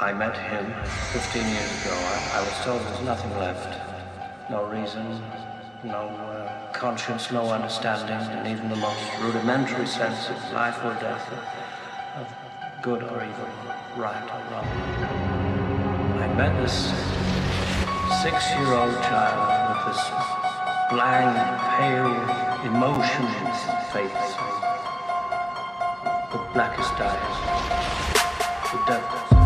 I met him 15 years ago. I was told there's nothing left. No reason, no conscience, no understanding, and even the most rudimentary sense of life or death, of good or evil, right or wrong. I met this 6-year-old child with this blank, pale, emotionless face, the blackest eyes, the devil's eyes.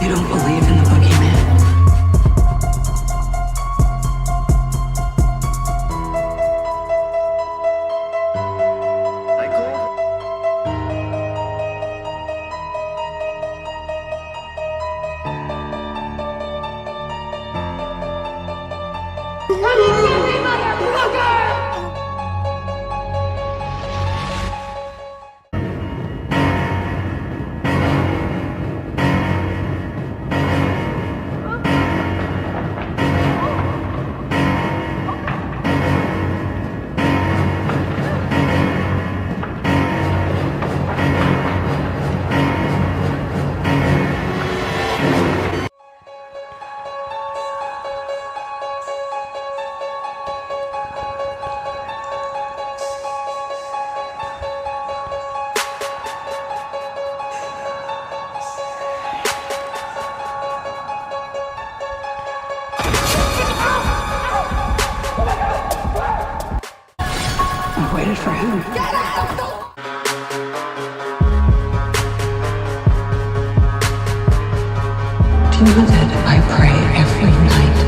You don't believe in the boogeyman? Michael? I waited for him. Do you know that I pray every night?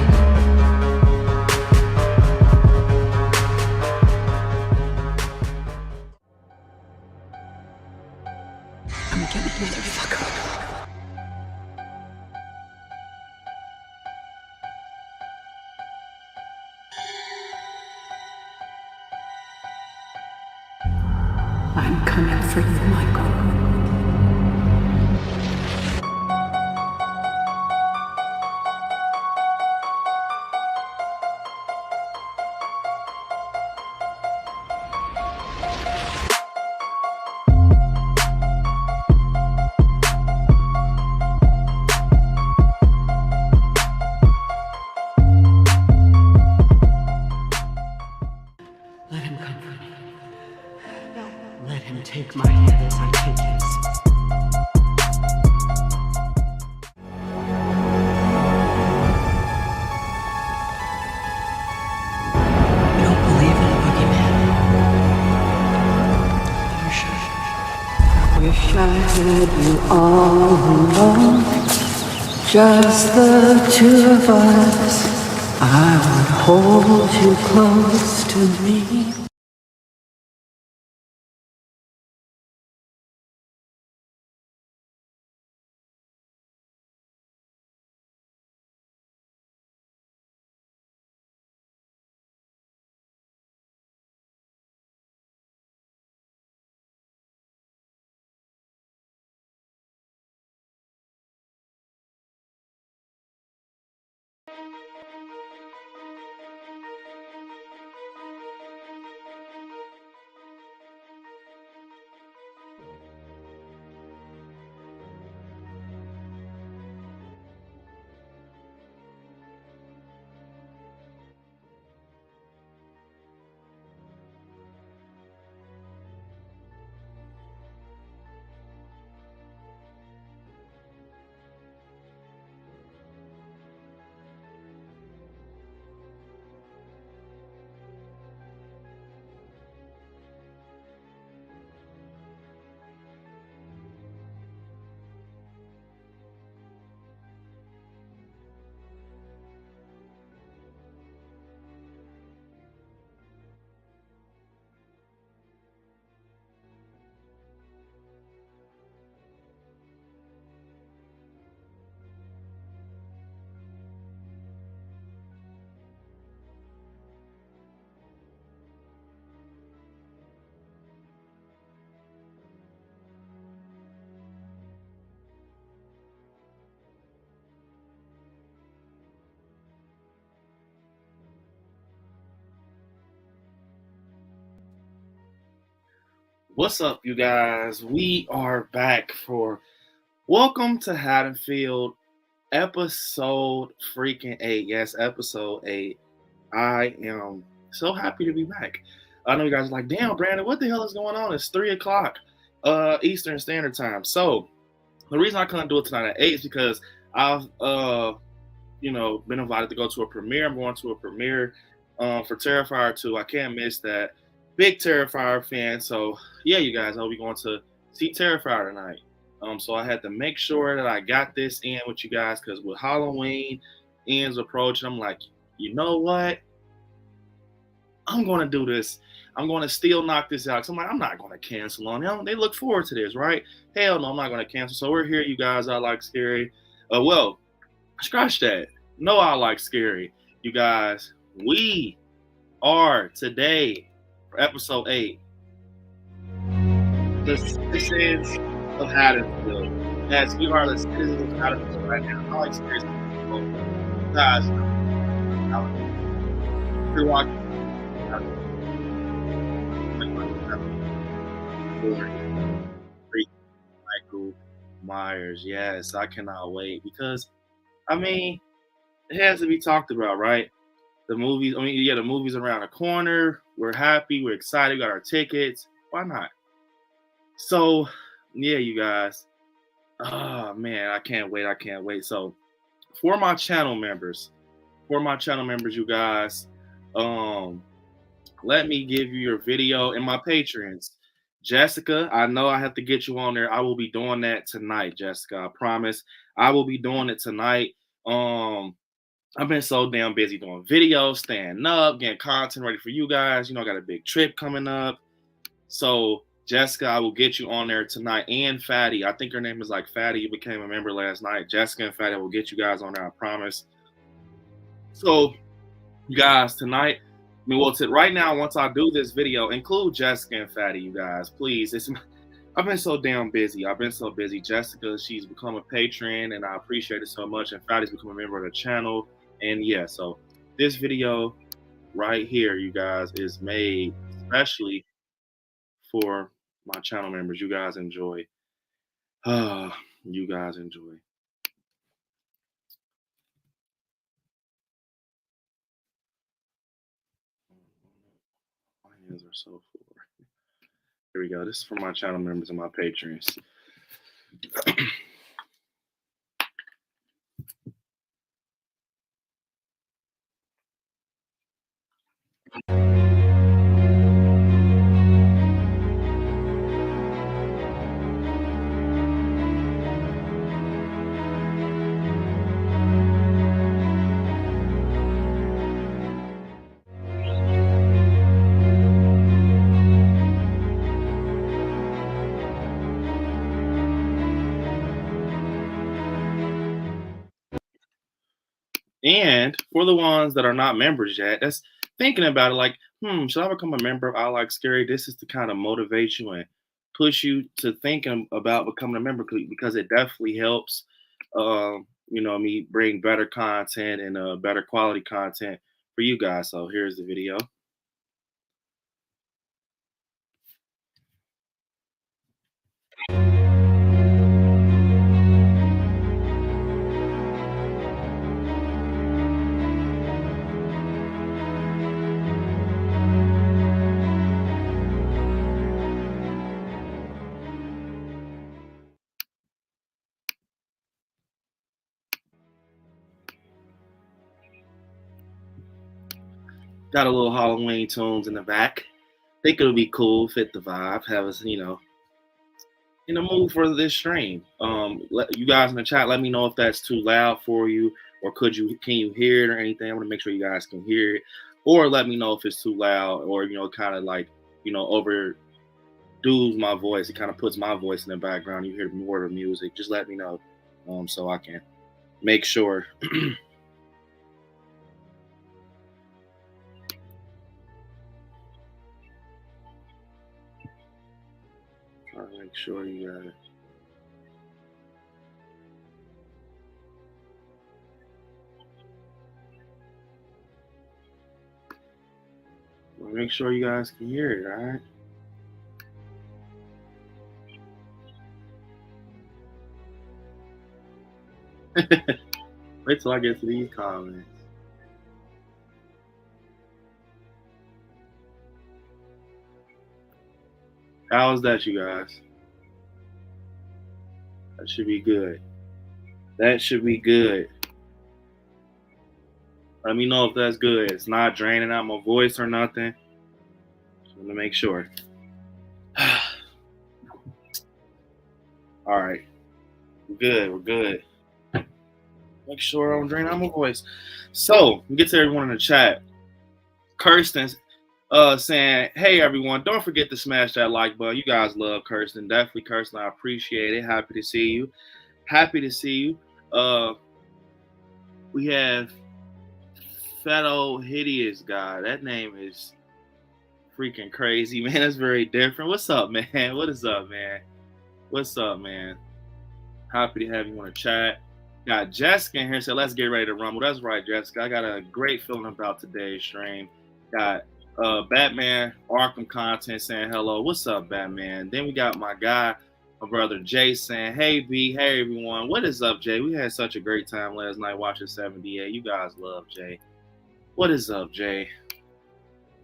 I'm getting another fucker. I'm coming for you, Michael. Let him come for me. Let him take my head as I take his. You don't believe in the boogeyman? I wish I had you all alone. Just the two of us. I would hold you close to me. What's up, you guys? We are back for Welcome to Haddonfield, episode freaking 8. Yes, episode 8. I am so happy to be back. I know you guys are like, damn, Brandon, what the hell is going on? It's 3 o'clock Eastern Standard Time. So, the reason I couldn't do it tonight at 8 is because I've, been invited to go to a premiere. I'm going to a premiere for Terrifier 2. I can't miss that. Big Terrifier fan. So yeah, you guys, I'll be going to see Terrifier tonight. So I had to make sure that I got this in with you guys because with Halloween ends approaching, I'm like, you know what? I'm going to do this. I'm going to still knock this out. So I'm like, I'm not going to cancel on them. They look forward to this, right? Hell no, I'm not going to cancel. So we're here, you guys. I like scary. Well, scratch that. No, I like scary. You guys, we are today for episode 8. The citizens of Haddonfield. Yes, we are the citizens of Haddonfield right now. I like scary people. Guys, you're watching Michael Myers. Yes, I cannot wait because, I mean, it has to be talked about, right? The movies, the movies around the corner. We're happy, we're excited, we got our tickets. Why not? So, yeah, you guys. Oh man, I can't wait. So, for my channel members, you guys, let me give you your video and my patrons. Jessica, I know I have to get you on there. I will be doing that tonight, Jessica. I promise. I will be doing it tonight. I've been so damn busy doing videos, staying up, getting content ready for you guys. I got a big trip coming up. So, Jessica, I will get you on there tonight. And Fatty, I think her name is like Fatty. You became a member last night. Jessica and Fatty, I will get you guys on there, I promise. So, you guys, tonight, right now, once I do this video, include Jessica and Fatty, you guys, please. I've been so damn busy. Jessica, she's become a patron, and I appreciate it so much. And Fatty's become a member of the channel. And yeah, so this video right here, you guys, is made especially for my channel members. You guys enjoy. You guys enjoy. My hands are so full. Here we go. This is for my channel members and my patrons. And for the ones that are not members yet, that's thinking about it like, should I become a member of I Like Scary? This is to kind of motivate you and push you to thinking about becoming a member because it definitely helps, me bring better content and better quality content for you guys. So here's the video. Got a little Halloween tunes in the back. Think it'll be cool, fit the vibe, have us, in the mood for this stream. You guys in the chat, let me know if that's too loud for you, or can you hear it or anything? I want to make sure you guys can hear it, or let me know if it's too loud, or kind of like overdoes my voice. It kind of puts my voice in the background. You hear more of the music. Just let me know, so I can make sure. Try to make sure you got it. Make sure you guys can hear it, all right? Wait till I get to these comments. How is that, you guys? That should be good. That should be good. Let me know if that's good. It's not draining out my voice or nothing. Just want to make sure. All right. We're good. We're good. Make sure I don't drain out my voice. So, we get to everyone in the chat. Kirsten saying, hey, everyone, don't forget to smash that like button. You guys love Kirsten. Definitely, Kirsten. I appreciate it. Happy to see you. Happy to see you. We have Fetto Hideous Guy. That name is freaking crazy, man. That's very different. What's up, man? What is up, man? What's up, man? Happy to have you on the chat. Got Jessica in here, so let's get ready to rumble. That's right, Jessica. I got a great feeling about today's stream. Got Batman Arkham content saying hello. What's up, Batman? Then we got my guy, my brother Jay saying, hey, B. Hey, everyone. What is up, Jay? We had such a great time last night watching 78. You guys love Jay. What is up, Jay?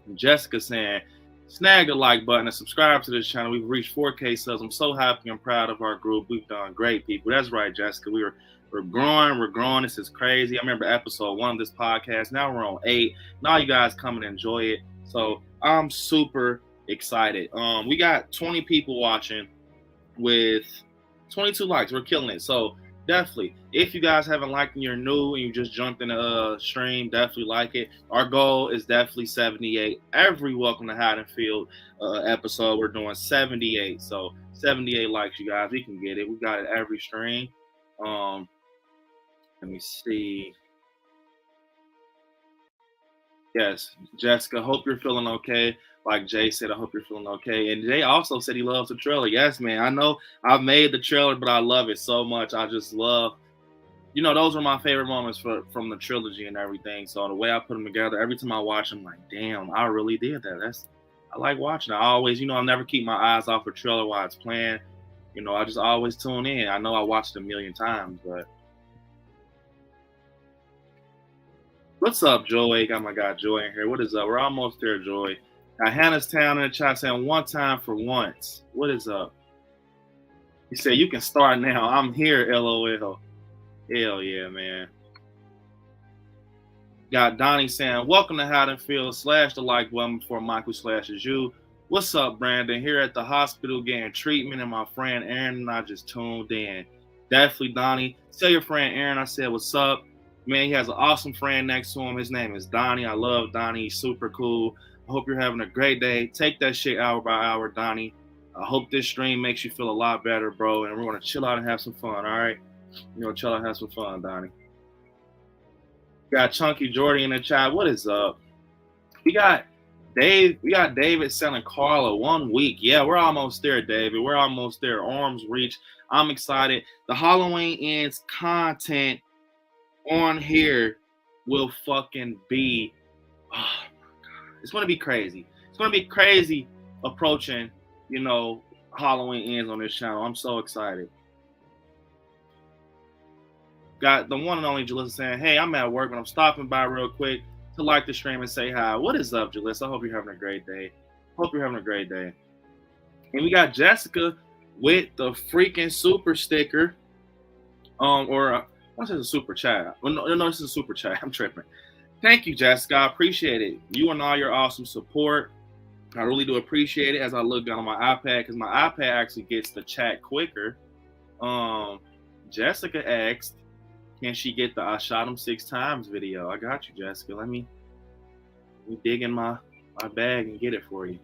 And Jessica saying, snag the like button and subscribe to this channel. We've reached 4K subs. I'm so happy and proud of our group. We've done great, people. That's right, Jessica. We're growing. We're growing. This is crazy. I remember episode 1 of this podcast. Now we're on 8. Now you guys come and enjoy it. So I'm super excited. We got 20 people watching with 22 likes. We're killing it. So definitely, if you guys haven't liked and you're new and you just jumped in the stream, definitely like it. Our goal is definitely 78. Every Welcome to Haddonfield episode, we're doing 78. So 78 likes, you guys. We can get it. We got it every stream. Let me see. Yes, Jessica, hope you're feeling okay. Like Jay said, I hope you're feeling okay. And Jay also said he loves the trailer. Yes, man. I know I've made the trailer, but I love it so much. I just love, those are my favorite moments from the trilogy and everything. So the way I put them together, every time I watch them, like, damn, I really did that. I like watching. I always, I never keep my eyes off a trailer while it's playing. I just always tune in. I know I watched it a million times, but. What's up, Joy? Got my guy Joy in here. What is up? We're almost there, Joy. Got Hannah's Town in the chat saying one time for once. What is up? He said, you can start now. I'm here, LOL. Hell yeah, man. Got Donnie saying, welcome to Haddonfield. Slash the like button before Michael slashes you. What's up, Brandon? Here at the hospital getting treatment, and my friend Aaron and I just tuned in. Definitely, Donnie. Tell your friend Aaron I said, what's up? Man, he has an awesome friend next to him. His name is Donnie. I love Donnie. He's super cool. I hope you're having a great day. Take that shit hour by hour, Donnie. I hope this stream makes you feel a lot better, bro. And we're going to chill out and have some fun, all right? Chill out and have some fun, Donnie. Got Chunky Jordy in the chat. What is up? We got David selling Carla 1 week. Yeah, we're almost there, David. We're almost there. Arms reach. I'm excited. The Halloween Ends content on here will fucking be, oh my God. It's going to be crazy. It's going to be crazy approaching, Halloween Ends on this channel. I'm so excited. Got the one and only Jalissa saying, hey, I'm at work, but I'm stopping by real quick to like the stream and say hi. What is up, Jalissa? I hope you're having a great day. And we got Jessica with the freaking super sticker. This is a super chat. Well, no, this is a super chat. I'm tripping. Thank you, Jessica. I appreciate it. You and all your awesome support. I really do appreciate it as I look down on my iPad, because my iPad actually gets the chat quicker. Jessica asked, can she get the I shot him 6 times video? I got you, Jessica. Let me dig in my bag and get it for you.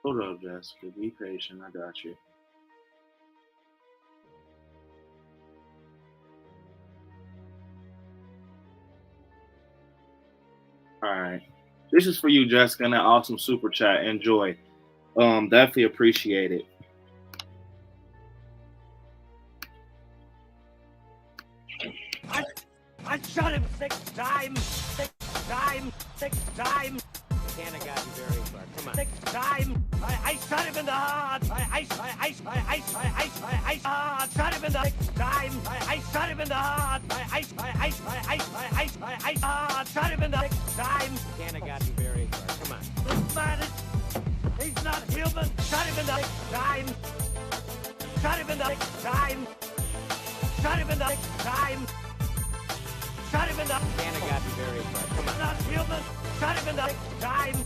Hold up, Jessica. Be patient. I got you. All right. This is for you, Jessica, and that awesome super chat. Enjoy. Definitely appreciate it. I shot him 6 times. 6 times. 6 times. Can't have gotten very far. Come on. 6 times. I shot him in the heart. I shot him in the 6 times. I shot him in the heart. I shot him in the 6 times. Can't have gotten very far. Come on. This man is, he's not human. Shot him in the 6 times. Shot him in the 6 times. Shot him in the 6 times. Shot him in the... Can't have gotten very far. Come on. Not human. Shot him in the 6 times.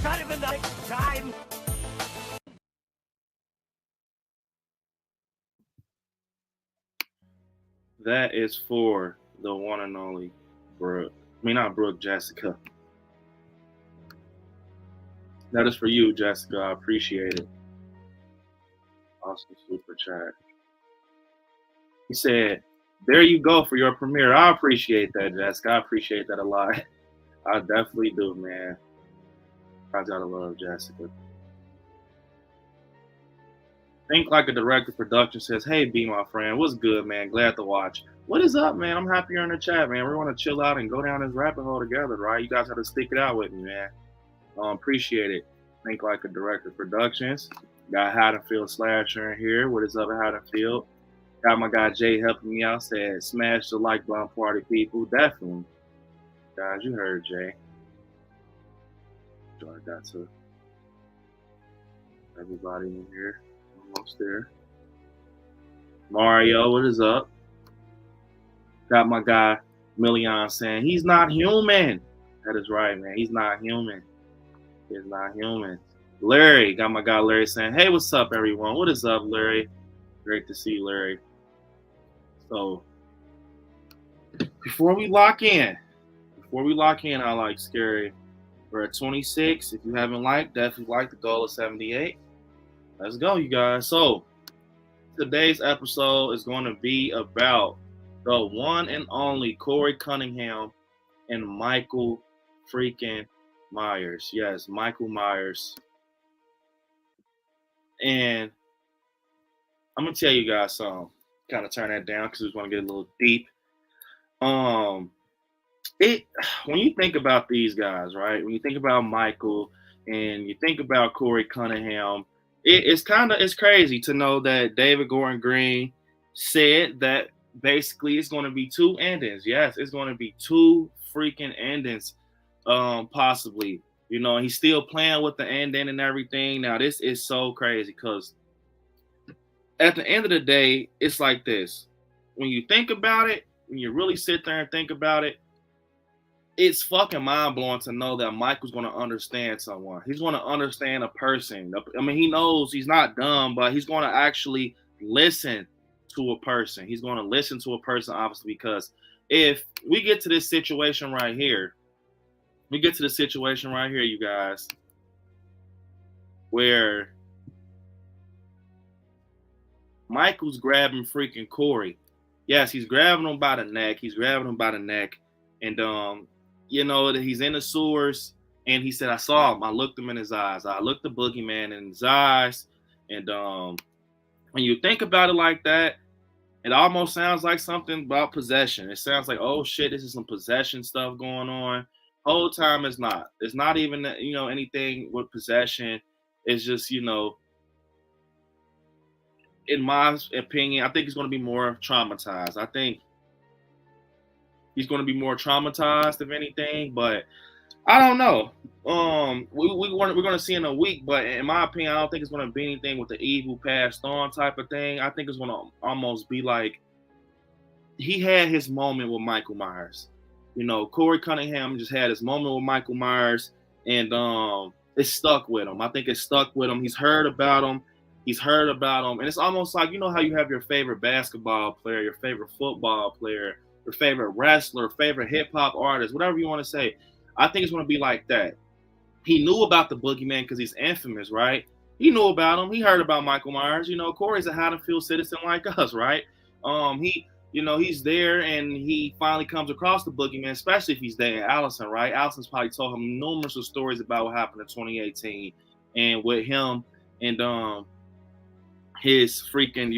Shot him in the 6 times. That is for the one and only Brooke. I mean, not Brooke, Jessica. That is for you, Jessica. I appreciate it. Awesome super chat. He said, there you go for your premiere. I appreciate that, Jessica. I appreciate that a lot. I definitely do, man. I gotta love Jessica. Think Like a Director Production says, hey, B, my friend. What's good, man? Glad to watch. What is up, man? I'm happy you're in the chat, man. We want to chill out and go down this rabbit hole together, right? You guys have to stick it out with me, man. Appreciate it. Think Like a Director Productions. Got Haddonfield Slasher in here. What is up at Haddonfield? Got my guy Jay helping me out. Said, smash the like button, party people. Definitely. Guys, you heard Jay. So I got to everybody in here. Almost there. Mario, what is up? Got my guy Million saying, he's not human. That is right, man. He's not human. He's not human. Larry, got my guy Larry saying, hey, what's up, everyone? What is up, Larry? Great to see you, Larry. So, before we lock in, I like Scary. We're at 26. If you haven't liked, definitely like. The goal is 78. Let's go, you guys. So, today's episode is going to be about the one and only Corey Cunningham and Michael freaking Myers. Yes, Michael Myers. And I'm going to tell you guys something. Kind of turn that down because we want to get a little deep. When you think about these guys, right? When you think about Michael and you think about Corey Cunningham, it's crazy to know that David Gordon Green said that basically it's going to be 2 endings. Yes, it's going to be 2 freaking endings, possibly. You know, he's still playing with the ending and everything. Now, this is so crazy because at the end of the day, it's like this. When you think about it, when you really sit there and think about it, it's fucking mind-blowing to know that Michael's going to understand someone. He's going to understand a person. I mean, he knows he's not dumb, but he's going to actually listen to a person. He's going to listen to a person, obviously, because if we get to this situation right here, you guys, where Michael's grabbing freaking Corey. Yes, he's grabbing him by the neck. And, you know, he's in the sewers. And he said, I saw him. I looked him in his eyes. I looked the boogeyman in his eyes. And when you think about it like that, it almost sounds like something about possession. It sounds like, oh, shit, this is some possession stuff going on. Whole time it's not. It's not even, you know, anything with possession. It's just, you know, in my opinion, I think he's going to be more traumatized. I think he's going to be more traumatized, if anything. But I don't know. We're going to see in a week. But in my opinion, I don't think it's going to be anything with the evil passed on type of thing. I think it's going to almost be like he had his moment with Michael Myers. You know, Corey Cunningham just had his moment with Michael Myers, and it stuck with him. I think it stuck with him. He's heard about him. And it's almost like, you know how you have your favorite basketball player, your favorite football player, your favorite wrestler, favorite hip-hop artist, whatever you want to say. I think it's going to be like that. he knew about the boogeyman because he's infamous, right? He knew about him. He heard about Michael Myers. You know, Corey's a Haddonfield citizen like us, right? He's there and he finally comes across the boogeyman, especially if he's dating Allison, right? Allison's probably told him numerous of stories about what happened in 2018 and with him and his freaking,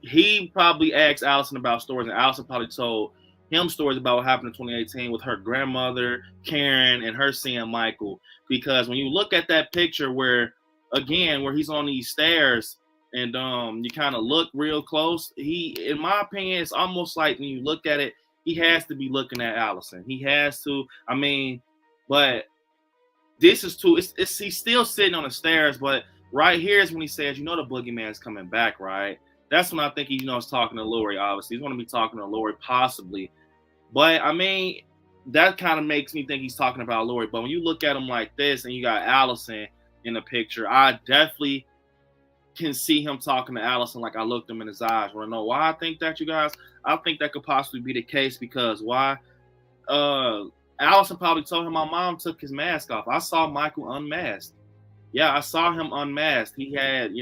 he probably asked Allison about stories, and Allison probably told him stories about what happened in 2018 with her grandmother, Karen, and her seeing Michael. Because when you look at that picture where he's on these stairs and you kind of look real close, in my opinion, it's almost like when you look at it, he has to be looking at Allison. He has to. I mean, but this is too. He's still sitting on the stairs, but right here is when he says, the boogeyman's coming back, right? That's when I think he, is talking to Lori. Obviously, he's going to be talking to Lori, possibly. But I mean, that kind of makes me think he's talking about Lori. But when you look at him like this, and you got Allison in the picture, I definitely can see him talking to Allison like I looked him in his eyes. Want to know why I think that, you guys? I think that could possibly be the case because why? Allison probably told him my mom took his mask off. I saw Michael unmasked. Yeah, I saw him unmasked. He had,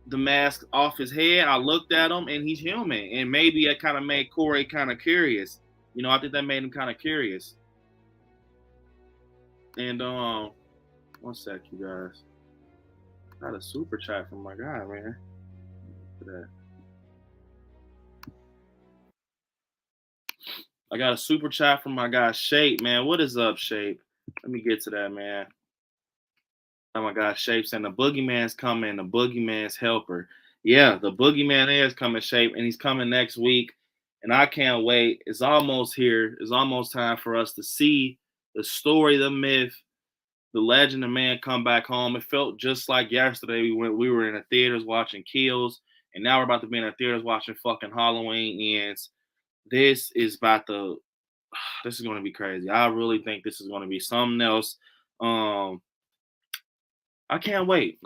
the mask off his head. I looked at him and he's human. And maybe it kind of made Corey kind of curious. I think that made him kind of curious. And one sec, you guys. Got a super chat from my guy, man. Look at that. I got a super chat from my guy Shape, man. What is up, Shape? Let me get to that, man. Oh my God, Shape saying the boogeyman's coming, the boogeyman's helper. Yeah, the boogeyman is coming, Shape, and he's coming next week. And I can't wait. It's almost here. It's almost time for us to see the story, the myth, the legend of man come back home. It felt just like yesterday. We were in the theaters watching Kills, and now we're about to be in the theaters watching fucking Halloween Ends. This is going to be crazy. I really think this is going to be something else. I can't wait.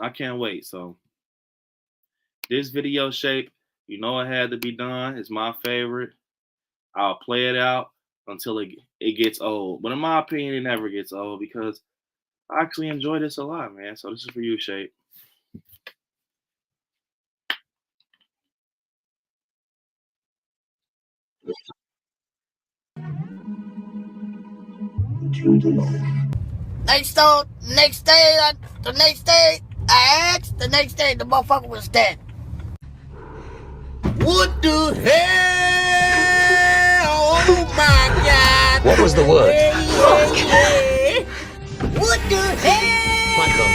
So this video, Shape, it had to be done. It's my favorite. I'll play it out until it gets old. But in my opinion, it never gets old because I actually enjoy this a lot, man. So this is for you, Shape. Next day, the motherfucker was dead. What the hell? Oh my God. What was the word? Yeah. What the hell? Michael.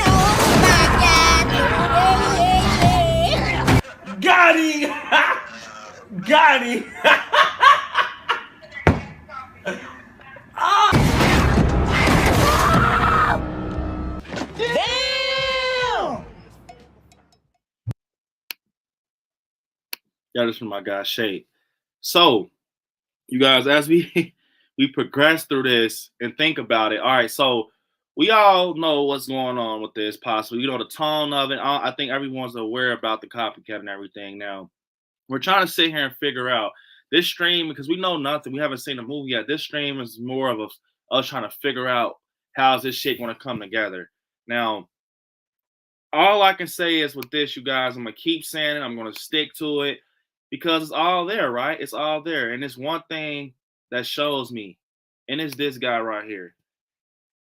Oh my God. Got him! Got him! Damn! Yeah, this from my guy Shay. So, you guys, as we progress through this and think about it, all right, so we all know what's going on with this possibly. The tone of it. I think everyone's aware about the copycat and everything. Now, we're trying to sit here and figure out this stream because we know nothing. We haven't seen the movie yet. This stream is more of us trying to figure out how's this shit going to come together. Now, all I can say is with this, you guys, I'm going to keep saying it. I'm going to stick to it because it's all there, right? It's all there. And it's one thing that shows me, and it's this guy right here.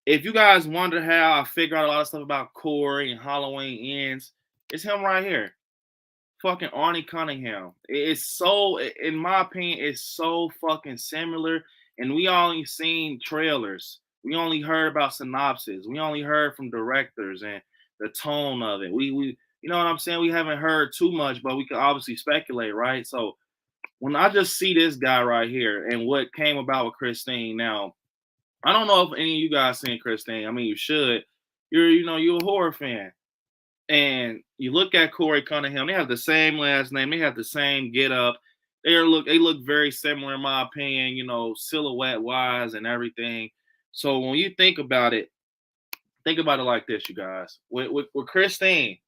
If you guys wonder how I figure out a lot of stuff about Corey and Halloween Ends, it's him right here. Fucking Arnie Cunningham. It's so, in my opinion, it's so fucking similar. And we only seen trailers. We only heard about synopsis. We only heard from directors and the tone of it. We you know what I'm saying? We haven't heard too much, but we can obviously speculate, right? So when I just see this guy right here and what came about with Christine, now I don't know if any of you guys seen Christine. I mean, you should. You're a horror fan. And you look at Corey Cunningham, they have the same last name, they have the same get up. They look very similar in my opinion, silhouette wise and everything. So when you think about it like this, you guys. With Christine,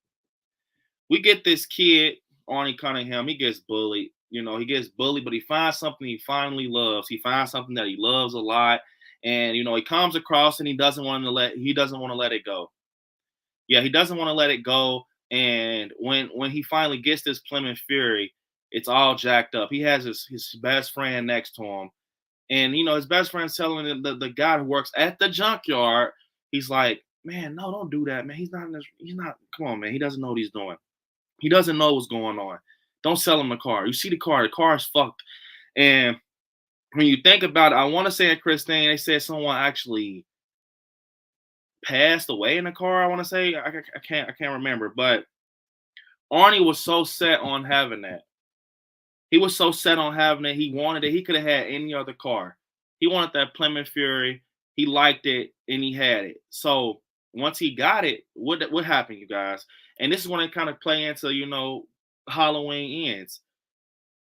we get this kid, Arnie Cunningham, he gets bullied. You know, he gets bullied, but he finds something he finally loves. He finds something that he loves a lot, and you know, he comes across and he doesn't want to let it go. Yeah, he doesn't want to let it go. And when he finally gets this Plymouth Fury, it's all jacked up. He has his best friend next to him, and you know, his best friend's telling him, the guy who works at the junkyard, he's like, man, no, don't do that, man. He's not. Come on, man. He doesn't know what he's doing. He doesn't know what's going on. Don't sell him the car. You see the car is fucked. And when you think about it, I want to say at Christine, they said someone actually passed away in the car. I want to say I can't remember, but Arnie was so set on having that. He was so set on having it. He wanted it. He could have had any other car. He wanted that Plymouth Fury. He liked it, and he had it. So once he got it, what happened, you guys? And this is when it kind of play into, you know, Halloween ends.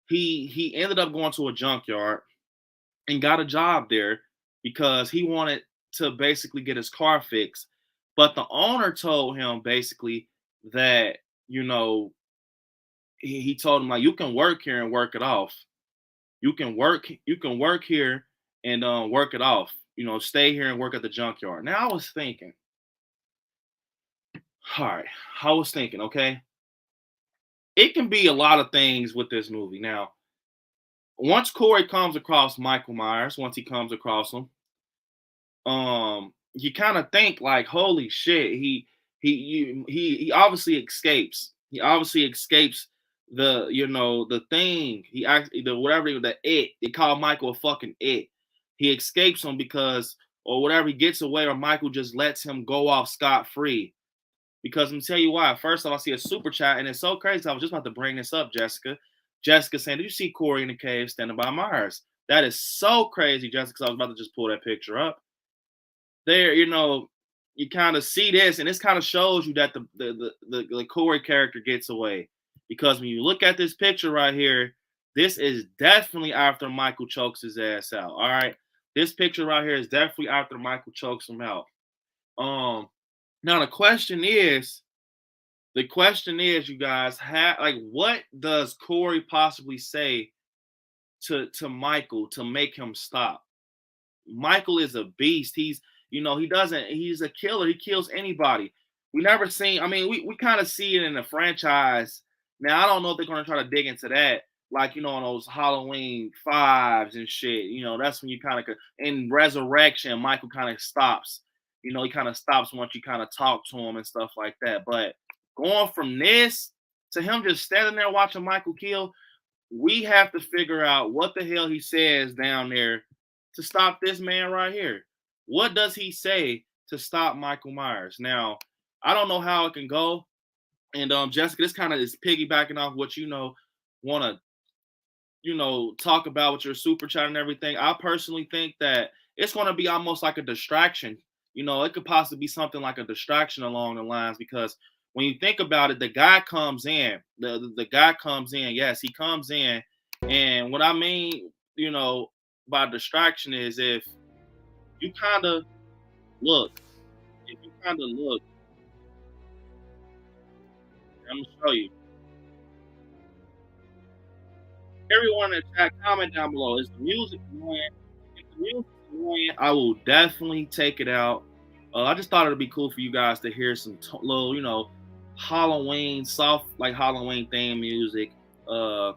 He ended up going to a junkyard and got a job there because he wanted to basically get his car fixed. But the owner told him basically that, you know, he told him, like, you can work here and work it off. You can work here and work it off. You know, stay here and work at the junkyard. Now I was thinking, okay, it can be a lot of things with this movie. Now, once Corey comes across Michael Myers, once he comes across him, you kind of think like, holy shit, he obviously escapes. He obviously escapes the, you know, the thing. He actually, the whatever, the it. They call Michael a fucking it. He escapes him because, or whatever, he gets away, or Michael just lets him go off scot-free. Because I'm tell you why. First off, I see a super chat, and it's so crazy. I was just about to bring this up, Jessica. Jessica saying, did you see Corey in the cave standing by Myers? That is so crazy, Jessica. I was about to just pull that picture up. There, you know, you kind of see this, and this kind of shows you that the Corey character gets away. Because when you look at this picture right here, this is definitely after Michael chokes his ass out. All right. This picture right here is definitely after Michael chokes him out. Now the question is, you guys, what does Corey possibly say to Michael to make him stop? Michael is a beast. He's a killer. He kills anybody. We never seen, I mean, we kind of see it in the franchise. Now, I don't know if they're going to try to dig into that, like, you know, on those Halloween 5s and shit. You know, that's when you kind of, in Resurrection, Michael kind of stops. You know, he kind of stops once you kind of talk to him and stuff like that. But going from this to him just standing there watching Michael kill, we have to figure out what the hell he says down there to stop this man right here. What does he say to stop Michael Myers? Now, I don't know how it can go. And Jessica, this kind of is piggybacking off what you know want to, you know, talk about with your super chat and everything. I personally think that it's going to be almost like a distraction. You know, it could possibly be something like a distraction along the lines, because when you think about it, the guy comes in. The guy comes in. Yes, he comes in. And what I mean, you know, by distraction is if you kind of look, I'm going to show you. Everyone in the chat, comment down below. Is the music annoying? If the music is annoying, I will definitely take it out. I just thought it would be cool for you guys to hear some little, you know, Halloween, soft, like Halloween theme music. I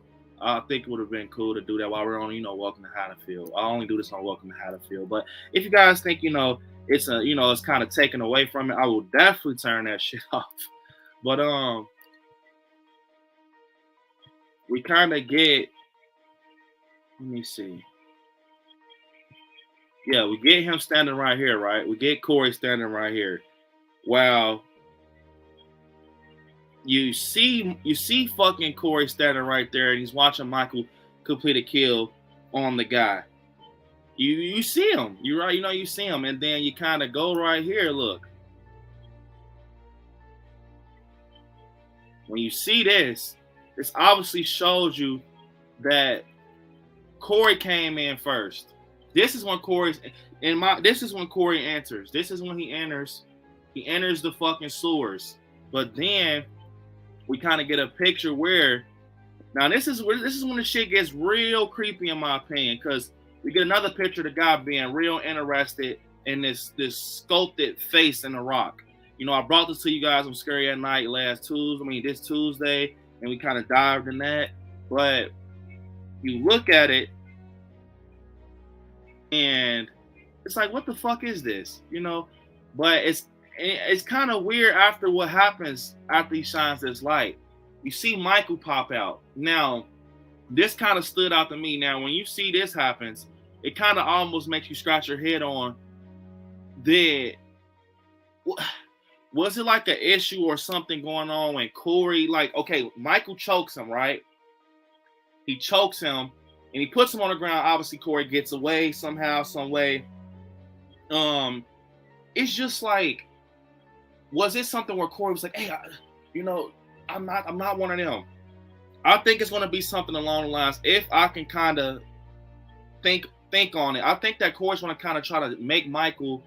think it would have been cool to do that while we're on, you know, Welcome to Haddonfield. I only do this on Welcome to Haddonfield. But if you guys think, you know, it's it's kind of taken away from it, I will definitely turn that shit off. But we kind of get, let me see. Yeah, we get him standing right here, right? We get Corey standing right here. Wow. You see fucking Corey standing right there, and he's watching Michael complete a kill on the guy. You see him. You're right, you know, you see him, and then you kind of go right here, look. When you see this obviously shows you that Corey came in first. This is when Corey enters. This is when he enters. He enters the fucking sewers. But then we kind of get a picture where Now this is when the shit gets real creepy in my opinion, because we get another picture of the guy being real interested in this sculpted face in the rock. You know, I brought this to you guys on Scary at Night this Tuesday, and we kind of dived in that. But you look at it, and it's like, what the fuck is this? You know, but it's kind of weird after what happens after he shines this light. You see Michael pop out. Now, this kind of stood out to me. Now, when you see this happens, it kind of almost makes you scratch your head on, was it like an issue or something going on when Corey, like, okay, Michael chokes him, right? He chokes him and he puts him on the ground. Obviously, Corey gets away somehow, some way. It's just like, was it something where Corey was like, hey, I'm not one of them. I think it's going to be something along the lines, if I can kind of think on it. I think that Corey's going to kind of try to make Michael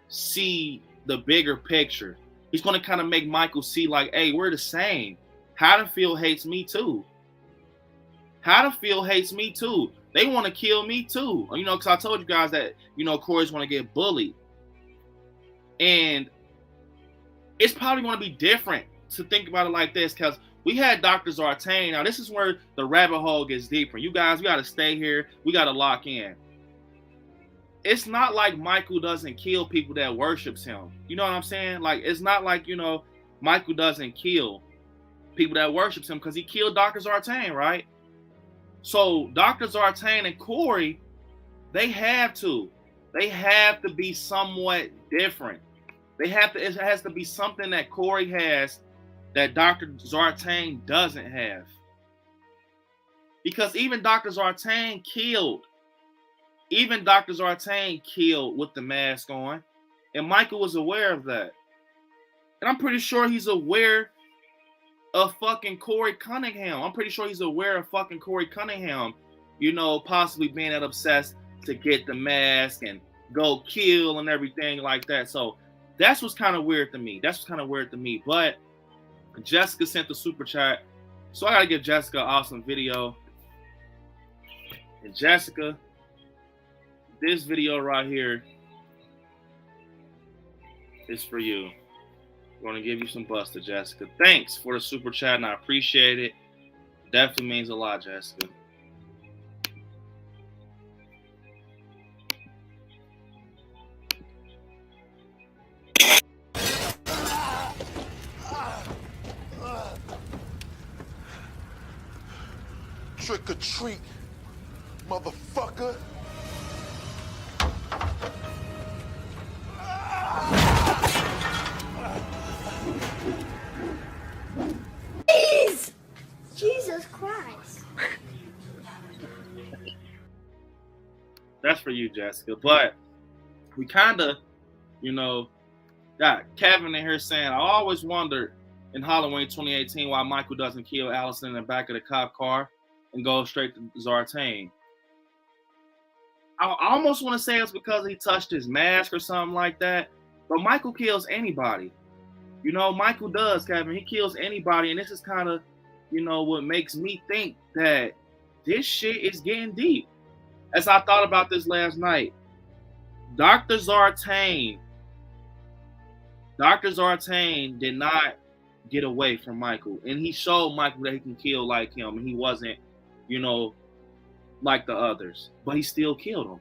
see the bigger picture. He's going to kind of make Michael see like, hey, we're the same. Haddonfield hates me too. Haddonfield hates me too. They want to kill me too. You know, because I told you guys that, you know, Corey's going to get bullied. And it's probably going to be different to think about it like this, because we had Dr. Zartane. Now, this is where the rabbit hole gets deeper. You guys, we got to stay here. We got to lock in. It's not like Michael doesn't kill people that worships him. You know what I'm saying? Like, it's not like, you know, Michael doesn't kill people that worships him, because he killed Dr. Zartane, right? So Dr. Zartane and Corey, they have to be somewhat different. It has to be something that Corey has that Dr. Zartane doesn't have. Because even Dr. Zartane killed with the mask on. And Michael was aware of that. And I'm pretty sure he's aware of fucking Corey Cunningham. I'm pretty sure he's aware of fucking Corey Cunningham, you know, possibly being that obsessed to get the mask and go kill and everything like that. So that's what's kind of weird to me. But Jessica sent the super chat. So I got to give Jessica an awesome video. And Jessica, this video right here is for you. We're going to give you some buster, Jessica. Thanks for the super chat, and I appreciate it. Definitely means a lot, Jessica. Trick or treat, motherfucker. Please! Jesus Christ. That's for you, Jessica. But we kind of, you know, got Kevin in here saying, I always wondered in Halloween 2018 why Michael doesn't kill Allison in the back of the cop car and go straight to Zartane. I almost want to say it's because he touched his mask or something like that. But Michael kills anybody. You know, Michael does, Kevin. He kills anybody. And this is kind of, you know, what makes me think that this shit is getting deep. As I thought about this last night, Dr. Zartane did not get away from Michael. And he showed Michael that he can kill like him. And he wasn't, you know, like the others. But he still killed him.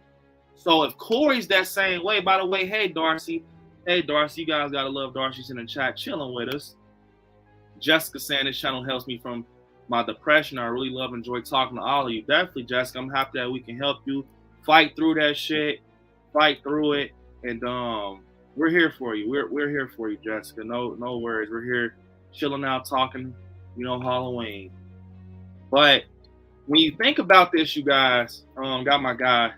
So if Corey's that same way, by the way, hey, Darcy, you guys got to love Darcy's in the chat chilling with us. Jessica saying this channel helps me from my depression. I really enjoy talking to all of you. Definitely, Jessica. I'm happy that we can help you fight through that shit, fight through it, and we're here for you. We're here for you, Jessica. No worries. We're here chilling out, talking, you know, Halloween. But when you think about this, you guys, got my guy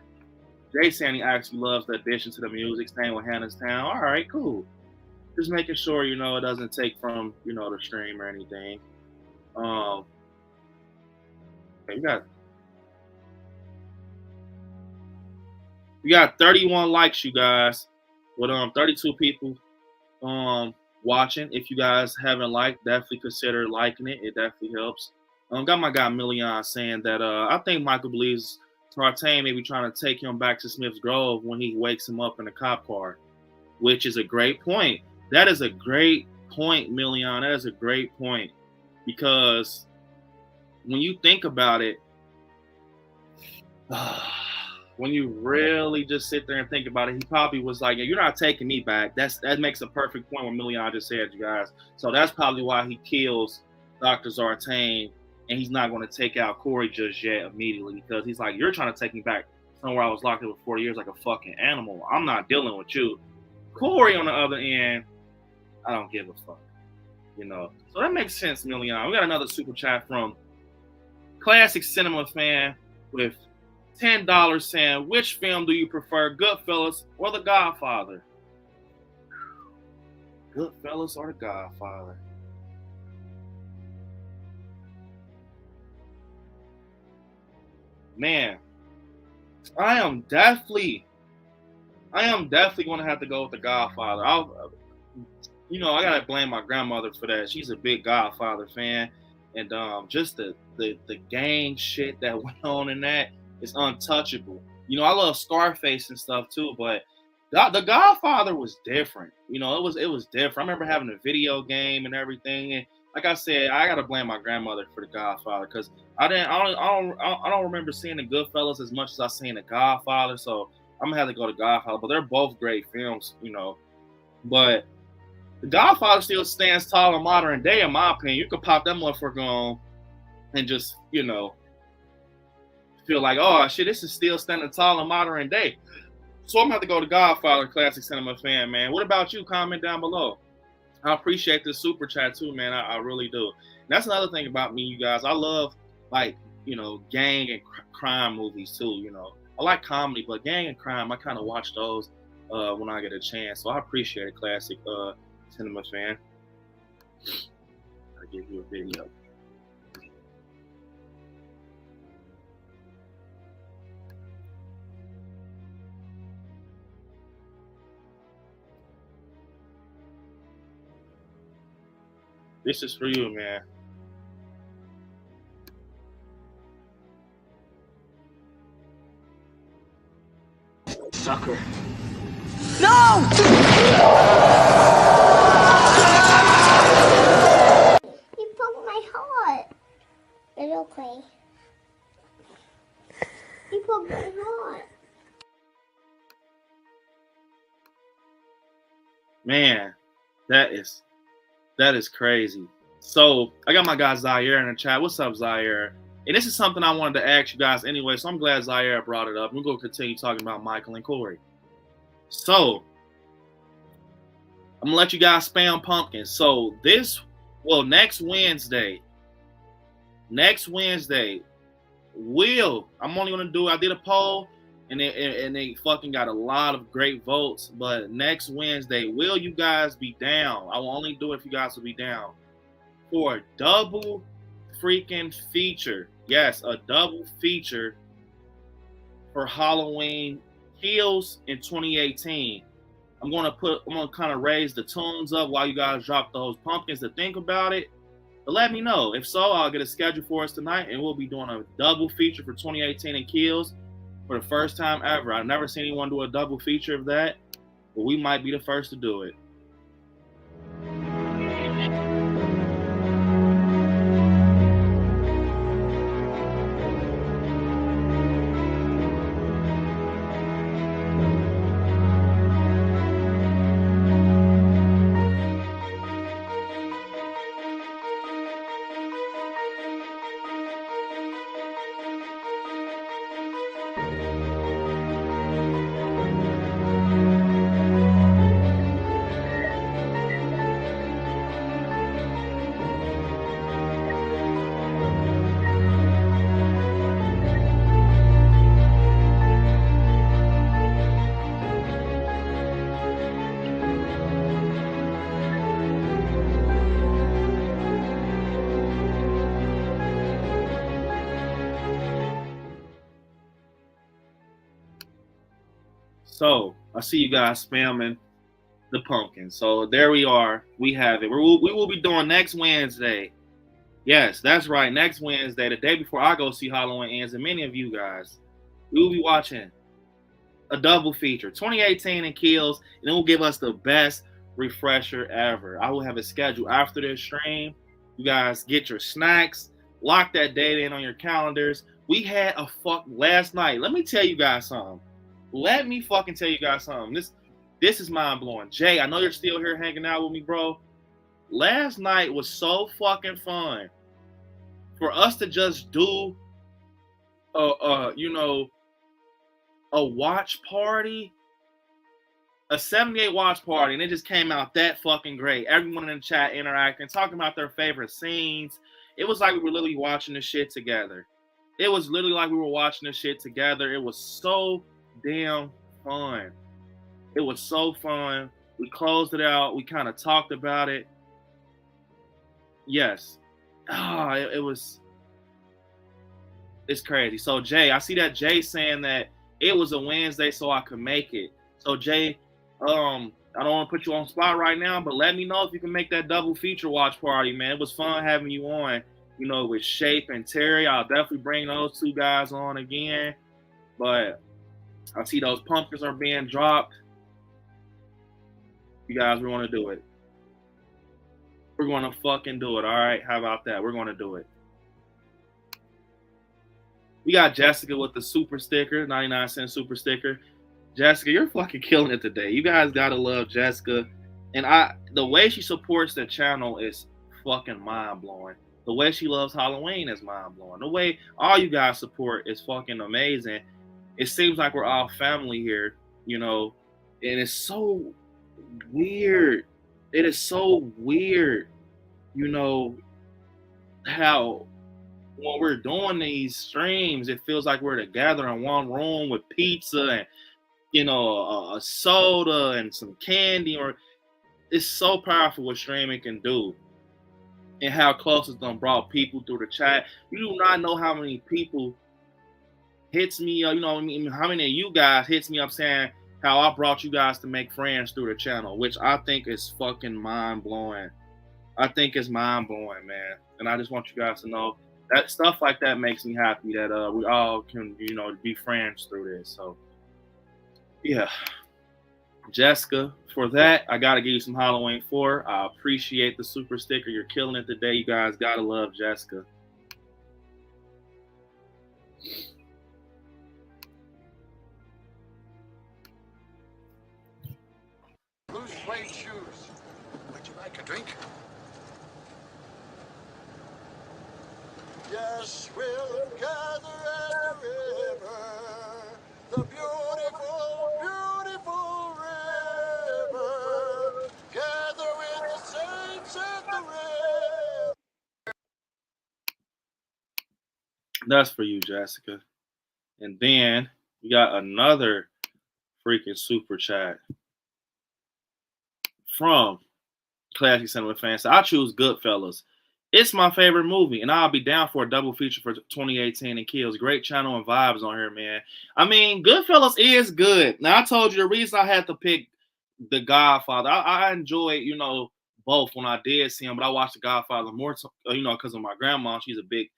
Jay saying he actually loves the addition to the music, staying with Hannah's Town. All right, cool. Just making sure, you know, it doesn't take from, you know, the stream or anything. We got 31 likes, you guys, with 32 people watching. If you guys haven't liked, definitely consider liking it. It definitely helps. Got my guy Million saying that I think Michael believes Sartain may be trying to take him back to Smith's Grove when he wakes him up in the cop car, which is a great point. That is a great point, Million. That is a great point, because when you think about it, when you really just sit there and think about it, he probably was like, "You're not taking me back." That makes a perfect point what Million just said, you guys. So that's probably why he kills Dr. Zartain, and he's not going to take out Corey just yet immediately, because he's like, "You're trying to take me back somewhere I was locked up for 40 years like a fucking animal. I'm not dealing with you." Corey, on the other end, I don't give a fuck, you know. So that makes sense, Million. We got another super chat from Classic Cinema Fan with $10 saying, "Which film do you prefer, Goodfellas or The Godfather?" Goodfellas or The Godfather? Man, I am definitely going to have to go with The Godfather. I gotta blame my grandmother for that. She's a big Godfather fan, and just the gang shit that went on in that is untouchable. You know, I love Scarface and stuff too, but The Godfather was different. You know, it was different. I remember having a video game and everything, and like I said, I gotta blame my grandmother for The Godfather, because I don't remember seeing The Goodfellas as much as I seen The Godfather. So I'm gonna have to go to Godfather. But they're both great films, you know. But The Godfather still stands tall in modern day, in my opinion. You could pop that motherfucker on and just, you know, feel like, oh shit, this is still standing tall in modern day. So I'm gonna have to go to Godfather, Classic Cinema Fan, man. What about you? Comment down below. I appreciate this super chat too, man. I really do. And that's another thing about me, you guys. I love, like, you know, gang and crime movies too. You know, I like comedy, but gang and crime, I kind of watch those when I get a chance. So I appreciate it, Classic Cinema Fan. I'll give you a video. This is for you, man. Sucker. No! You broke my heart. It's okay. You broke my heart. Man, that is crazy. So I got my guy Zaire in the chat. What's up, Zaire? And this is something I wanted to ask you guys anyway, so I'm glad Zaire brought it up. We're going to continue talking about Michael and Corey. So I'm going to let you guys spam pumpkins. So next Wednesday, I'm only going to do, I did a poll, and they fucking got a lot of great votes. But next Wednesday, will you guys be down? I will only do it if you guys will be down for a double freaking feature. Yes, a double feature for Halloween Kills in 2018. I'm gonna kind of raise the tunes up while you guys drop those pumpkins to think about it. But let me know. If so, I'll get a schedule for us tonight, and we'll be doing a double feature for 2018 and Kills for the first time ever. I've never seen anyone do a double feature of that, but we might be the first to do it. So I see you guys spamming the pumpkin. So there we are. We have it. We will be doing next Wednesday Yes, that's right. Next Wednesday, the day before I go see Halloween ends, and many of you guys, we will be watching a double feature, 2018 and Kills, and it will give us the best refresher ever. I will have a schedule after this stream. You guys get your snacks, lock that date in on your calendars. We had a fuck last night. Let me tell you guys something. Let me fucking tell you guys something. This is mind blowing. Jay, I know you're still here hanging out with me, bro. Last night was so fucking fun for us to just do a watch party, a 78 watch party, and it just came out that fucking great. Everyone in the chat interacting, talking about their favorite scenes. It was like we were literally watching this shit together. It was literally like we were watching this shit together. It was so damn fun. It was so fun. We closed it out. We kind of talked about it. Yes. It's crazy. So Jay, I see that Jay saying that it was a Wednesday so I could make it. So Jay, I don't want to put you on spot right now, but let me know if you can make that double feature watch party, man. It was fun having you on, with Shape and Terry. I'll definitely bring those two guys on again. But I see those pumpkins are being dropped. You guys, we're going to do it. We're going to fucking do it, all right? How about that? We're going to do it. We got Jessica with the super sticker, 99-cent super sticker. Jessica, you're fucking killing it today. You guys gotta love Jessica. And the way she supports the channel is fucking mind-blowing. The way she loves Halloween is mind-blowing. The way all you guys support is fucking amazing. It seems like we're all family here, and it's so weird. It is so weird, how when we're doing these streams, it feels like we're together in one room with pizza and a soda and some candy. Or it's so powerful what streaming can do, and how close it's done brought people through the chat. You do not know how many people hits me, how many of you guys hits me up saying how I brought you guys to make friends through the channel, which I think is fucking mind blowing. I think it's mind blowing, man. And I just want you guys to know that stuff like that makes me happy that we all can, be friends through this. So, yeah. Jessica, for that, I got to give you some Halloween 4. I appreciate the super sticker. You're killing it today. You guys got to love Jessica. Blue suede shoes. Would you like a drink? Yes, we'll gather at the river, the beautiful, beautiful river. Gather with the saints at the river. That's for you, Jessica. And then we got another freaking super chat from Classic Cinema Fans. So I choose Goodfellas. It's my favorite movie, and I'll be down for a double feature for 2018 and Kills. Great channel and vibes on here, man. I mean, Goodfellas is good. Now, I told you the reason I had to pick The Godfather. I enjoyed, both when I did see them, but I watched The Godfather more, because of my grandma. She's a big,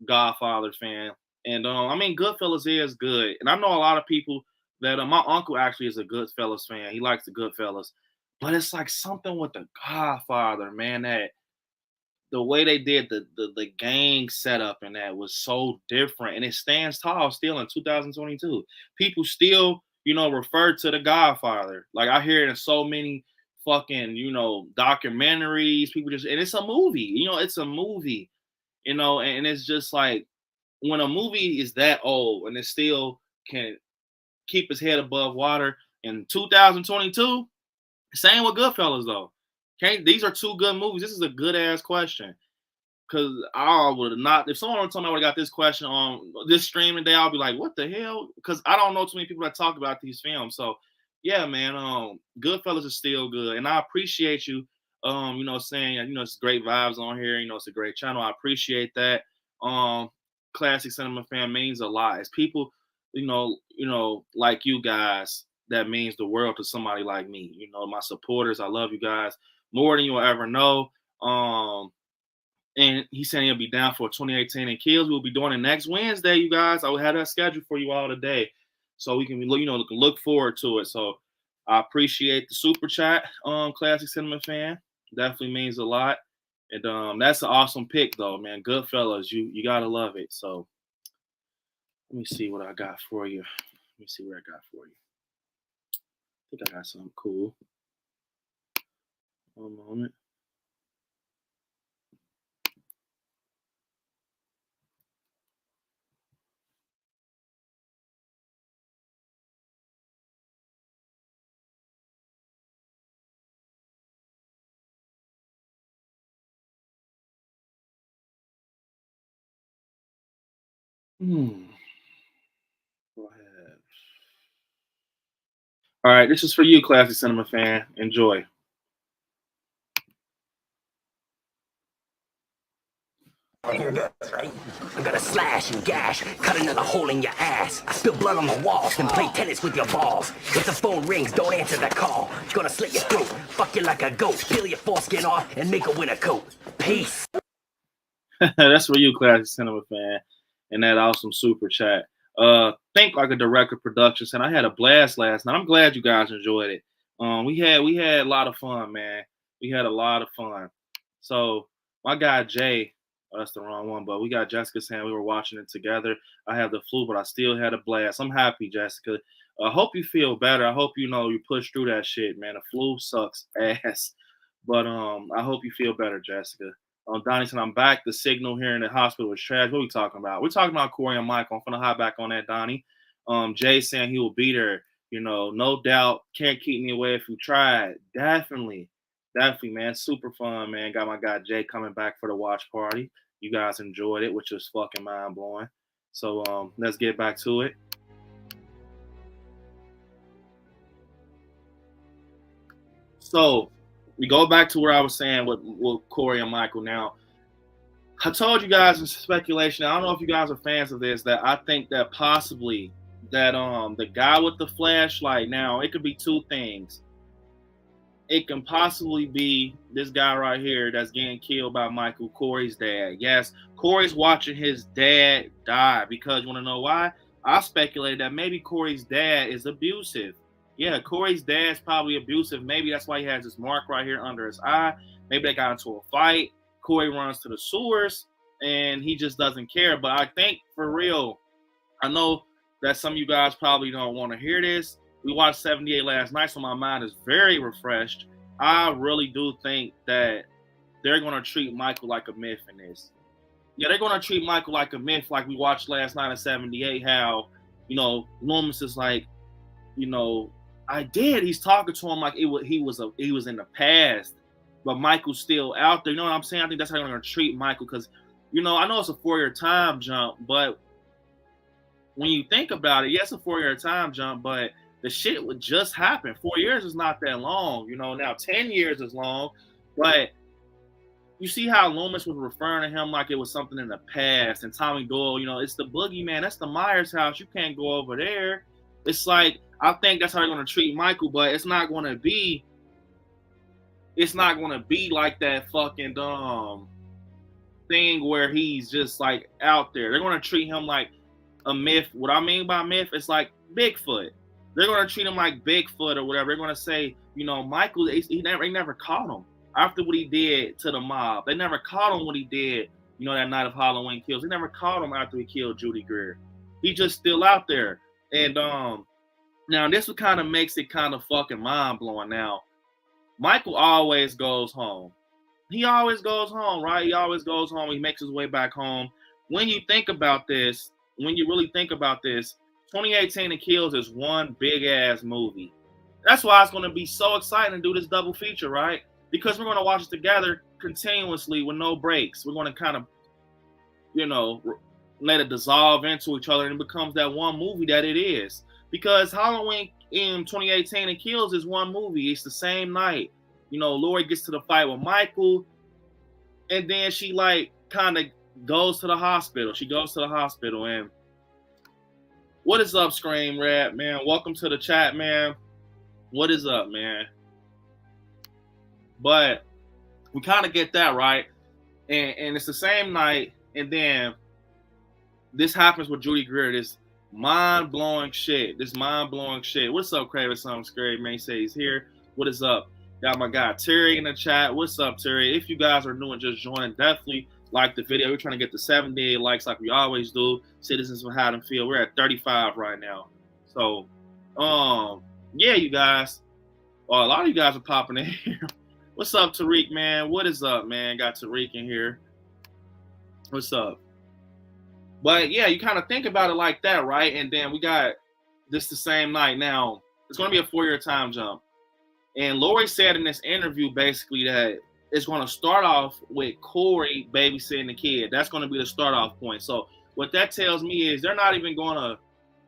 Godfather fan. And, Goodfellas is good. And I know a lot of people that my uncle actually is a Goodfellas fan. He likes the Goodfellas. But it's like something with The Godfather, man, that the way they did the gang setup and that was so different, and it stands tall still in 2022. People still, refer to The Godfather. Like I hear it in so many fucking, documentaries. People and it's a movie. It's a movie. And it's just like when a movie is that old and it still can keep its head above water in 2022. Same with Goodfellas though. These are two good movies. This is a good ass question. Cause I would have not, if someone told me I would have got this question on this streaming day, I'll be like, what the hell? Cause I don't know too many people that talk about these films. So yeah, man, Goodfellas is still good. And I appreciate you, saying, it's great vibes on here. It's a great channel. I appreciate that. Classic Cinema Fan means a lot. It's people, like you guys, that means the world to somebody like me. My supporters, I love you guys more than you'll ever know. And he's saying he'll be down for 2018 and Kills. We'll be doing it next Wednesday, you guys. I will have that scheduled for you all today, so we can, look forward to it. So I appreciate the super chat, Classic Cinema Fan. Definitely means a lot. And that's an awesome pick, though, man. Goodfellas, you gotta love it. So let me see what I got for you. Let me see what I got for you. I think I got something cool. One moment. Go ahead. All right, this is for you, Classic Cinema Fan. Enjoy. Here it is, right? I'm gonna slash and gash, cut another hole in your ass. I spill blood on the walls, then play tennis with your balls. If the phone rings, don't answer that call. Gonna slit your throat, fuck you like a goat, peel your foreskin off, and make a winter coat. Peace. That's for you, Classic Cinema Fan, and that awesome super chat. Think like a director production, and I had a blast last night. I'm glad you guys enjoyed it. We had a lot of fun, man. We had a lot of fun. So my guy Jay. Oh, that's the wrong one, but we got Jessica saying we were watching it together. I have the flu, but I still had a blast. I'm happy, Jessica. I hope you feel better. I hope you push through that shit, man. The flu sucks ass, but I hope you feel better, Jessica. Donnie said I'm back. The signal here in the hospital was trash. What are we talking about? We're talking about Corey and Michael. I'm gonna hop back on that, Donnie. Jay saying he will be there. No doubt. Can't keep me away if you try. Definitely, man. Super fun, man. Got my guy Jay coming back for the watch party. You guys enjoyed it, which was fucking mind blowing. So let's get back to it. So we go back to where I was saying with Corey and Michael. Now, I told you guys in speculation, I don't know if you guys are fans of this, that I think that possibly that the guy with the flashlight, now it could be two things. It can possibly be this guy right here that's getting killed by Michael, Corey's dad. Yes, Corey's watching his dad die, because you want to know why? I speculated that maybe Corey's dad is abusive. Yeah, Corey's dad's probably abusive. Maybe that's why he has this mark right here under his eye. Maybe they got into a fight. Corey runs to the sewers, and he just doesn't care. But I think, for real, I know that some of you guys probably don't want to hear this. We watched 78 last night, so my mind is very refreshed. I really do think that they're going to treat Michael like a myth in this. Yeah, they're going to treat Michael like a myth, like we watched last night in 78, how, Loomis is like, I did. He's talking to him like he was in the past, but Michael's still out there. You know what I'm saying? I think that's how they're going to treat Michael, because, I know it's a 4-year time jump, but when you think about it, yes, a 4-year time jump, but the shit would just happen. 4 years is not that long. Now 10 years is long, but you see how Loomis was referring to him like it was something in the past, and Tommy Doyle, it's the boogeyman. That's the Myers house. You can't go over there. It's like, I think that's how they're going to treat Michael, but it's not going to be like that fucking thing where he's just like out there. They're going to treat him like a myth. What I mean by myth, it's like Bigfoot. They're going to treat him like Bigfoot or whatever. They're going to say, Michael, he never caught him after what he did to the mob. They never caught him what he did, that night of Halloween Kills. They never caught him after he killed Judy Greer. He just still out there. And now this kind of makes it kind of fucking mind blowing. Now, Michael always goes home. He always goes home, right? He always goes home. He makes his way back home. When you think about this, when you really think about this, 2018 and Kills is one big ass movie. That's why it's going to be so exciting to do this double feature, right? Because we're going to watch it together continuously with no breaks. We're going to kind of, let it dissolve into each other, and it becomes that one movie that it is. Because Halloween in 2018 and Kills is one movie. It's the same night. Lori gets to the fight with Michael, and then she kind of goes to the hospital. She goes to the hospital, and what is up, Scream Rap, man? Welcome to the chat, man. What is up, man? But we kind of get that, right? And it's the same night, and then this happens with Judy Greer. This mind-blowing shit. What's up, Craven? Something scary, man. He says he's here. What is up? Got my guy Terry in the chat. What's up, Terry? If you guys are new and just joining, definitely like the video. We're trying to get to 70 likes like we always do. Citizens of Haddonfield. We're at 35 right now. So, yeah, you guys. Well, a lot of you guys are popping in here. What's up, Tariq, man? What is up, man? Got Tariq in here. What's up? But yeah, you kind of think about it like that, right? And then we got this the same night. Now, it's going to be a 4-year time jump. And Lori said in this interview basically that it's going to start off with Corey babysitting the kid. That's going to be the start off point. So what that tells me is they're not even going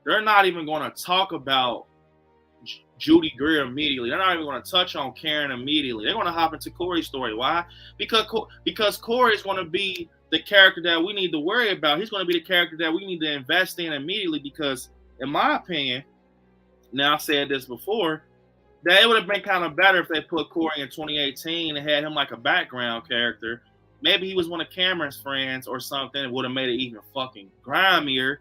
to talk about Judy Greer immediately. They're not even going to touch on Karen immediately. They're going to hop into Corey's story. Why? Because Corey is going to be the character that we need to worry about. He's going to be the character that we need to invest in immediately because, in my opinion, now I've said this before, that it would have been kind of better if they put Corey in 2018 and had him like a background character. Maybe he was one of Cameron's friends or something. It would have made it even fucking grimier.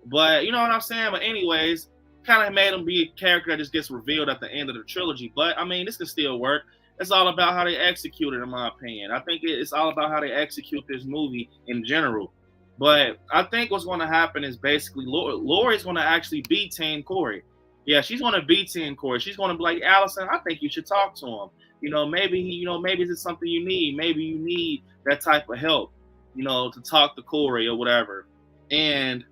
But you know what I'm saying? But anyways, kind of made him be a character that just gets revealed at the end of the trilogy. But I mean, this can still work. It's all about how they execute it, in my opinion. I think it's all about how they execute this movie in general. But I think what's going to happen is basically Lori's going to actually be Team Corey. Yeah, she's going to be Team Corey. She's going to be like, Allison, I think you should talk to him. Maybe it's something you need. Maybe you need that type of help, to talk to Corey or whatever. And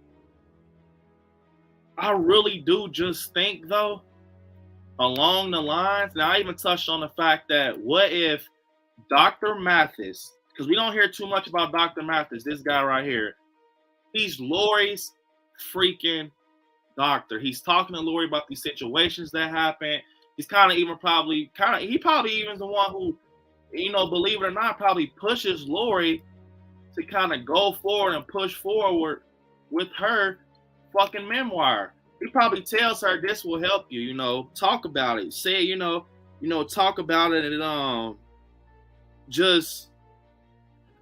I really do just think, though, along the lines, now I even touched on the fact that what if Dr. Mathis, because we don't hear too much about Dr. Mathis, this guy right here, he's Lori's freaking doctor. He's talking to Lori about these situations that happen. He's he probably even the one who, believe it or not, probably pushes Lori to kind of go forward and push forward with her fucking memoir. He probably tells her this will help you, talk about it. Say, talk about it and just,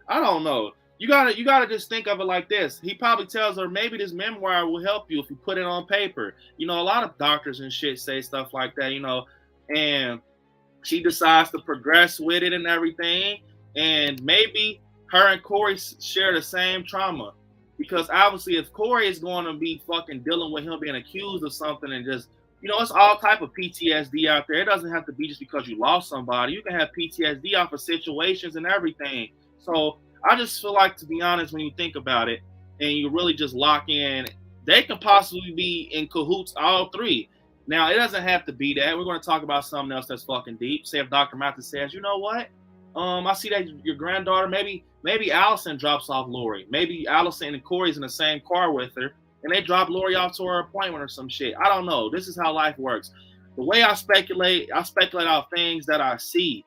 I don't know. You gotta just think of it like this. He probably tells her maybe this memoir will help you if you put it on paper. A lot of doctors and shit say stuff like that, and she decides to progress with it and everything. And maybe her and Corey share the same trauma. Because obviously if Corey is going to be fucking dealing with him being accused of something and just, it's all type of PTSD out there. It doesn't have to be just because you lost somebody. You can have PTSD off of situations and everything. So I just feel like, to be honest, when you think about it and you really just lock in, they can possibly be in cahoots, all three. Now, it doesn't have to be that. We're going to talk about something else that's fucking deep. Say if Dr. Mathis says, you know what? I see that your granddaughter, maybe Allison drops off Lori. Maybe Allison and Corey's in the same car with her, and they drop Lori off to her appointment or some shit. I don't know. This is how life works. The way I speculate out things that I see.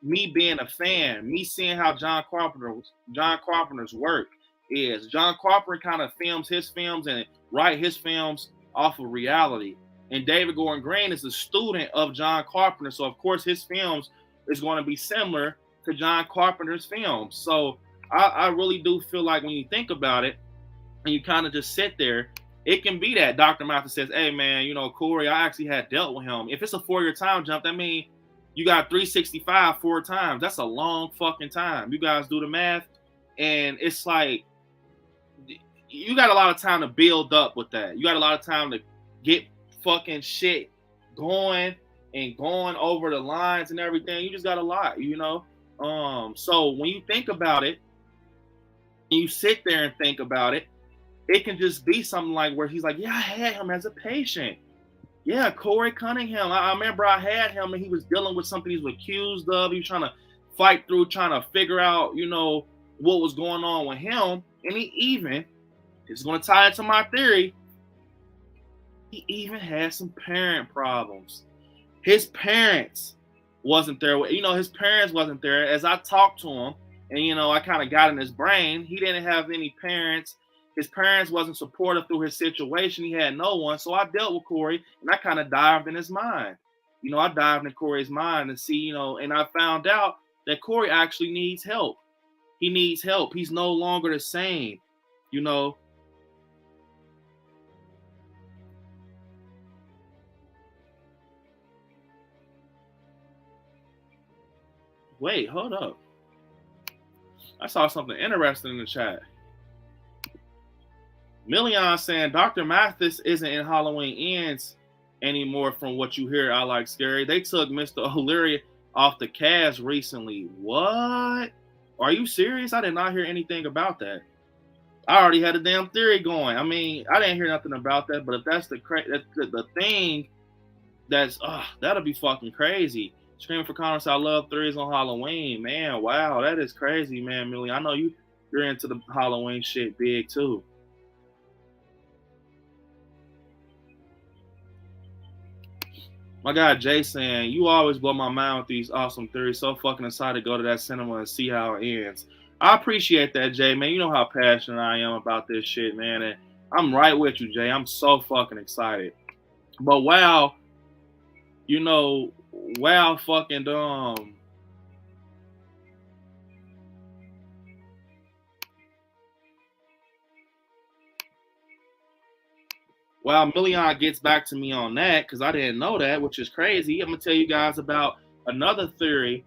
Me being a fan, me seeing how John Carpenter's work is. John Carpenter kind of films his films and write his films off of reality. And David Gordon Green is a student of John Carpenter, so of course his films is going to be similar to John Carpenter's films. So I really do feel like when you think about it and you kind of just sit there, it can be that Dr. Mathis says, hey man, Corey, I actually had dealt with him. If it's a 4-year time jump, that means you got 365 4 times. That's a long fucking time. You guys do the math, and it's like you got a lot of time to build up with that. You got a lot of time to get fucking shit going and going over the lines and everything. You just got a lot, So when you think about it, and you sit there and think about it, it can just be something like where he's like, yeah, I had him as a patient. Yeah, Corey Cunningham. I remember I had him and he was dealing with something he was accused of. He was trying to fight through, trying to figure out, what was going on with him. And he even, it's going to tie into my theory, he even had some parent problems. His parents wasn't there. His parents wasn't there. As I talked to him and, I kind of got in his brain, he didn't have any parents. His parents wasn't supportive through his situation. He had no one. So I dealt with Corey and I kind of dived in his mind. I dived in Corey's mind and see, and I found out that Corey actually needs help. He needs help. He's no longer the same, you know. Wait, hold up. I saw something interesting in the chat. Million saying Dr. Mathis isn't in Halloween Ends anymore from what you hear. I like scary. They took Mr. O'Leary off the cast recently. What? Are you serious? I did not hear anything about that. I already had a damn theory going. I mean, I didn't hear nothing about that, but if that's the thing, that'll be fucking crazy. Screaming for comments, I love theories on Halloween. Man, wow, that is crazy, man, Millie. I know you're into the Halloween shit big too. My guy Jay saying, you always blow my mind with these awesome theories. So fucking excited to go to that cinema and see how it ends. I appreciate that, Jay, man. You know how passionate I am about this shit, man. And I'm right with you, Jay. I'm so fucking excited. But wow, you know, wow fucking dumb. Well, Million gets back to me on that because I didn't know that, which is crazy. I'm going to tell you guys about another theory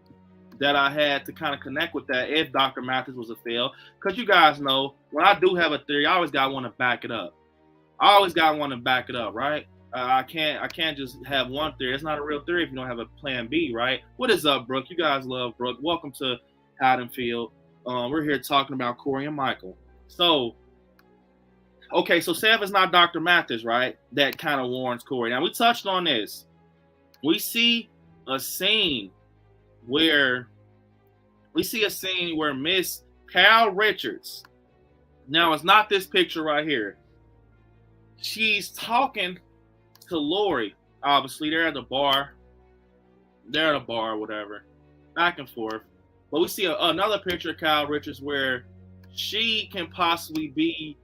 that I had to kind of connect with that if Dr. Mathis was a fail. Because you guys know, when I do have a theory, I always got one to back it up. Right? I can't just have one theory. It's not a real theory if you don't have a plan B, right? What is up, Brooke? You guys love Brooke. Welcome to Haddonfield. We're here talking about Corey and Michael. So, okay, so say if it's not Dr. Mathis, right? That kind of warns Corey. Now, we touched on this. We see a scene where Miss Cal Richards, now it's not this picture right here. She's talking to Lori. Obviously, they're at the bar, whatever, back and forth. But we see another picture of Cal Richards where she can possibly be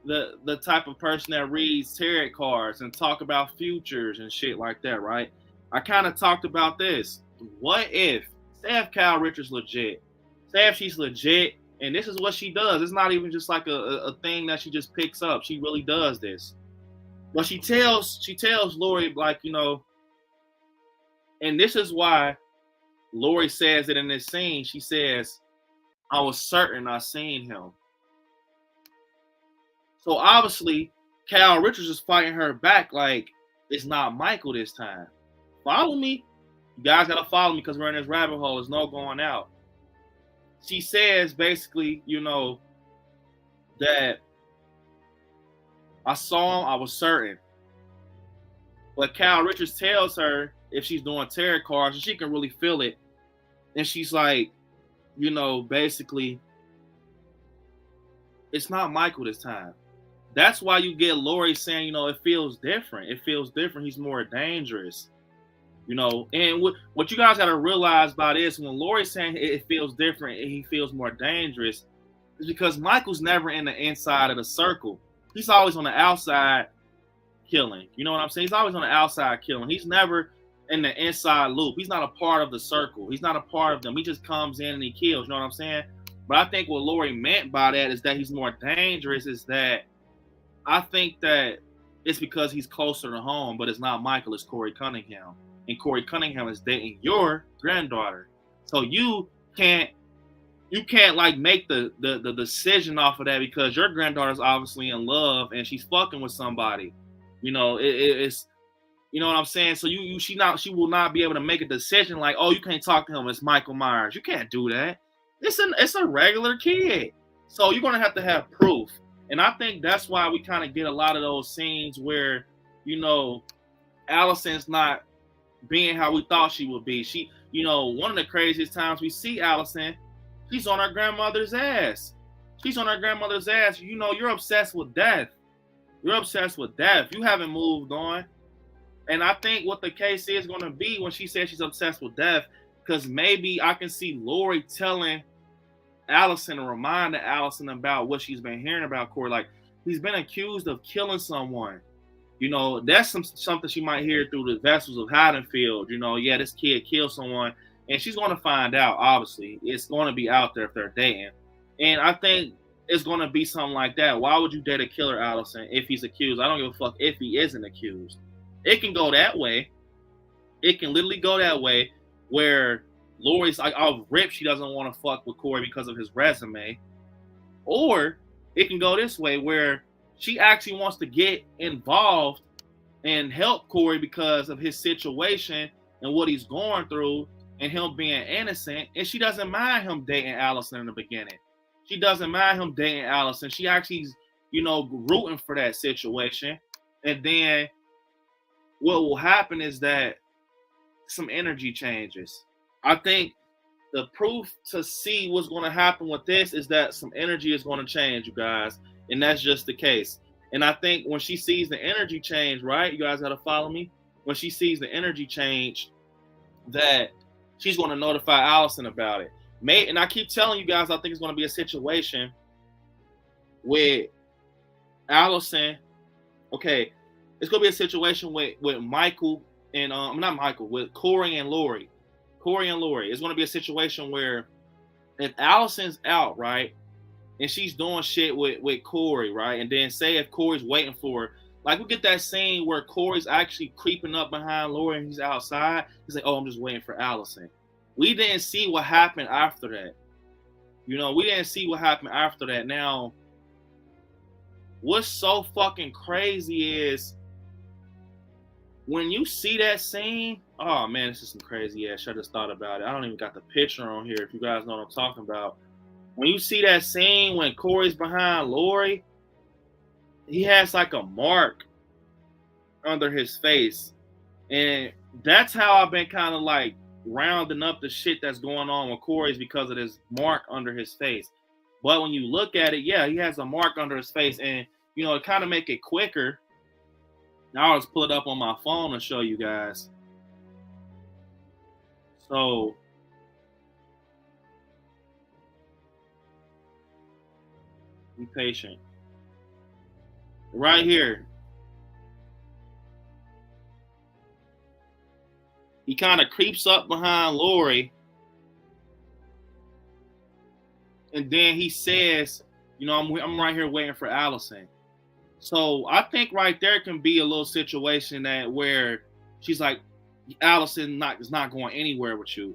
the type of person that reads tarot cards and talk about futures and shit like that, right? I kind of talked about this. What if, say if Cal Richards legit, say if she's legit, and this is what she does. It's not even just like a thing that she just picks up. She really does this. But she tells Lori, like, you know, and this is why Lori says it in this scene. She says, I was certain I seen him. So obviously, Cal Richards is fighting her back like it's not Michael this time. Follow me. You guys got to follow me because we're in this rabbit hole. There's no going out. She says basically, you know, that I saw him, I was certain. But Cal Richards tells her if she's doing tarot cards, and she can really feel it. And she's like, you know, basically, it's not Michael this time. That's why you get Lori saying, you know, it feels different. It feels different. He's more dangerous. You know, and what you guys got to realize about this, when Lori's saying it feels different and he feels more dangerous, is because Michael's never in the inside of the circle. He's always on the outside killing. You know what I'm saying? He's always on the outside killing. He's never in the inside loop. He's not a part of the circle. He's not a part of them. He just comes in and he kills. You know what I'm saying? But I think what Lori meant by that is that he's more dangerous, is that I think that it's because he's closer to home, but it's not Michael, it's Corey Cunningham. And Corey Cunningham is dating your granddaughter. So you can't like make the decision off of that, because your granddaughter's obviously in love and she's fucking with somebody. You know, it's, you know what I'm saying? So she will not be able to make a decision like, oh, you can't talk to him, it's Michael Myers. You can't do that. It's a regular kid. So you're gonna have to have proof. And I think that's why we kind of get a lot of those scenes where, you know, Allison's not being how we thought she would be. She, you know, one of the craziest times we see Allison, she's on her grandmother's ass. She's on her grandmother's ass. You know, you're obsessed with death. You're obsessed with death. You haven't moved on. And I think what the case is going to be when she says she's obsessed with death, because maybe I can see Lori telling Allison and reminding Allison about what she's been hearing about Corey. Like, he's been accused of killing someone. You know, that's something she might hear through the vessels of Haddonfield. You know, yeah, this kid killed someone. And she's going to find out, obviously. It's going to be out there if they're dating. And I think it's going to be something like that. Why would you date a killer, Allison, if he's accused? I don't give a fuck if he isn't accused. It can go that way. It can literally go that way where Lori's like, I'll rip, she doesn't want to fuck with Corey because of his resume. Or it can go this way where she actually wants to get involved and help Corey because of his situation and what he's going through and him being innocent. And she doesn't mind him dating Allison in the beginning. She doesn't mind him dating Allison. She actually, rooting for that situation. And then what will happen is that some energy changes. I think the proof to see what's going to happen with this is that some energy is going to change, you guys. And that's just the case. And I think when she sees the energy change, right? You guys got to follow me. When she sees the energy change, that she's going to notify Allison about it. And I keep telling you guys, I think it's going to be a situation with Allison. Okay, it's going to be a situation with Michael and not Michael, with Corey and Lori. It's going to be a situation where if Allison's out, right, and she's doing shit with Corey, right, and then say if Corey's waiting for her, like we get that scene where Corey's actually creeping up behind Lori and he's outside. He's like, oh, I'm just waiting for Allison. We didn't see what happened after that. We didn't see what happened after that. Now, what's so fucking crazy is when you see that scene, oh man, this is some crazy ass shit. I just thought about it. I don't even got the picture on here if you guys know what I'm talking about. When you see that scene when Corey's behind Lori, he has like a mark under his face. And that's how I've been kind of like rounding up the shit that's going on with Corey's because of this mark under his face. But when you look at it, yeah, he has a mark under his face. And, to kind of make it quicker, I'll just pull it up on my phone and show you guys. So, be patient. Right here. He kind of creeps up behind Lori. And then he says, I'm right here waiting for Allison. So I think right there can be a little situation where she's like, Allison is not going anywhere with you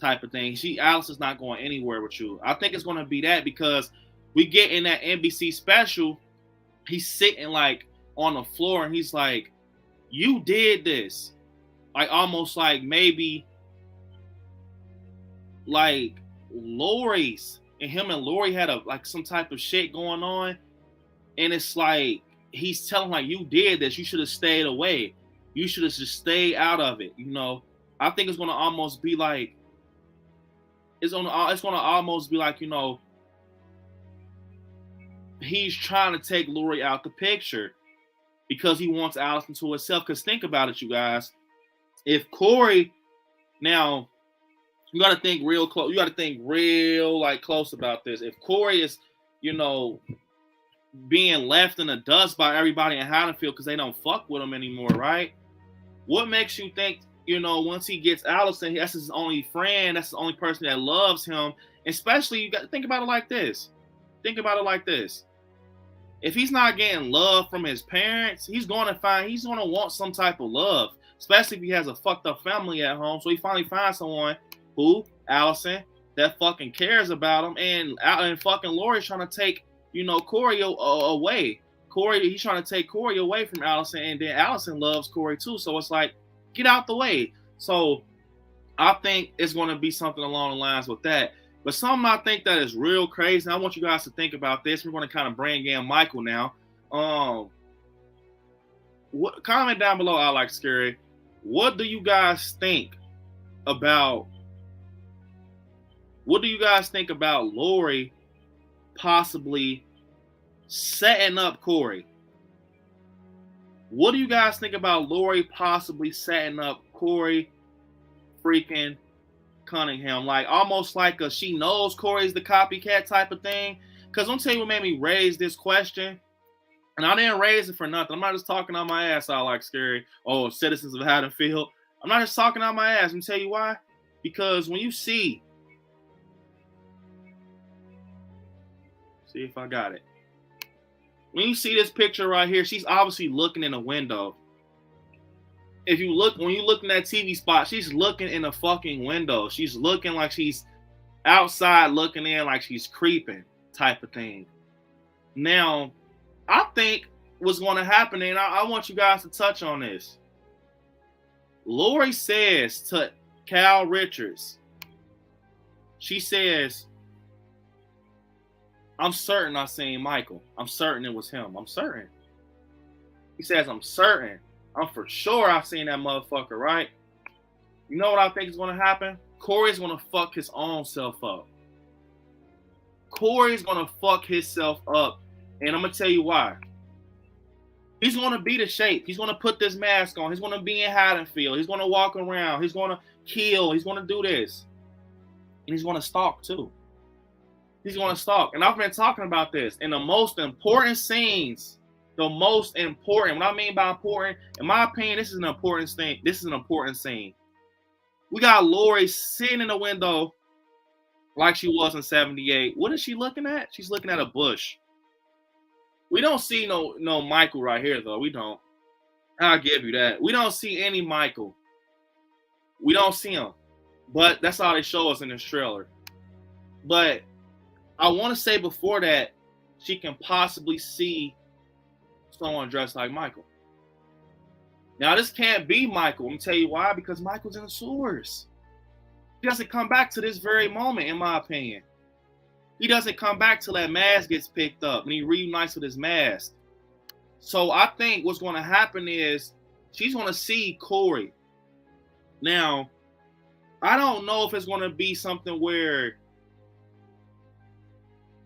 type of thing. Allison's not going anywhere with you. I think it's going to be that because we get in that NBC special, he's sitting like on the floor and he's like, you did this. Like almost like maybe like Lori's and him and Lori had some type of shit going on. And it's like, he's telling like, you did this. You should have stayed away. You should have just stayed out of it. I think it's going to almost be like, it's going to almost be like, he's trying to take Lori out the picture because he wants Allison to herself. Because think about it, you guys. If Corey, now, you got to think real close. You got to think real close about this. If Corey is, being left in the dust by everybody in Haddonfield because they don't fuck with him anymore, right? What makes you think, once he gets Allison, that's his only friend, that's the only person that loves him? Especially, you got to think about it like this. If he's not getting love from his parents, he's going to want some type of love, especially if he has a fucked up family at home. So he finally finds someone who, Allison, that fucking cares about him, and fucking Lori's trying to take Corey away. He's trying to take Corey away from Allison, and then Allison loves Corey too. So it's like, get out the way. So I think it's going to be something along the lines with that. But something I think that is real crazy, and I want you guys to think about this. We're going to kind of bring in Michael now. Comment down below, I like scary. What do you guys think about Lori possibly setting up Corey? What do you guys think about Lori possibly setting up Corey freaking Cunningham? Like almost like she knows Corey's the copycat type of thing. Because I'm tell you what made me raise this question. And I didn't raise it for nothing. I'm not just talking on my ass out like scary. Oh, citizens of Haddonfield. I'm not just talking on my ass. Let me tell you why. Because when you see See if I got it. When you see this picture right here, she's obviously looking in a window. If you look, when you look in that TV spot, she's looking in a fucking window. She's looking like she's outside looking in like she's creeping type of thing. Now, I think what's going to happen, and I want you guys to touch on this. Lori says to Cal Richards, she says, I'm certain I seen Michael. I'm certain it was him. I'm certain. He says, I'm certain. I'm for sure I seen that motherfucker, right? You know what I think is going to happen? Corey's going to fuck his own self up. Corey's going to fuck himself up. And I'm going to tell you why. He's going to be the shape. He's going to put this mask on. He's going to be in Haddonfield. He's going to walk around. He's going to kill. He's going to do this. And he's going to stalk too. He's going to stalk. And I've been talking about this. In the most important scenes, the most important, what I mean by important, in my opinion, this is an important thing. This is an important scene. We got Lori sitting in the window like she was in 78. What is she looking at? She's looking at a bush. We don't see no Michael right here, though. We don't. I'll give you that. We don't see any Michael. We don't see him. But that's all they show us in this trailer. But I want to say before that, she can possibly see someone dressed like Michael. Now, this can't be Michael. I'm going to tell you why. Because Michael's in the sewers. He doesn't come back to this very moment, in my opinion. He doesn't come back till that mask gets picked up and he reunites with his mask. So I think what's going to happen is she's going to see Corey. Now, I don't know if it's going to be something where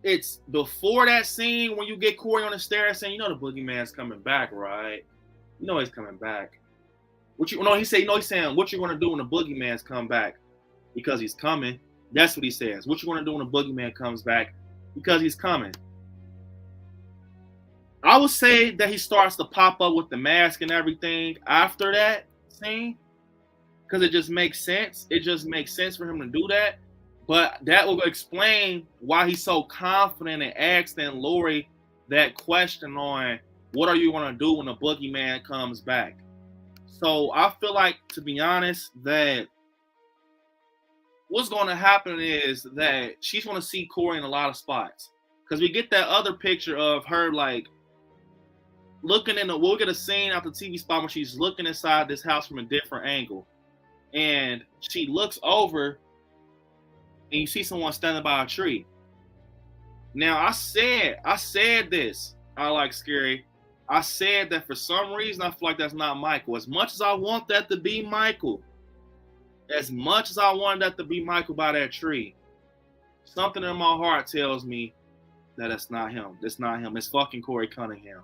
it's before that scene when you get Corey on the stairs saying, you know, the boogeyman's coming back, right? You know he's coming back. He's saying, what you going to do when the boogeyman's come back? Because he's coming. That's what he says. What you going to do when the boogeyman comes back? Because he's coming. I would say that he starts to pop up with the mask and everything after that scene. Because it just makes sense. It just makes sense for him to do that. But that will explain why he's so confident in asking Lori that question on what are you going to do when the boogeyman comes back. So I feel like, to be honest, that what's going to happen is that she's going to see Corey in a lot of spots. Because we get that other picture of her, like, looking we'll get a scene out the TV spot where she's looking inside this house from a different angle. And she looks over and you see someone standing by a tree. Now, I said this, I like scary. I said that for some reason, I feel like that's not Michael. As much as I want that to be Michael, as much as I wanted that to be Michael by that tree, something in my heart tells me that it's not him. It's not him. It's fucking Corey Cunningham.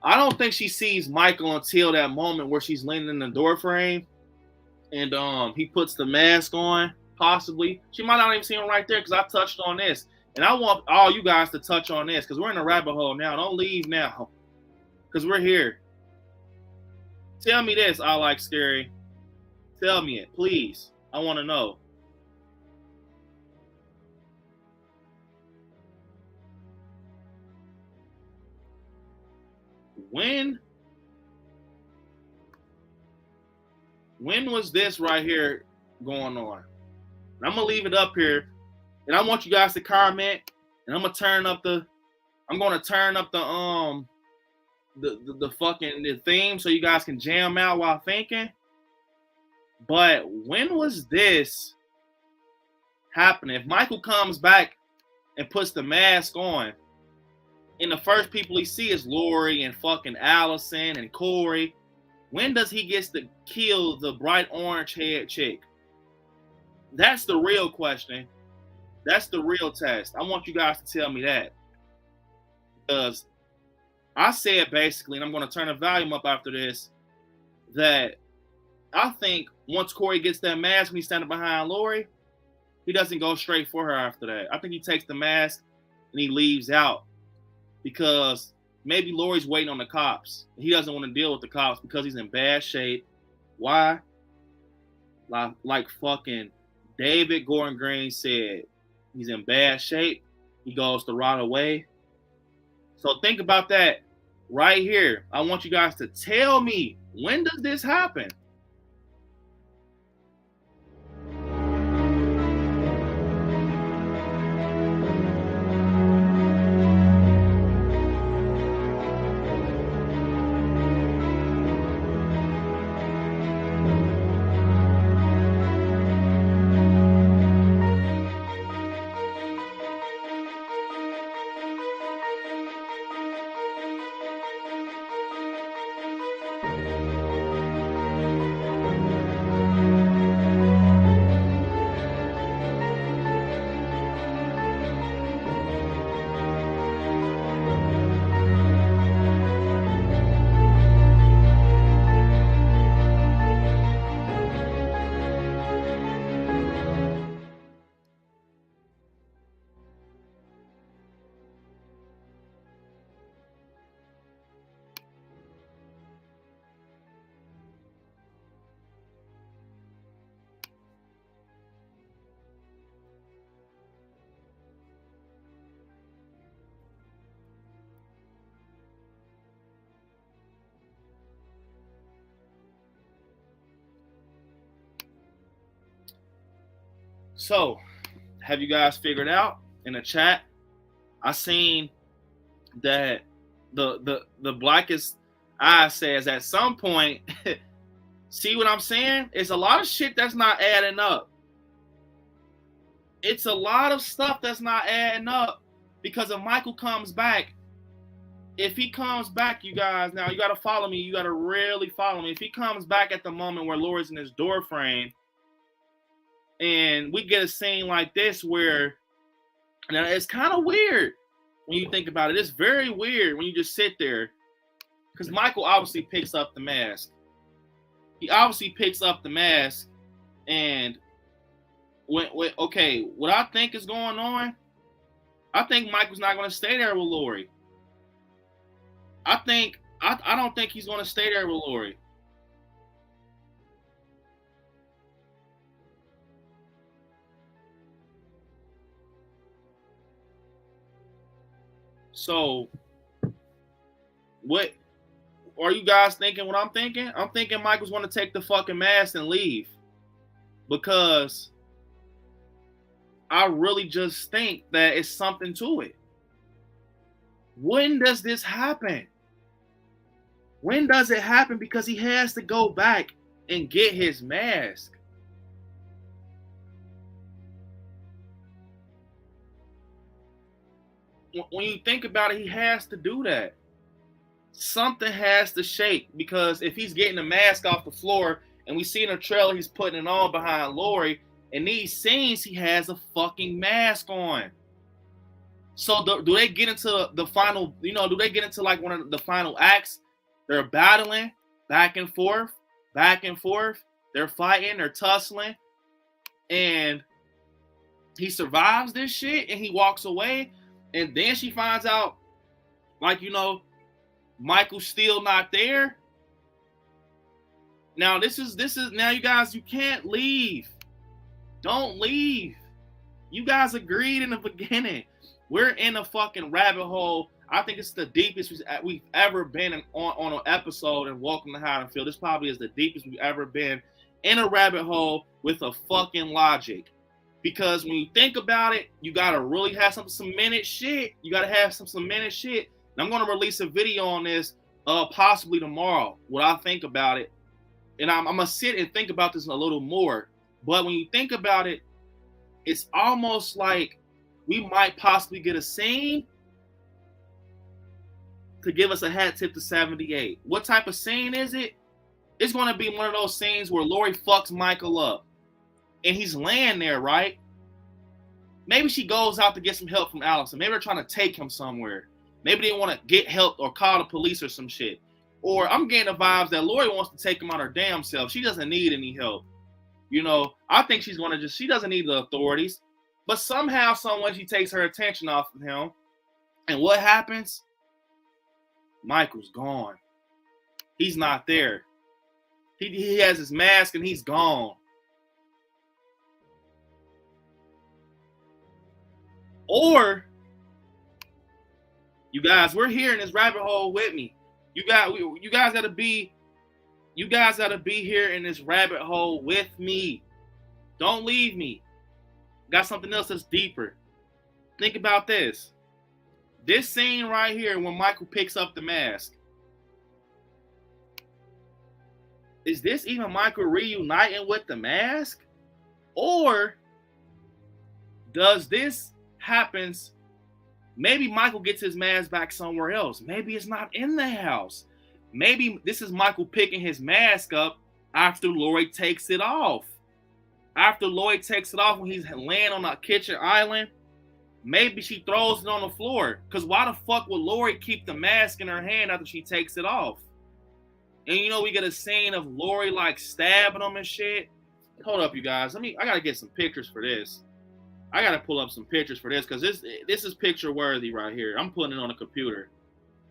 I don't think she sees Michael until that moment where she's leaning in the door frame and he puts the mask on, possibly. She might not even see him right there because I touched on this. And I want all you guys to touch on this because we're in a rabbit hole now. Don't leave now because we're here. Tell me this, I like scary. Tell me it, please. I want to know. When was this right here going on? And I'm gonna leave it up here, and I want you guys to comment. And I'm gonna turn up the fucking theme so you guys can jam out while thinking. But when was this happening? If Michael comes back and puts the mask on, and the first people he see is Lori and fucking Allison and Corey, when does he get to kill the bright orange haired chick? That's the real question. That's the real test. I want you guys to tell me that. Because I said basically, and I'm going to turn the volume up after this, that I think once Corey gets that mask when he's standing behind Lori, he doesn't go straight for her after that. I think he takes the mask and he leaves out because maybe Lori's waiting on the cops. He doesn't want to deal with the cops because he's in bad shape. Why? Like fucking David Gordon Green said, he's in bad shape He goes to rot away. So think about that right here. I want you guys to tell me, when does this happen? So, have you guys figured out in the chat? I seen that the Blackest Eye says at some point, see what I'm saying? It's a lot of shit that's not adding up. It's a lot of stuff that's not adding up, because if Michael comes back, if he comes back, you guys, now you got to follow me. You got to really follow me. If he comes back at the moment where Laurie's in his door frame, and we get a scene like this where, now it's kind of weird when you think about it. It's very weird when you just sit there, because Michael obviously picks up the mask. He obviously picks up the mask, and okay, what I think is going on, I think Michael's not going to stay there with Laurie. I don't think he's going to stay there with Laurie. So, what are you guys thinking? What I'm thinking? I'm thinking Michael's going to take the fucking mask and leave, because I really just think that it's something to it. When does this happen? When does it happen? Because he has to go back and get his mask. When you think about it, he has to do that. Something has to shake, because if he's getting the mask off the floor, and we see in the trailer he's putting it on behind Laurie, in these scenes he has a fucking mask on. So do they get into the final, do they get into like one of the final acts? They're battling back and forth. They're fighting, they're tussling, and he survives this shit and he walks away. And then she finds out, like, Michael's still not there. Now this is now, you guys, you can't leave. Don't leave. You guys agreed in the beginning. We're in a fucking rabbit hole. I think it's the deepest we've ever been on an episode in Welcome to Haddonfield. This probably is the deepest we've ever been in a rabbit hole with a fucking logic. Because when you think about it, you gotta really have some cemented shit. You gotta have some cemented shit. And I'm gonna release a video on this possibly tomorrow, what I think about it. And I'm gonna sit and think about this a little more. But when you think about it, it's almost like we might possibly get a scene to give us a hat tip to 78. What type of scene is it? It's going to be one of those scenes where Laurie fucks Michael up. And he's laying there, right? Maybe she goes out to get some help from Allison. Maybe they're trying to take him somewhere. Maybe they want to get help or call the police or some shit. Or I'm getting the vibes that Laurie wants to take him out her damn self. She doesn't need any help. I think she's going to she doesn't need the authorities. But somehow, someway, she takes her attention off of him. And what happens? Michael's gone. He's not there. He has his mask and he's gone. Or You guys, we're here in this rabbit hole with me. You guys gotta be here in this rabbit hole with me. Don't leave me. Got something else that's deeper. Think about this. This scene right here when Michael picks up the mask. Is this even Michael reuniting with the mask? Or does this happens? Maybe Michael gets his mask back somewhere else. Maybe it's not in the house. Maybe this is Michael picking his mask up after Lloyd takes it off. After Lloyd takes it off when he's laying on a kitchen island, maybe she throws it on the floor. Because why the fuck would Lori keep the mask in her hand after she takes it off? And you know we get a scene of Lori like stabbing him and shit. Hold up, you guys. I gotta get some pictures for this. I gotta pull up some pictures for this because this is picture worthy right here. I'm putting it on the computer.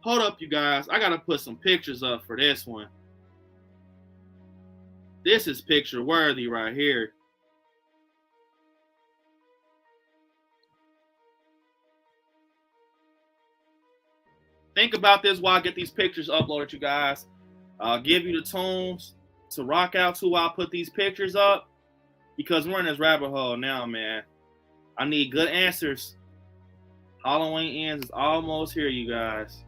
Hold up, you guys. I gotta put some pictures up for this one. This is picture worthy right here. Think about this while I get these pictures uploaded, you guys. I'll give you the tunes to rock out to while I put these pictures up because we're in this rabbit hole now, man. I need good answers. Halloween Ends is almost here, you guys.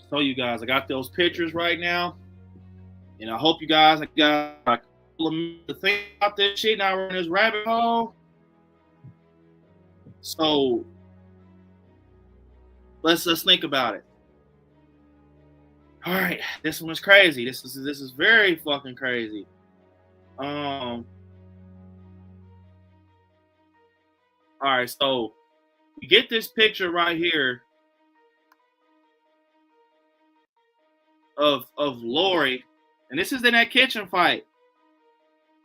So you guys, I got those pictures right now. And I hope you guys got a couple of minutes to think about this shit. Now we're in this rabbit hole. So let's think about it. All right, this one is crazy. This is very fucking crazy. All right, so we get this picture right here of Lori, and this is in that kitchen fight.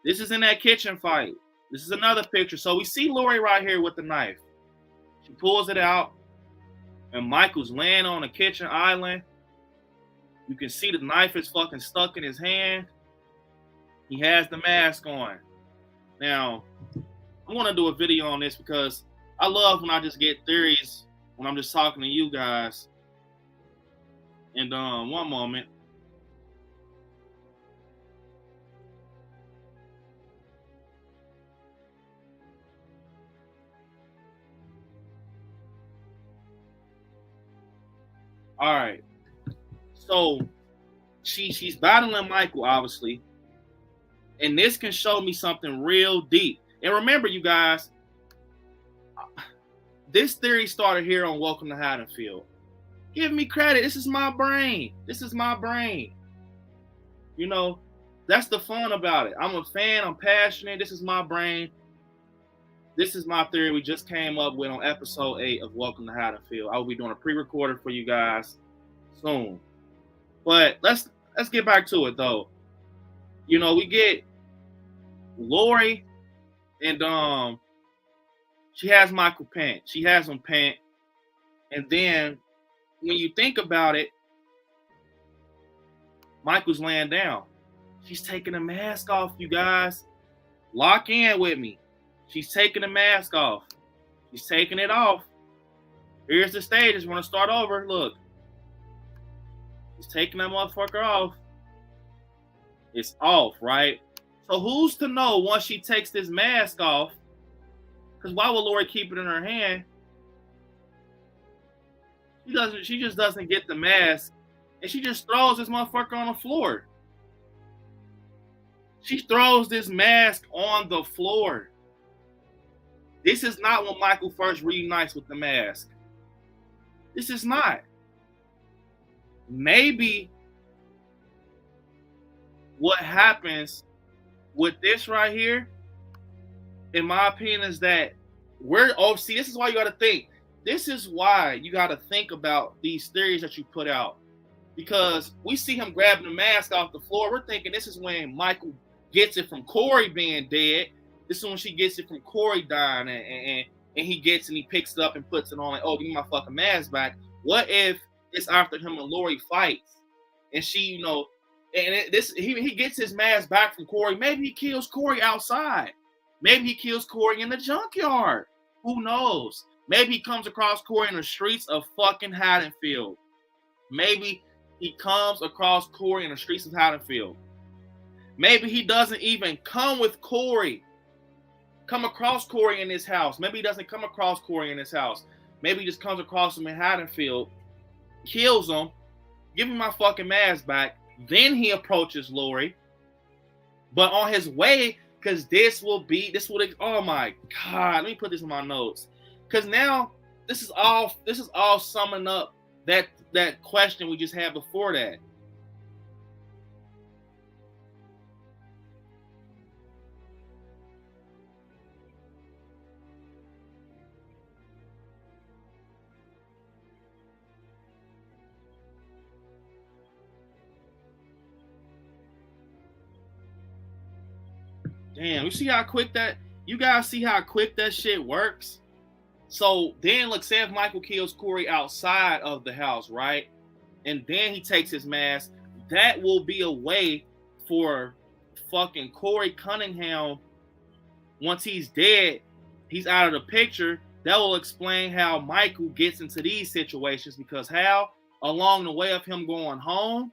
This is another picture. So we see Lori right here with the knife. She pulls it out, and Michael's laying on a kitchen island. You can see the knife is fucking stuck in his hand. He has the mask on. Now, I'm going to do a video on this because I love when I just get theories when I'm just talking to you guys. And one moment. All right. So she's battling Michael, obviously. And this can show me something real deep. And remember, you guys, this theory started here on Welcome to Haddonfield. Give me credit. This is my brain. You know, that's the fun about it. I'm a fan. I'm passionate. This is my brain. This is my theory we just came up with on episode 8 of Welcome to Haddonfield. I will be doing a pre-recorded for you guys soon. But let's get back to it, though. You know, we get Lori, and she has Michael pent. She has him pent. And then when you think about it, Michael's laying down. She's taking the mask off, you guys. Lock in with me. She's taking the mask off. She's taking it off. Here's the stage. Just want to start over. Look. She's taking that motherfucker off. It's off, right? So who's to know once she takes this mask off? Because why would Lori keep it in her hand? She just doesn't get the mask, and she just throws this motherfucker on the floor. She throws this mask on the floor. This is not when Michael first reunites with the mask. This is not. Maybe what happens with this right here, in my opinion, is that this is why you got to think. This is why you got to think about these theories that you put out. Because we see him grabbing the mask off the floor. We're thinking this is when Michael gets it from Corey being dead. This is when she gets it from Corey dying, and he picks it up and puts it on, like, oh, give me my fucking mask back. What if it's after him and Lori fights, and she, you know, he gets his mask back from Corey. Maybe he kills Corey outside. Maybe he kills Corey in the junkyard. Who knows? Maybe he comes across Corey in the streets of fucking Haddonfield. Maybe he comes across Corey in the streets of Haddonfield. Maybe he doesn't even come across Corey in his house. Maybe he doesn't come across Corey in his house. Maybe he just comes across him in Haddonfield, kills him, give him my fucking mask back. Then he approaches Lori. But on his way, because oh my God, let me put this in my notes. Because now this is all summing up that question we just had before that. Damn, you guys see how quick that shit works? So then, look, say if Michael kills Corey outside of the house, right? And then he takes his mask, that will be a way for fucking Corey Cunningham, once he's dead, he's out of the picture. That will explain how Michael gets into these situations, because how? Along the way of him going home,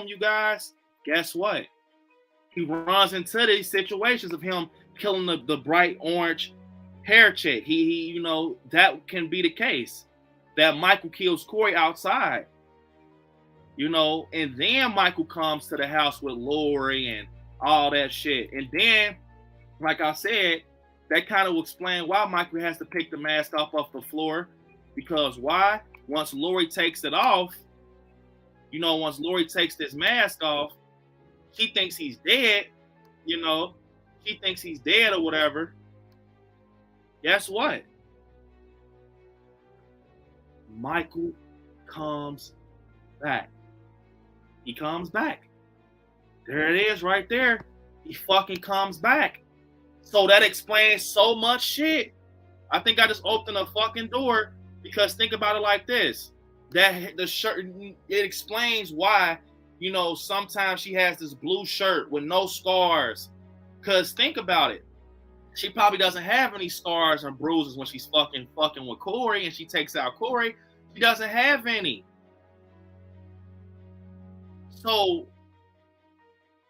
you guys, guess what? He runs into these situations of him killing the bright orange hair chick. He you know, that can be the case. That Michael kills Corey outside. you know, and then Michael comes to the house with Lori and all that shit. And then, like I said, that kind of will explain why Michael has to pick the mask off the floor. Because why? Once Lori takes it off, you know, once Lori takes this mask off, she thinks he's dead, you know, she thinks he's dead or whatever. Guess what? Michael comes back. He comes back. There it is right there. He fucking comes back. So that explains so much shit. I think I just opened a fucking door because think about it like this. That the shirt, it explains why, you know, sometimes she has this blue shirt with no scars. Because think about it. She probably doesn't have any scars or bruises when she's fucking with Corey and she takes out Corey. She doesn't have any. So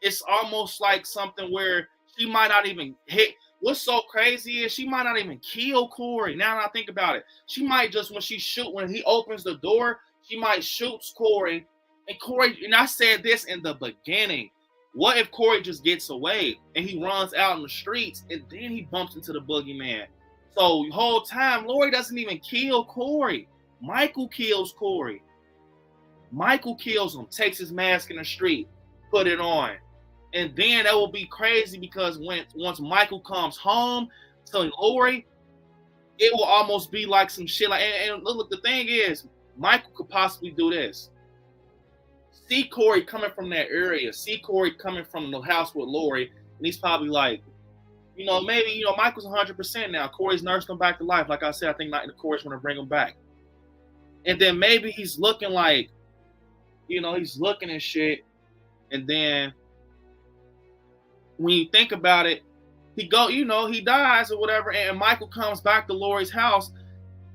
it's almost like something where she might not even hit. What's so crazy is she might not even kill Corey. Now that I think about it, she might just when he opens the door, she might shoot Corey. And Corey, and I said this in the beginning. What if Corey just gets away and he runs out in the streets and then he bumps into the boogeyman? So the whole time, Lori doesn't even kill Corey. Michael kills Corey. Michael kills him, takes his mask in the street, put it on. And then that will be crazy because once Michael comes home to Lori, it will almost be like some shit. Like, and look, the thing is, Michael could possibly do this. See Corey coming from that area. See Corey coming from the house with Lori, and he's probably like, you know, maybe, you know, Michael's 100% now. Corey's nursed him back to life. Like I said, I think the Corey's going to bring him back. And then maybe he's looking like, you know, he's looking and shit. And then when you think about it, he dies or whatever. And Michael comes back to Lori's house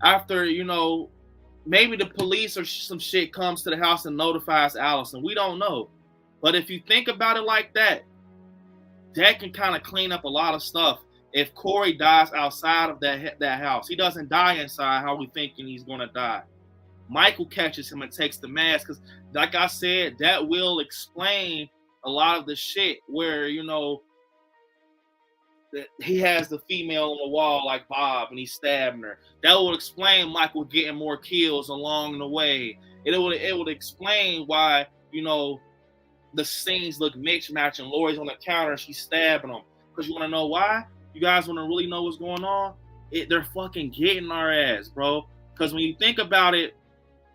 after, you know, maybe the police or some shit comes to the house and notifies Allison. We don't know. But if you think about it like that, that can kind of clean up a lot of stuff. If Corey dies outside of that house, he doesn't die inside how we thinking he's going to die. Michael catches him and takes the mask because, like I said, that will explain a lot of the shit where, you know, that he has the female on the wall like Bob and he's stabbing her. That would explain Michael getting more kills along the way. It would explain why, you know, the scenes look mixed-match and Lori's on the counter and she's stabbing him. Because you want to know why? You guys want to really know what's going on? They're fucking getting our ass, bro. Because when you think about it,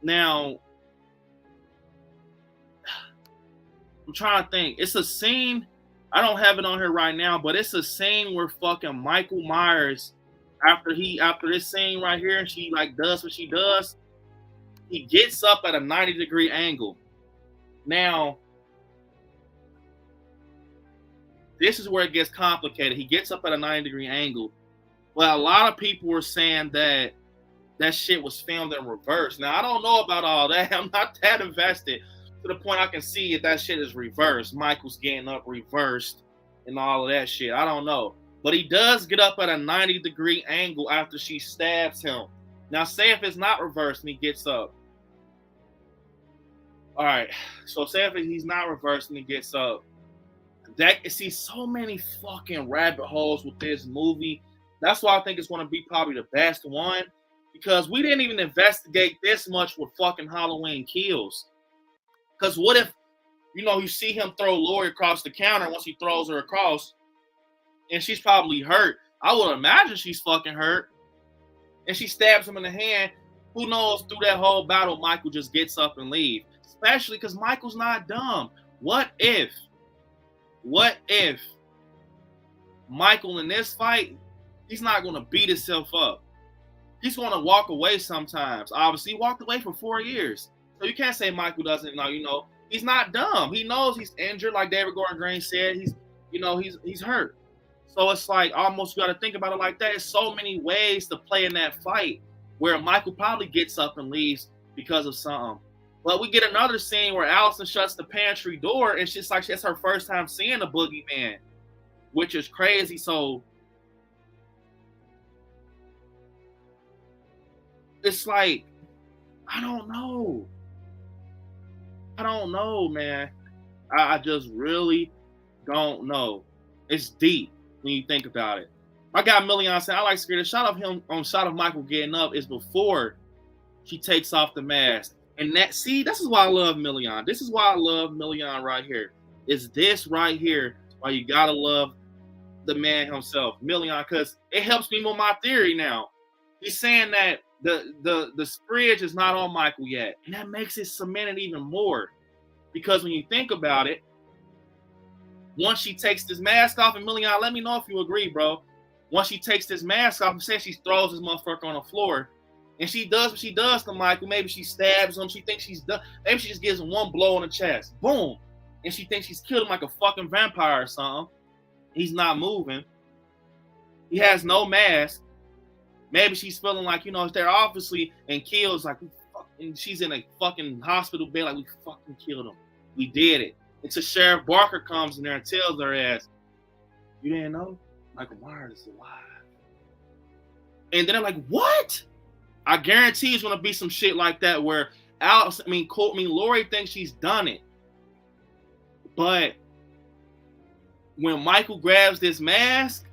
now, I'm trying to think. It's a scene, I don't have it on here right now, but it's a scene where fucking Michael Myers, after this scene right here, and she like does what she does, he gets up at a 90-degree angle. Now, this is where it gets complicated. He gets up at a 90-degree angle. Well, a lot of people were saying that shit was filmed in reverse. Now, I don't know about all that. I'm not that invested to the point I can see if that shit is reversed. Michael's getting up reversed and all of that shit. I don't know. But he does get up at a 90-degree angle after she stabs him. Now, say if it's not reversed and he gets up. All right. So, say if he's not reversed and he gets up. See, so many fucking rabbit holes with this movie. That's why I think it's going to be probably the best one. Because we didn't even investigate this much with fucking Halloween Kills. Because what if, you know, you see him throw Lori across the counter once he throws her across, and she's probably hurt. I would imagine she's fucking hurt. And she stabs him in the hand. Who knows, through that whole battle, Michael just gets up and leaves. Especially because Michael's not dumb. What if Michael in this fight, he's not going to beat himself up. He's going to walk away sometimes. Obviously, he walked away for 4 years. So you can't say Michael doesn't know, you know. He's not dumb. He knows he's injured, like David Gordon Green said. He's hurt. So it's like almost you got to think about it like that. There's so many ways to play in that fight where Michael probably gets up and leaves because of something. But we get another scene where Allison shuts the pantry door and she's like, it's her first time seeing a boogeyman, which is crazy. So it's like, I don't know. I don't know, man. I just really don't know. It's deep when you think about it. My guy Million said, I like Scary. The shot of him on shot of Michael getting up is before she takes off the mask. And this is why I love Million. This is why I love Million right here. It's this right here why you gotta love the man himself, Million, because it helps me with my theory now. He's saying that the spridge is not on Michael yet. And that makes it cemented even more. Because when you think about it, once she takes this mask off, and Million, let me know if you agree, bro. Once she takes this mask off, and say she throws this motherfucker on the floor, and she does what she does to Michael. Maybe she stabs him. She thinks she's done. Maybe she just gives him one blow in the chest. Boom. And she thinks she's killed him like a fucking vampire or something. He's not moving. He has no mask. Maybe she's feeling like, they're obviously, and kills like, and she's in a fucking hospital bed like, we fucking killed him. We did it. Until Sheriff Barker comes in there and tells her ass, you didn't know? Michael Myers is alive. And then I'm like, what? I guarantee it's gonna be some shit like that where Lori thinks she's done it. But when Michael grabs this mask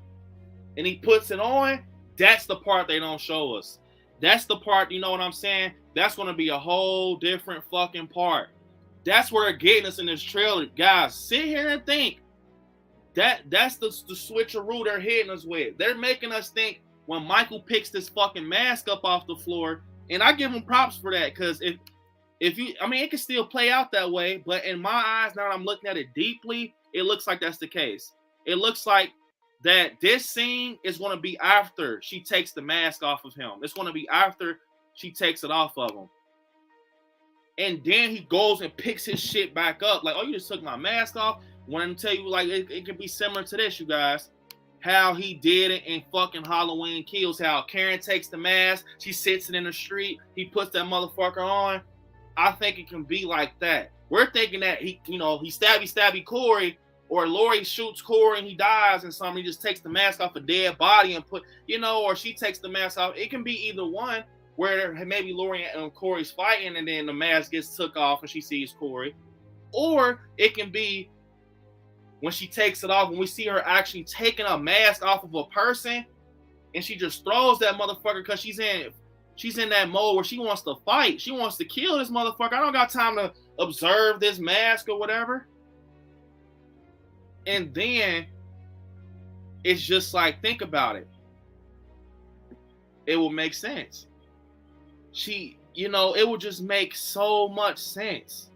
and he puts it on, that's the part they don't show us. That's the part, you know what I'm saying? That's gonna be a whole different fucking part. That's where they're getting us in this trailer. Guys, sit here and think. That's the switcheroo they're hitting us with. They're making us think when Michael picks this fucking mask up off the floor, and I give him props for that, because it can still play out that way, but in my eyes, now that I'm looking at it deeply, it looks like that's the case. It looks like that this scene is going to be after she takes the mask off of him. It's going to be after she takes it off of him. And then he goes and picks his shit back up. Like, oh, you just took my mask off? Want to tell you, like, it could be similar to this, you guys. How he did it in fucking Halloween Kills. How Karen takes the mask, she sits it in the street, he puts that motherfucker on. I think it can be like that. We're thinking that he stabby Corey, or Lori shoots Corey and he dies and something. He just takes the mask off a dead body and or she takes the mask off. It can be either one, where maybe Lori and Corey's fighting and then the mask gets took off and she sees Corey. Or it can be when she takes it off, when we see her actually taking a mask off of a person, and she just throws that motherfucker because she's in that mode where she wants to fight. She wants to kill this motherfucker. I don't got time to observe this mask or whatever. And then it's just like, think about it. It will make sense. It will just make so much sense.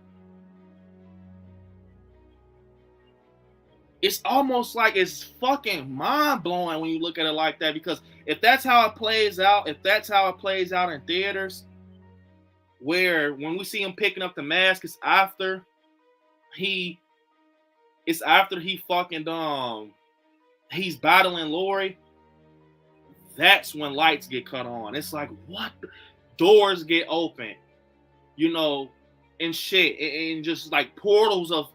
It's almost like it's fucking mind-blowing when you look at it like that, because if that's how it plays out in theaters, where when we see him picking up the mask, it's after he fucking he's battling Lori, that's when lights get cut on. It's like, what? Doors get open, and shit, and just like portals of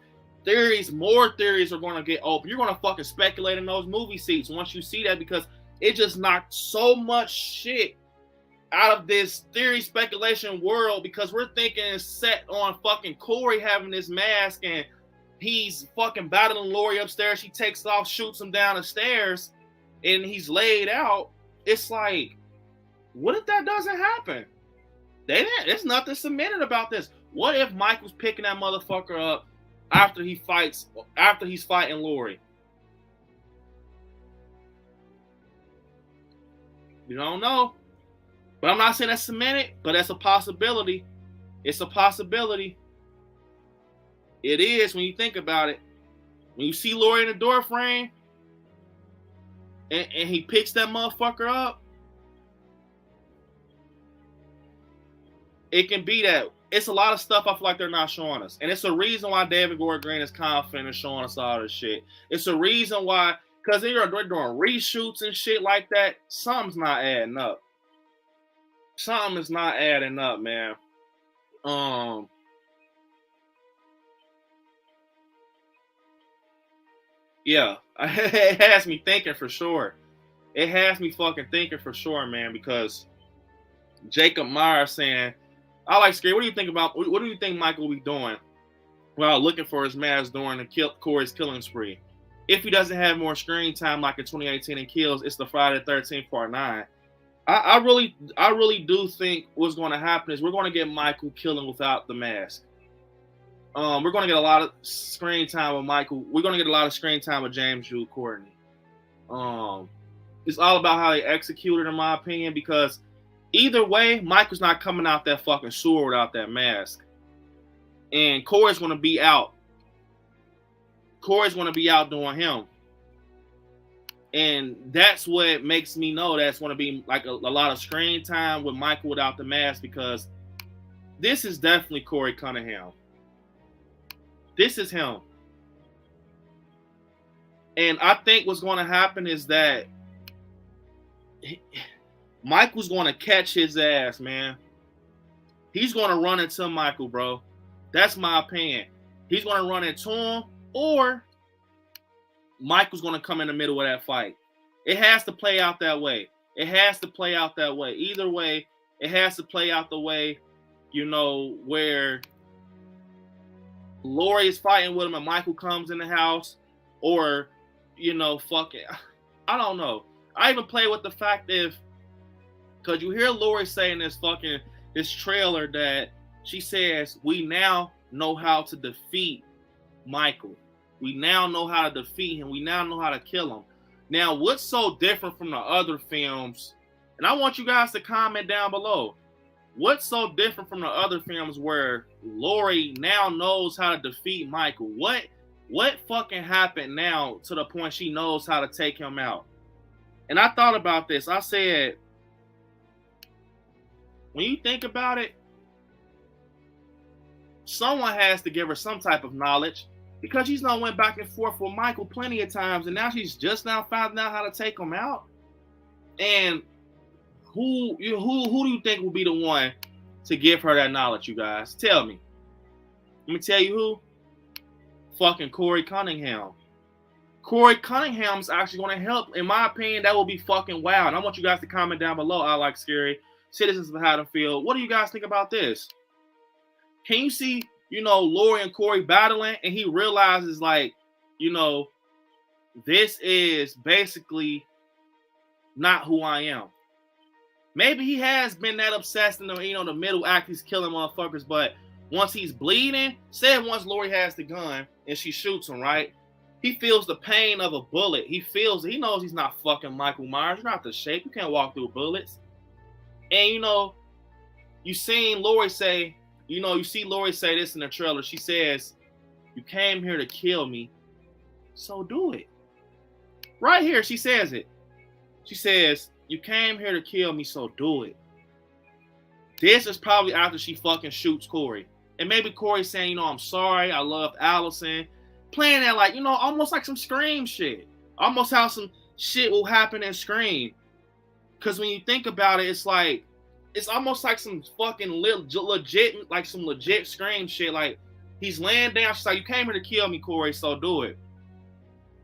theories, more theories are going to get open. You're going to fucking speculate in those movie seats once you see that, because it just knocked so much shit out of this theory speculation world, because we're thinking it's set on fucking Corey having this mask and he's fucking battling Lori upstairs. She takes it off, shoots him down the stairs, and he's laid out. It's like, what if that doesn't happen? There's nothing cemented about this. What if Michael's picking that motherfucker up after he's fighting Lori? You don't know. But I'm not saying that's cemented, but that's a possibility. It's a possibility. It is when you think about it. When you see Lori in the door frame and he picks that motherfucker up, it can be that. It's a lot of stuff I feel like they're not showing us. And it's a reason why David Gordon Green is confident in showing us all this shit. It's a reason why, because they're doing reshoots and shit like that. Something's not adding up. Something is not adding up, man. Yeah, it has me thinking for sure. It has me fucking thinking for sure, man, because Jacob Myers saying, I like Scary. What do you think about? What do you think Michael will be doing while looking for his mask during the Corey's killing spree. If he doesn't have more screen time like in 2018 in Kills, it's the Friday the 13th Part 9. I really do think what's going to happen is we're going to get Michael killing without the mask. We're going to get a lot of screen time with Michael. We're going to get a lot of screen time with James Jude Courtney. It's all about how they executed, in my opinion, because either way, Michael's not coming out that fucking sewer without that mask. And Corey's going to be out. Corey's going to be out doing him. And that's what makes me know that's going to be like a lot of screen time with Michael without the mask, because this is definitely Corey Cunningham. This is him. And I think what's going to happen is that Michael's going to catch his ass, man. He's going to run into Michael, bro. That's my opinion. He's going to run into him, or Michael's going to come in the middle of that fight. It has to play out that way. It has to play out that way. Either way, it has to play out the way, where Lori is fighting with him and Michael comes in the house, or, fucking, I don't know. I even play with the fact because you hear Lori saying this trailer that she says, we now know how to defeat Michael. We now know how to defeat him. We now know how to kill him. Now, what's so different from the other films? And I want you guys to comment down below. What's so different from the other films where Lori now knows how to defeat Michael? What fucking happened now to the point she knows how to take him out? And I thought about this. I said, when you think about it, someone has to give her some type of knowledge, because she's not went back and forth with Michael plenty of times, and now she's just now finding out how to take him out. And who do you think will be the one to give her that knowledge, you guys? Tell me. Let me tell you who. Fucking Corey Cunningham. Corey Cunningham's actually going to help. In my opinion, that will be fucking wow. And I want you guys to comment down below. I like scary. Citizens of Haddonfield. What do you guys think about this? Can you see, Lori and Corey battling, and he realizes, this is basically not who I am. Maybe he has been that obsessed in the middle act, he's killing motherfuckers, but once he's bleeding, once Lori has the gun and she shoots him, right? He feels the pain of a bullet. He knows he's not fucking Michael Myers. You're not the shape. You can't walk through bullets. And you seen Lori say, you see Lori say this in the trailer. She says, "You came here to kill me, so do it." Right here, she says it. She says, "You came here to kill me, so do it." This is probably after she fucking shoots Corey. And maybe Corey's saying, I'm sorry, I loved Allison. Playing that almost like some Scream shit. Almost how some shit will happen in Scream. Because when you think about it, it's almost like some fucking legit, like some legit Scream shit. Like, he's laying down, she's like, "You came here to kill me, Corey, so do it."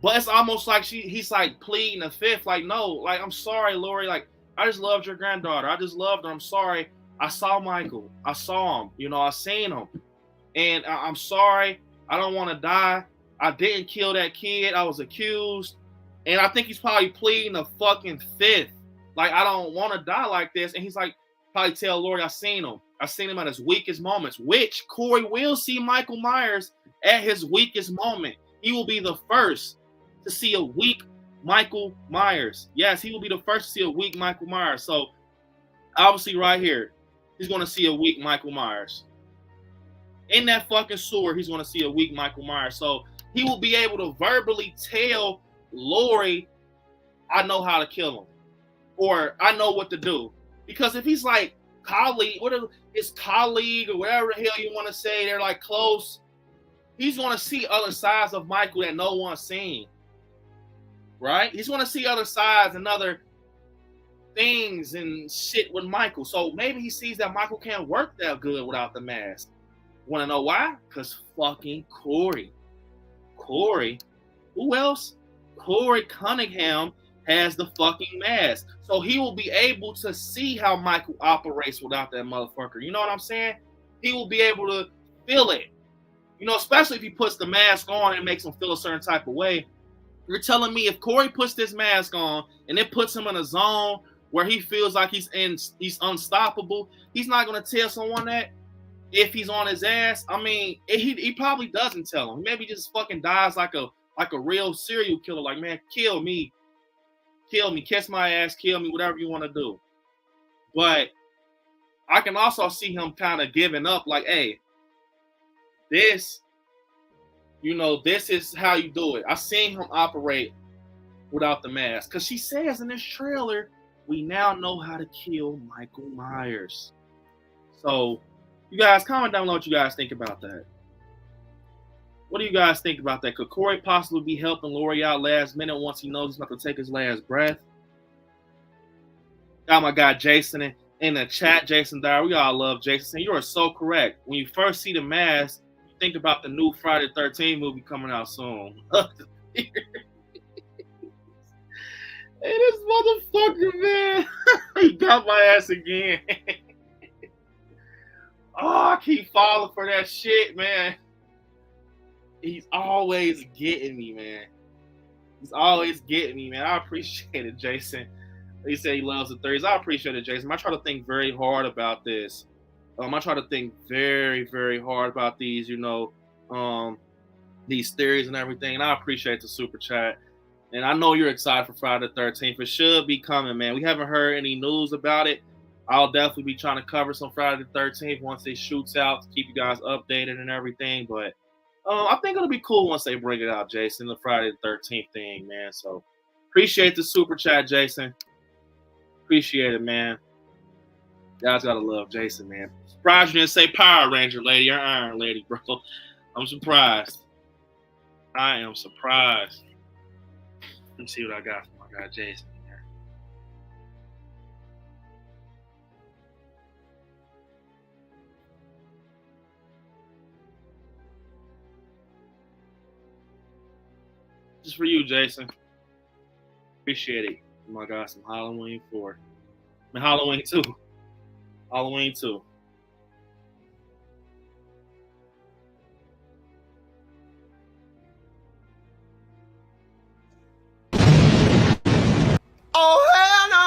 But it's almost like he's like pleading the fifth, like, "No, like, I'm sorry, Lori, like, I just loved your granddaughter. I just loved her. I'm sorry. I saw Michael. I saw him. I seen him. And I'm sorry. I don't want to die. I didn't kill that kid. I was accused." And I think he's probably pleading the fucking fifth. Like, I don't want to die like this. And he's like, probably tell Lori, I seen him. I seen him at his weakest moments, which Corey will see Michael Myers at his weakest moment. He will be the first to see a weak Michael Myers. Yes, he will be the first to see a weak Michael Myers. So, obviously right here, he's going to see a weak Michael Myers. In that fucking sewer, he's going to see a weak Michael Myers. So, he will be able to verbally tell Lori, "I know how to kill him." Or, "I know what to do." Because if he's like his colleague or whatever the hell you want to say, they're like close, he's going to see other sides of Michael that no one's seen. Right? He's going to see other sides and other things and shit with Michael. So maybe he sees that Michael can't work that good without the mask. Want to know why? Because fucking Corey. Who else? Corey Cunningham has the fucking mask. So he will be able to see how Michael operates without that motherfucker. You know what I'm saying? He will be able to feel it. You know, especially if he puts the mask on and makes him feel a certain type of way. You're telling me if Corey puts this mask on and it puts him in a zone where he feels like he's unstoppable, he's not going to tell someone that if he's on his ass. I mean, he probably doesn't tell him. Maybe he just fucking dies like a real serial killer. Like, man, kill me, kiss my ass, kill me, whatever you want to do. But I can also see him kind of giving up, like, hey, this is how you do it. I seen him operate without the mask. Because she says in this trailer, we now know how to kill Michael Myers. So, you guys, comment down below what you guys think about that. What do you guys think about that? Could Corey possibly be helping Laurie out last minute once he knows he's not going to take his last breath? Got my guy Jason in the chat. Jason Dyer, we all love Jason. You are so correct. When you first see the mask, you think about the new Friday the 13th movie coming out soon. Hey, this motherfucker, man. He got my ass again. Oh, I keep falling for that shit, man. He's always getting me, man. He's always getting me, man. I appreciate it, Jason. He said he loves the theories. I appreciate it, Jason. I try to think very hard about this. I try to think very, very hard about these, these theories and everything. And I appreciate the super chat. And I know you're excited for Friday the 13th. It should be coming, man. We haven't heard any news about it. I'll definitely be trying to cover some Friday the 13th once it shoots out to keep you guys updated and everything. But I think it'll be cool once they bring it out, Jason, the Friday the 13th thing, man. So appreciate the super chat, Jason. Appreciate it, man. You guys gotta love Jason, man. Surprised you didn't say Power Ranger lady or Iron Lady, bro. I'm surprised. I am surprised. Let me see what I got for my guy Jason here. Just for you, Jason. Appreciate it. Oh my God, some Halloween 4. I mean, Halloween 2. Halloween 2. Oh, hell no!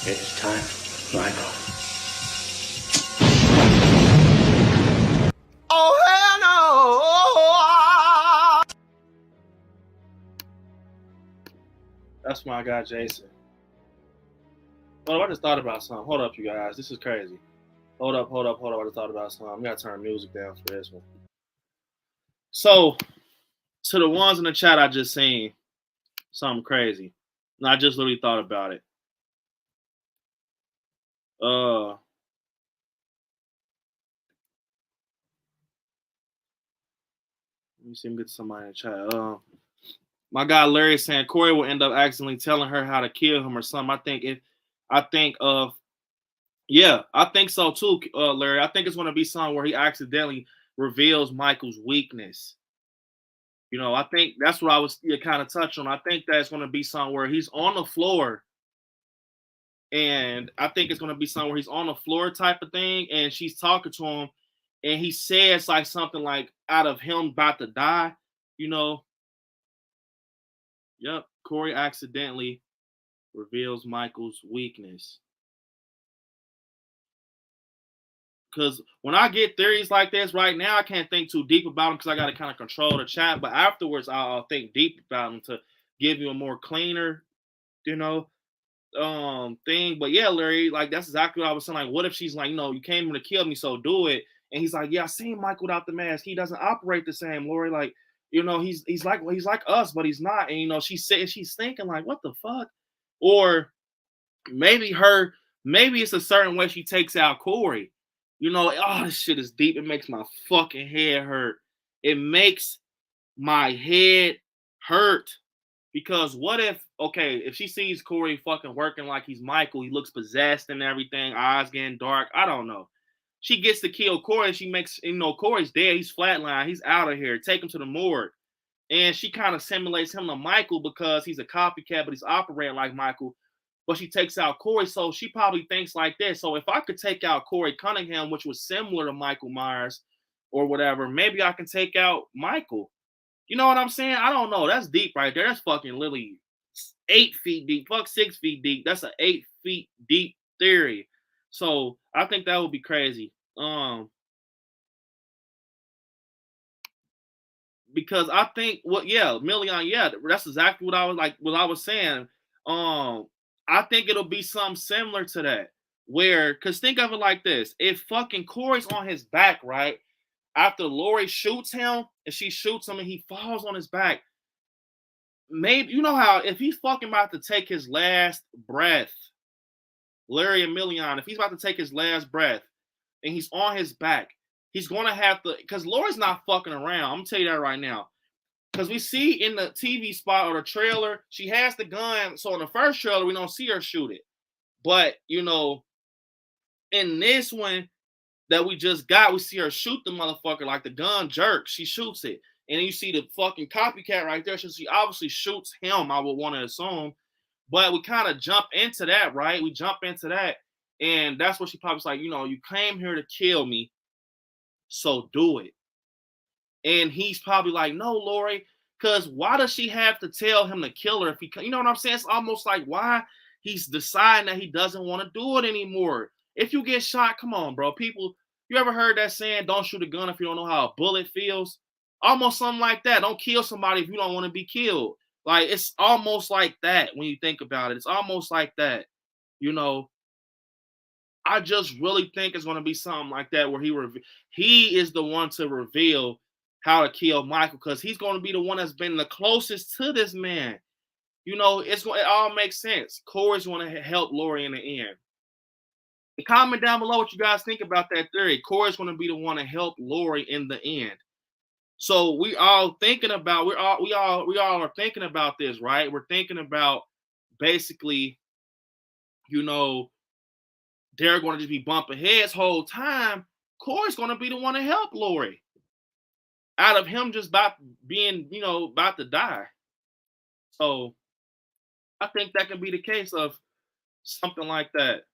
It's time, Michael. Oh, hell no! That's my guy, Jason. Hold up, I just thought about something. Hold up, you guys. This is crazy. Hold up. I just thought about something. We got to turn music down for this one. So, to the ones in the chat I just seen, something crazy. And I just literally thought about it. Let me see him get somebody in the chat. My guy Larry is saying Corey will end up accidentally telling her how to kill him or something. I think so too, Larry. I think it's going to be something where he accidentally reveals Michael's weakness. I think that's what I was kind of touch on. I think that's going to be something where he's on the floor. And I think it's going to be something where he's on the floor type of thing. And she's talking to him. And he says like something like out of him about to die, Yep. Corey accidentally reveals Michael's weakness. Because when I get theories like this right now, I can't think too deep about them because I got to kind of control the chat. But afterwards, I'll think deep about them to give you a more cleaner, thing. But yeah, Larry, like that's exactly what I was saying. Like, what if she's like, you came here to kill me, so do it. And he's like, yeah, I seen Michael without the mask. He doesn't operate the same, Lori. Like, he's like us, but he's not. And she's thinking like, what the fuck? Or maybe it's a certain way she takes out Corey. This shit is deep. It makes my fucking head hurt. It makes my head hurt. Because what if she sees Corey fucking working like he's Michael, he looks possessed and everything, eyes getting dark. I don't know. She gets to kill Corey. She makes, Corey's dead. He's flatlined. He's out of here. Take him to the morgue. And she kind of simulates him to Michael because he's a copycat, but he's operating like Michael. but she takes out Corey. So she probably thinks like this. So if I could take out Corey Cunningham, which was similar to Michael Myers or whatever, maybe I can take out Michael. You know what I'm saying? I don't know. That's deep right there. That's fucking literally 8 feet deep. Fuck 6 feet deep. That's an 8 feet deep theory. So I think that would be crazy. Because I think Million, that's exactly what I was saying. I think it'll be something similar to that. Where, cause think of it like this: if fucking Corey's on his back, right? After Lori shoots him, and she shoots him and he falls on his back, maybe you know how if he's fucking about to take his last breath, Larry and Million, if he's about to take his last breath and he's on his back, he's gonna have to, because Lori's not fucking around. I'm gonna tell you that right now. Because we see in the TV spot or the trailer, she has the gun. So in the first trailer, we don't see her shoot it. But, you know, in this one that we just got, we see her shoot the motherfucker like the gun jerks. She shoots it. And then you see the fucking copycat right there. So she obviously shoots him, I would want to assume. But we kind of jump into that, right? We jump into that. And that's what she probably's like, you know, you came here to kill me, so do it. And he's probably like, no, Lori, because why does she have to tell him to kill her if he, you know what I'm saying? It's almost like why he's deciding that he doesn't want to do it anymore. If you get shot, come on, bro. People, you ever heard that saying, don't shoot a gun if you don't know how a bullet feels? Almost something like that. Don't kill somebody if you don't want to be killed. Like, it's almost like that when you think about it. It's almost like that, you know. I just really think it's going to be something like that where he is the one to reveal how to kill Michael, because he's going to be the one that's been the closest to this man. You know, it all makes sense. Corey's going to help Lori in the end. Comment down below what you guys think about that theory. Corey's going to be the one to help Lori in the end. So we all thinking about, we all are thinking about this, right? We're thinking about basically, you know, they're going to just be bumping heads whole time. Corey's going to be the one to help Lori out of him just about being, you know, about to die. So I think that can be the case of something like that.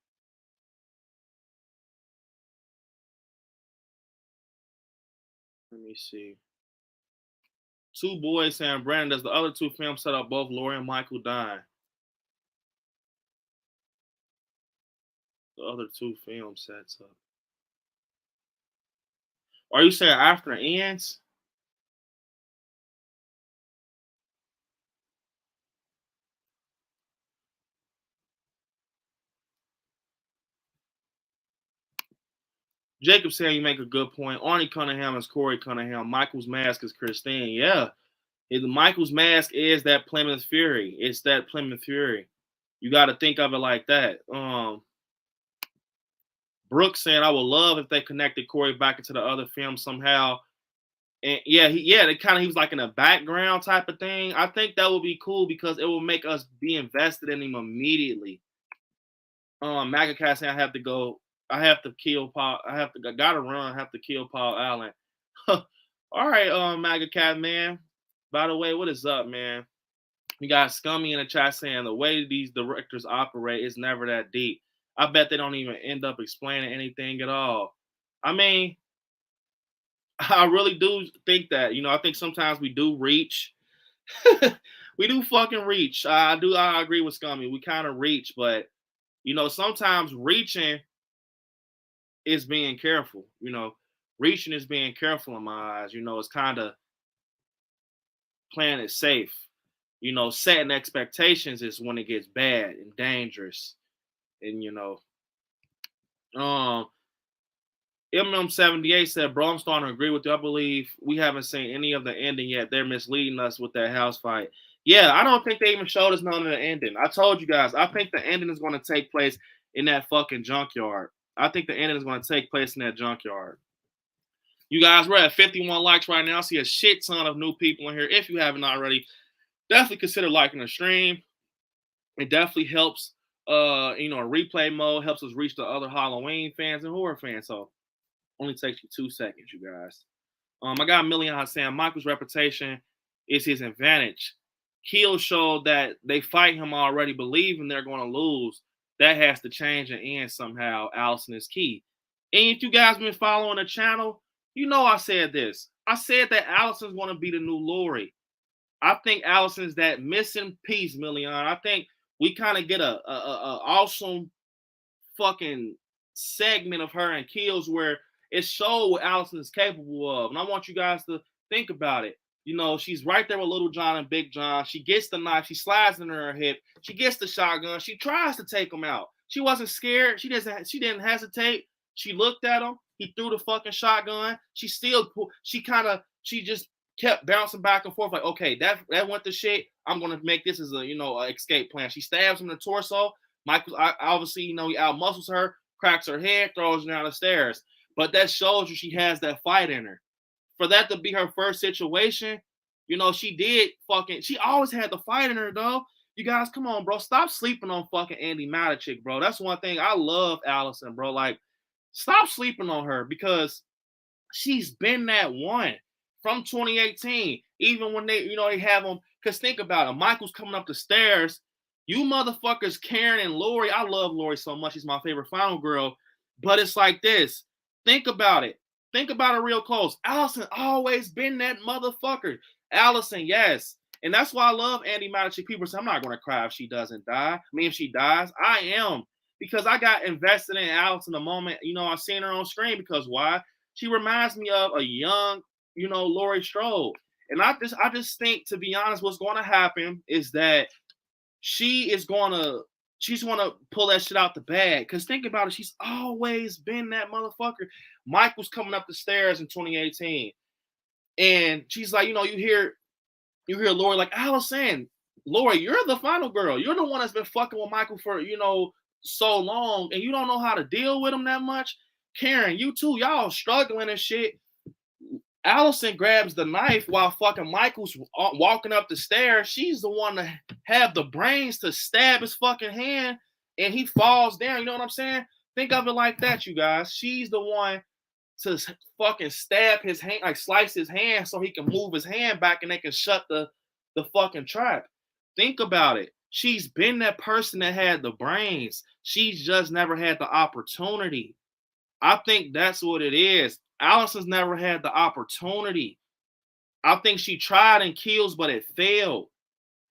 Let me see. Two boys saying, Brandon, does the other two films set up both Lori and Michael dying? The other two film sets up. Are you saying after it ends? Jacob saying you make a good point. Arnie Cunningham is Corey Cunningham. Michael's mask is Christine. Yeah. Michael's mask is that Plymouth Fury. It's that Plymouth Fury. You got to think of it like that. Brooks saying, I would love if they connected Corey back into the other film somehow. And he was like in a background type of thing. I think that would be cool because it will make us be invested in him immediately. Magacat saying, I have to kill Paul. Gotta run. I have to kill Paul Allen. All right, Magacat, man. By the way, what is up, man? We got Scummy in the chat saying the way these directors operate is never that deep. I bet they don't even end up explaining anything at all. I mean, I really do think that. You know, I think sometimes we do reach. We do fucking reach. I agree with Scummy. We kind of reach, but, you know, sometimes reaching is being careful. You know, reaching is being careful in my eyes. You know, it's kind of playing it safe. You know, setting expectations is when it gets bad and dangerous. And, you know, MM78 said, bro, I'm starting to agree with you. I believe we haven't seen any of the ending yet. They're misleading us with that house fight. Yeah, I don't think they even showed us none of the ending. I told you guys, I think the ending is going to take place in that fucking junkyard. I think the ending is going to take place in that junkyard. You guys, we're at 51 likes right now. I see a shit ton of new people in here. If you haven't already, definitely consider liking the stream. It definitely helps. You know, replay mode helps us reach the other Halloween fans and horror fans. So only takes you 2 seconds, you guys. I got a million saying Michael's reputation is his advantage. Keel showed that they fight him already, believing they're going to lose. That has to change and end somehow. Allison is key. And if you guys been following the channel, you know I said this. I said that Allison's going to be the new Lori. I think Allison's that missing piece, Million. I think we kind of get a awesome fucking segment of her and Keels where it showed what Allison is capable of. And I want you guys to think about it. You know, she's right there with Little John and Big John. She gets the knife. She slides into her hip. She gets the shotgun. She tries to take him out. She wasn't scared. She didn't hesitate. She looked at him. He threw the fucking shotgun. She just kept bouncing back and forth like, okay, that went to shit. I'm going to make this as a, escape plan. She stabs him in the torso. Michael, obviously, he outmuscles her, cracks her head, throws her down the stairs. But that shows you she has that fight in her. For that to be her first situation, she always had the fight in her, though. You guys, come on, bro. Stop sleeping on fucking Andy Matichik, bro. That's one thing. I love Allison, bro. Like, stop sleeping on her because she's been that one from 2018. Even when they have them, because think about it. Michael's coming up the stairs. You motherfuckers, Karen and Lori. I love Lori so much. She's my favorite final girl. But it's like this. Think about it. Think about it real close. Allison always been that motherfucker. Allison, yes. And that's why I love Andy Matichik. People say, I'm not going to cry if she doesn't die. I mean, if she dies, I am. Because I got invested in Allison the moment, I seen her on screen. Because why? She reminds me of a young, Laurie Strode. And I just think, to be honest, what's going to happen is that she's going to pull that shit out the bag. Because think about it. She's always been that motherfucker. Mike was coming up the stairs in 2018. And she's like, you hear Lori like, Allison, Lori, you're the final girl. You're the one that's been fucking with Michael for, so long. And you don't know how to deal with him that much. Karen, you too. Y'all struggling and shit. Allison grabs the knife while fucking Michael's walking up the stairs. She's the one to have the brains to stab his fucking hand, and he falls down. You know what I'm saying? Think of it like that, you guys. She's the one to fucking stab his hand, like slice his hand so he can move his hand back and they can shut the fucking trap. Think about it. She's been that person that had the brains. She's just never had the opportunity. I think that's what it is. Allison's never had the opportunity. I think she tried and kills, but it failed.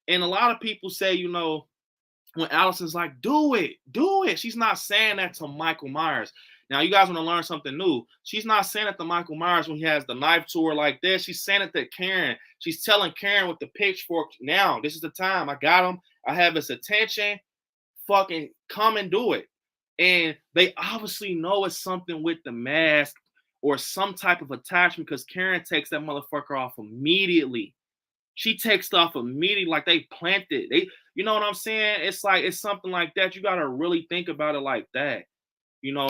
And a lot of people say, when Allison's like, do it. She's not saying that to Michael Myers. Now, you guys want to learn something new. She's not saying it to Michael Myers when he has the knife to her like this. She's saying it to Karen. She's telling Karen with the pitchfork, now, this is the time. I got him. I have his attention. Fucking come and do it. And they obviously know it's something with the mask or some type of attachment because Karen takes that motherfucker off immediately. She takes stuff immediately like they planted. You know what I'm saying? It's like, it's something like that. You got to really think about it like that.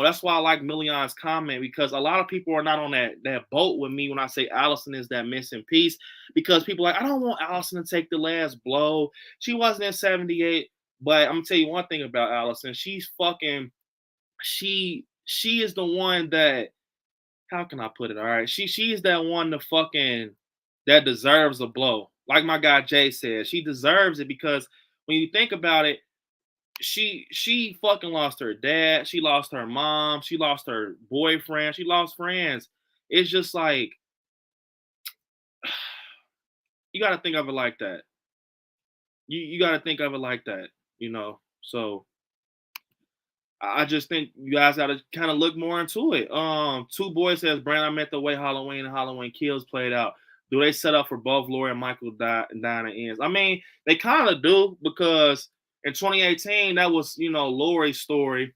That's why I like Million's comment, because a lot of people are not on that boat with me when I say Allison is that missing piece, because people are like, I don't want Allison to take the last blow. She wasn't in 78, but I'm going to tell you one thing about Allison. She's fucking, she is the one that, how can I put it? All right. She is that one that deserves a blow. Like my guy Jay said, she deserves it because when you think about it, she fucking lost her dad. She lost her mom. She lost her boyfriend. She lost friends. It's just like, you got to think of it like that. You got to think of it like that, So I just think you guys got to kind of look more into it. Two Boys says, Brandon, I meant the way Halloween and Halloween Kills played out. Do they set up for both Lori and Michael dying at ends? I mean, they kind of do, because in 2018, that was, Lori's story.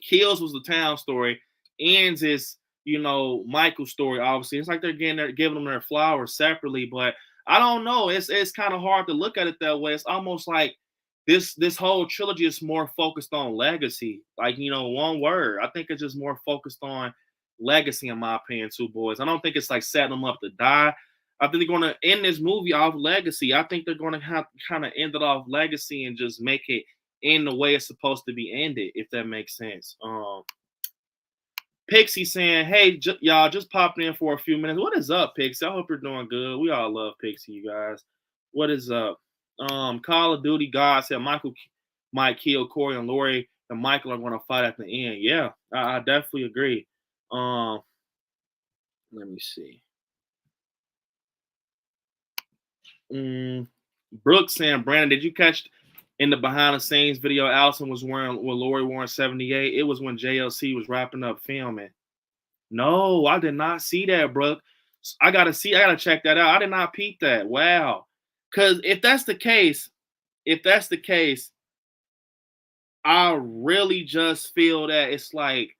Kills was the town story. Ends is, Michael's story, obviously. It's like they're giving them their flowers separately, but I don't know. It's kind of hard to look at it that way. It's almost like this whole trilogy is more focused on legacy. Like, one word. I think it's just more focused on legacy, in my opinion, Two Boys. I don't think it's like setting them up to die. I think they're going to end this movie off legacy. I think they're going to have kind of end it off legacy and just make it end the way it's supposed to be ended, if that makes sense. Pixie saying, hey, y'all, just popping in for a few minutes. What is up, Pixie? I hope you're doing good. We all love Pixie, you guys. What is up? Call of Duty God said Michael might kill Corey and Lori, and Michael are going to fight at the end. Yeah, I definitely agree. Let me see. Brooks saying, Brandon, did you catch in the behind the scenes video Allison was wearing with Lori Warren 78? It was when JLC was wrapping up filming. No, I did not see that, Brooke. I gotta check that out. I did not peep that. Wow. Cause if that's the case, I really just feel that it's like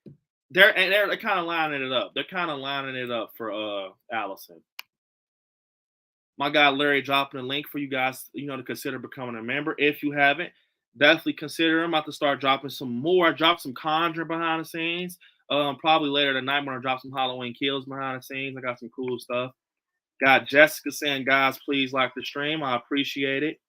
they're kind of lining it up. They're kind of lining it up for Allison. My guy Larry dropping a link for you guys, to consider becoming a member. If you haven't, definitely consider. I'm about to start dropping some more. I dropped some Conjuring behind the scenes. Probably later tonight when I drop some Halloween Kills behind the scenes. I got some cool stuff. Got Jessica saying, guys, please like the stream. I appreciate it.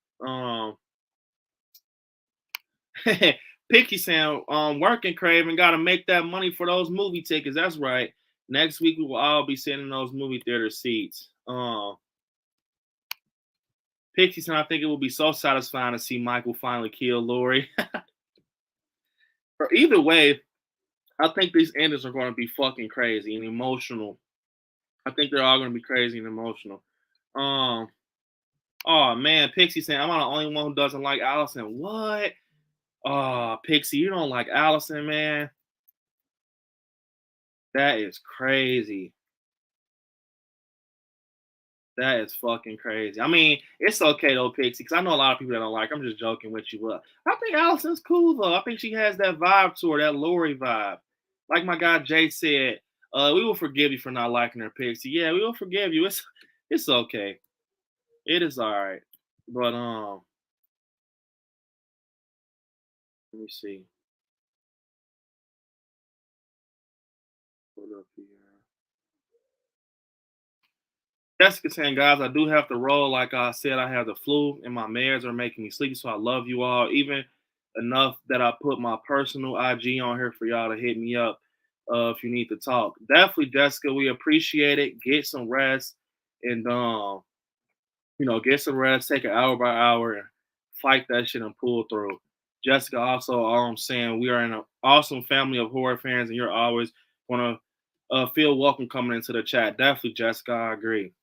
Picky saying, working Craven, gotta make that money for those movie tickets. That's right. Next week we will all be sitting in those movie theater seats. Pixie said, I think it will be so satisfying to see Michael finally kill Lori. Or either way, I think these endings are going to be fucking crazy and emotional. I think they're all going to be crazy and emotional. Oh man, Pixie saying, I'm not the only one who doesn't like Allison. What? Oh, Pixie, you don't like Allison, man? That is crazy. That is fucking crazy. I mean, it's okay though, Pixie, because I know a lot of people that don't like. I'm just joking with you, but I think Allison's cool though. I think she has that vibe to her, that Lori vibe. Like my guy Jay said, we will forgive you for not liking her, Pixie. Yeah, we will forgive you. It's okay. It is all right. But let me see. Hold up here. Jessica saying, guys, I do have to roll. Like I said, I have the flu and my mares are making me sleepy. So I love you all, even enough that I put my personal IG on here for y'all to hit me up if you need to talk. Definitely, Jessica, we appreciate it. Get some rest and get some rest. Take it hour by hour and fight that shit and pull through. Jessica also saying we are in an awesome family of horror fans and you're always gonna feel welcome coming into the chat. Definitely, Jessica, I agree.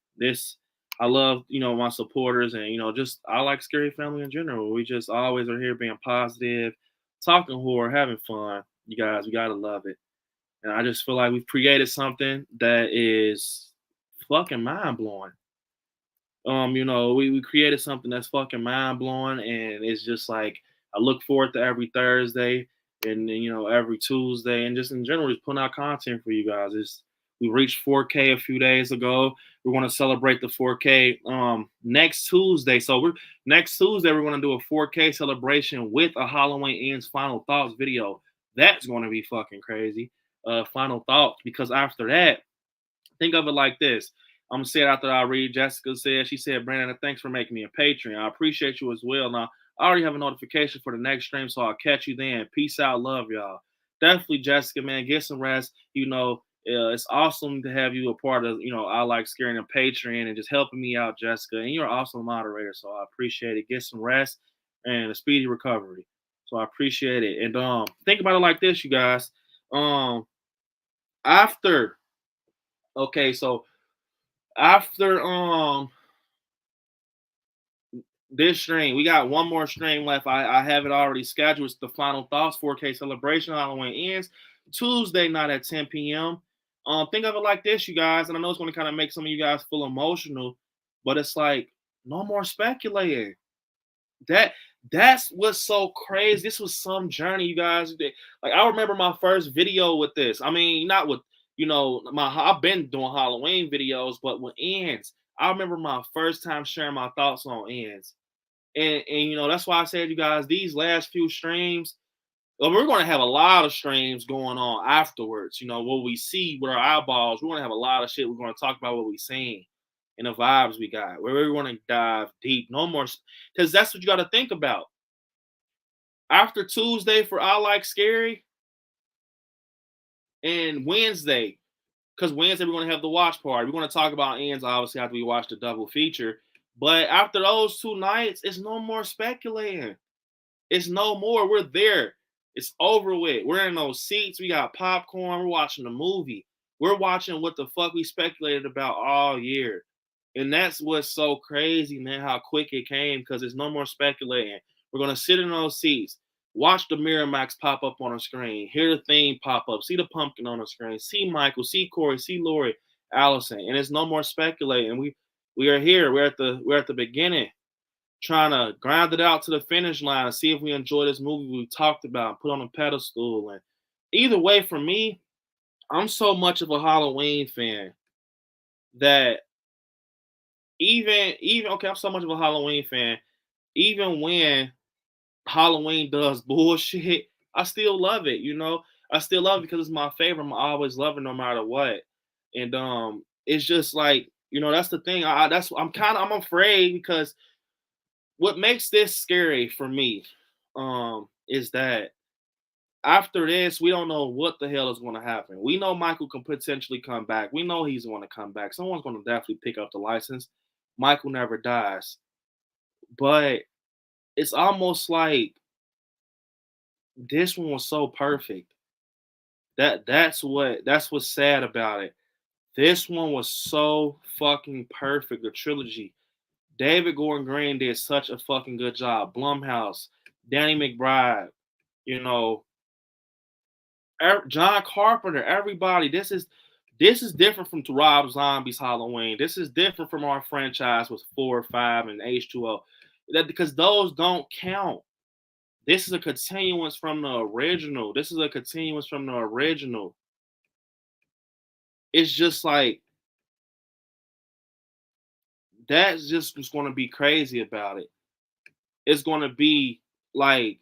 I love, my supporters and, just I like Scary Family in general. We just always are here being positive, talking horror, having fun. You guys, we gotta love it. And I just feel like we've created something that is fucking mind blowing. We created something that's fucking mind blowing, and it's just like I look forward to every Thursday and every Tuesday, and just in general, just putting out content for you guys. We reached 4K a few days ago. We're going to celebrate the 4K next Tuesday. So next Tuesday we're going to do a 4K celebration with a Halloween Ends Final Thoughts video. That's going to be fucking crazy. Final thoughts, because after that, think of it like this. I'm gonna say it after I read. Jessica said, she said, Brandon, thanks for making me a Patreon. I appreciate you as well. Now, I already have a notification for the next stream, so I'll catch you then. Peace out. Love y'all. Definitely, Jessica, man, get some rest. It's awesome to have you a part of, I like Scaring and Patreon and just helping me out, Jessica. And you're an awesome moderator, so I appreciate it. Get some rest and a speedy recovery. So I appreciate it. And think about it like this, you guys. After this stream, we got one more stream left. I have it already scheduled. It's the Final Thoughts 4K celebration. Halloween Ends Tuesday night at 10 p.m. Think of it like this, you guys, and I know it's going to kind of make some of you guys feel emotional, but it's like no more speculating. That's what's so crazy. This was some journey, you guys. Like I remember my first video with this. I mean, not with I've been doing Halloween videos, but with Ends, I remember my first time sharing my thoughts on Ends. And that's why I said, you guys, these last few streams, we're going to have a lot of streams going on afterwards. What we see with our eyeballs, we're going to have a lot of shit. We're going to talk about what we've seen and the vibes we got. We're going to dive deep. No more, because that's what you got to think about. After Tuesday for I Like Scary and Wednesday, because Wednesday we're going to have the watch party. We're going to talk about Ends, obviously, after we watch the double feature. But after those 2 nights, it's no more speculating. It's no more. We're there. It's over with. We're in those seats. We got popcorn. We're watching the movie. We're watching what the fuck we speculated about all year. And that's what's so crazy, man, how quick it came, because there's no more speculating. We're going to sit in those seats, watch the Miramax pop up on the screen, hear the theme pop up, see the pumpkin on the screen, see Michael, see Corey, see Lori, Allison. And it's no more speculating. We are here. We're at the beginning, trying to grind it out to the finish line and see if we enjoy this movie we talked about, put on a pedestal. And either way, for me, I'm so much of a Halloween fan that even okay, I'm so much of a Halloween fan, even when Halloween does bullshit, I still love it, you know? I still love it because it's my favorite. I'm always love it no matter what. And it's just like, you know, that's the thing. I'm afraid, because what makes this scary for me is that after this, we don't know what the hell is going to happen. We know Michael can potentially come back. We know he's going to come back. Someone's going to definitely pick up the license. Michael never dies. But it's almost like this one was so perfect. That's what's sad about it. This one was so fucking perfect, the trilogy. David Gordon Green did such a fucking good job. Blumhouse, Danny McBride, you know, John Carpenter, everybody. This is different from Rob Zombie's Halloween. This is different from our franchise with 4, 5, and H2O. Because those don't count. This is a continuance from the original. It's just like, that's just what's going to be crazy about it. It's going to be like,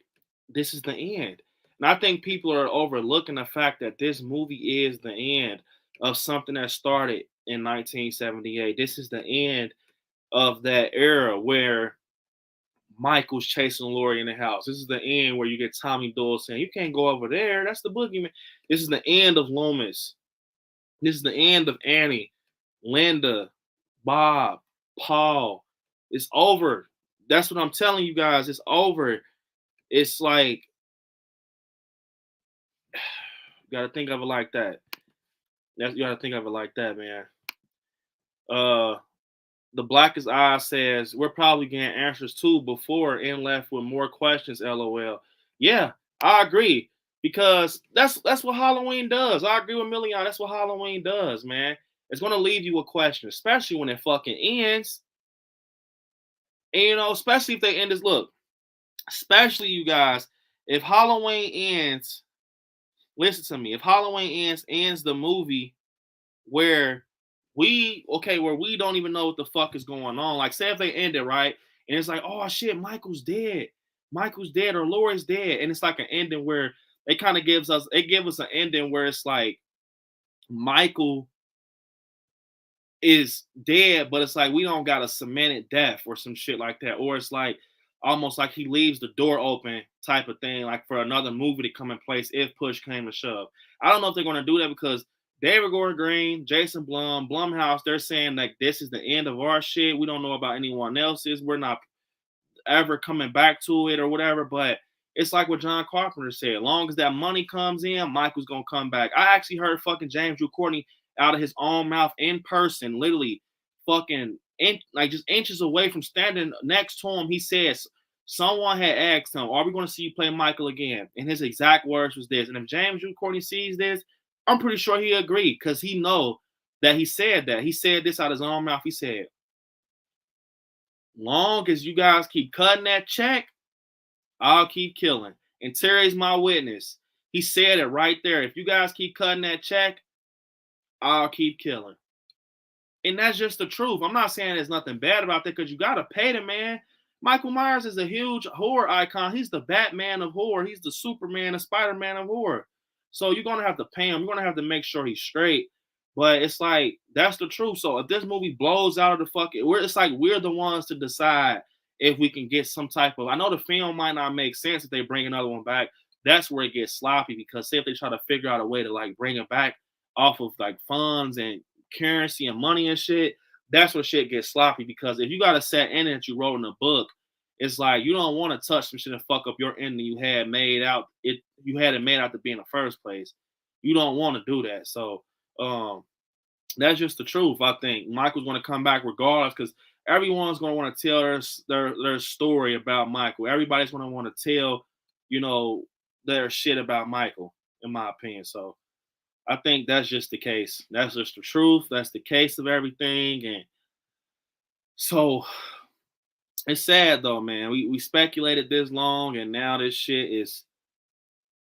this is the end. And I think people are overlooking the fact that this movie is the end of something that started in 1978. This is the end of that era where Michael's chasing Lori in the house. This is the end where you get Tommy Doyle saying, "You can't go over there. That's the boogeyman." This is the end of Loomis. This is the end of Annie, Linda, Bob, Paul. It's over. That's what I'm telling you guys. It's over. It's like, you gotta think of it like that. You gotta think of it like that, man. The Blackest Eye says, we're probably getting answers too before and left with more questions, LOL. Yeah, I agree. Because that's what Halloween does. I agree with Million. That's what Halloween does, man. It's gonna leave you with questions, especially when it fucking ends. And you know, especially if they end this, look, especially you guys, if Halloween ends, listen to me, if Halloween ends the movie where we don't even know what the fuck is going on. Like, say if they end it, right? And it's like, oh shit, Michael's dead, or Laura's dead. And it's like an ending where it kind of gives us an ending where it's like Michael is dead, but it's like we don't got a cemented death or some shit like that. Or it's like almost like he leaves the door open type of thing, like for another movie to come in place if push came to shove. I don't know if they're going to do that, because David Gordon Green, Jason Blum, Blumhouse, they're saying like this is the end of our shit. We don't know about anyone else's. We're not ever coming back to it or whatever. But it's like what John Carpenter said. As long as that money comes in, Michael's going to come back. I actually heard fucking James Drew Courtney out of his own mouth in person, literally fucking just inches away from standing next to him. He says someone had asked him, are we going to see you play Michael again? And his exact words was this. And if James Drew Courtney sees this, I'm pretty sure he agreed, because he know that he said that. He said this out of his own mouth. He said, long as you guys keep cutting that check, I'll keep killing. And Terry's my witness. He said it right there. If you guys keep cutting that check, I'll keep killing. And that's just the truth. I'm not saying there's nothing bad about that, because you got to pay the man. Michael Myers is a huge horror icon. He's the Batman of horror. He's the Superman and Spider-Man of horror. So you're going to have to pay him. You're going to have to make sure he's straight. But it's like, that's the truth. So if this movie blows out of the fucking, it's like we're the ones to decide if we can get some type of, I know the film might not make sense if they bring another one back. That's where it gets sloppy, because say if they try to figure out a way to like bring it back off of like funds and currency and money and shit, that's where shit gets sloppy, because if you got a set ending that you wrote in a book, it's like you don't want to touch some shit and fuck up your ending you had made out. You had it made out to be in the first place. You don't want to do that. So that's just the truth. I think Michael's going to come back regardless, because everyone's going to want to tell their story about Michael. Everybody's going to want to tell, their shit about Michael, in my opinion. So I think that's just the case. That's just the truth. That's the case of everything. And so it's sad though, man. We speculated this long, and now this shit is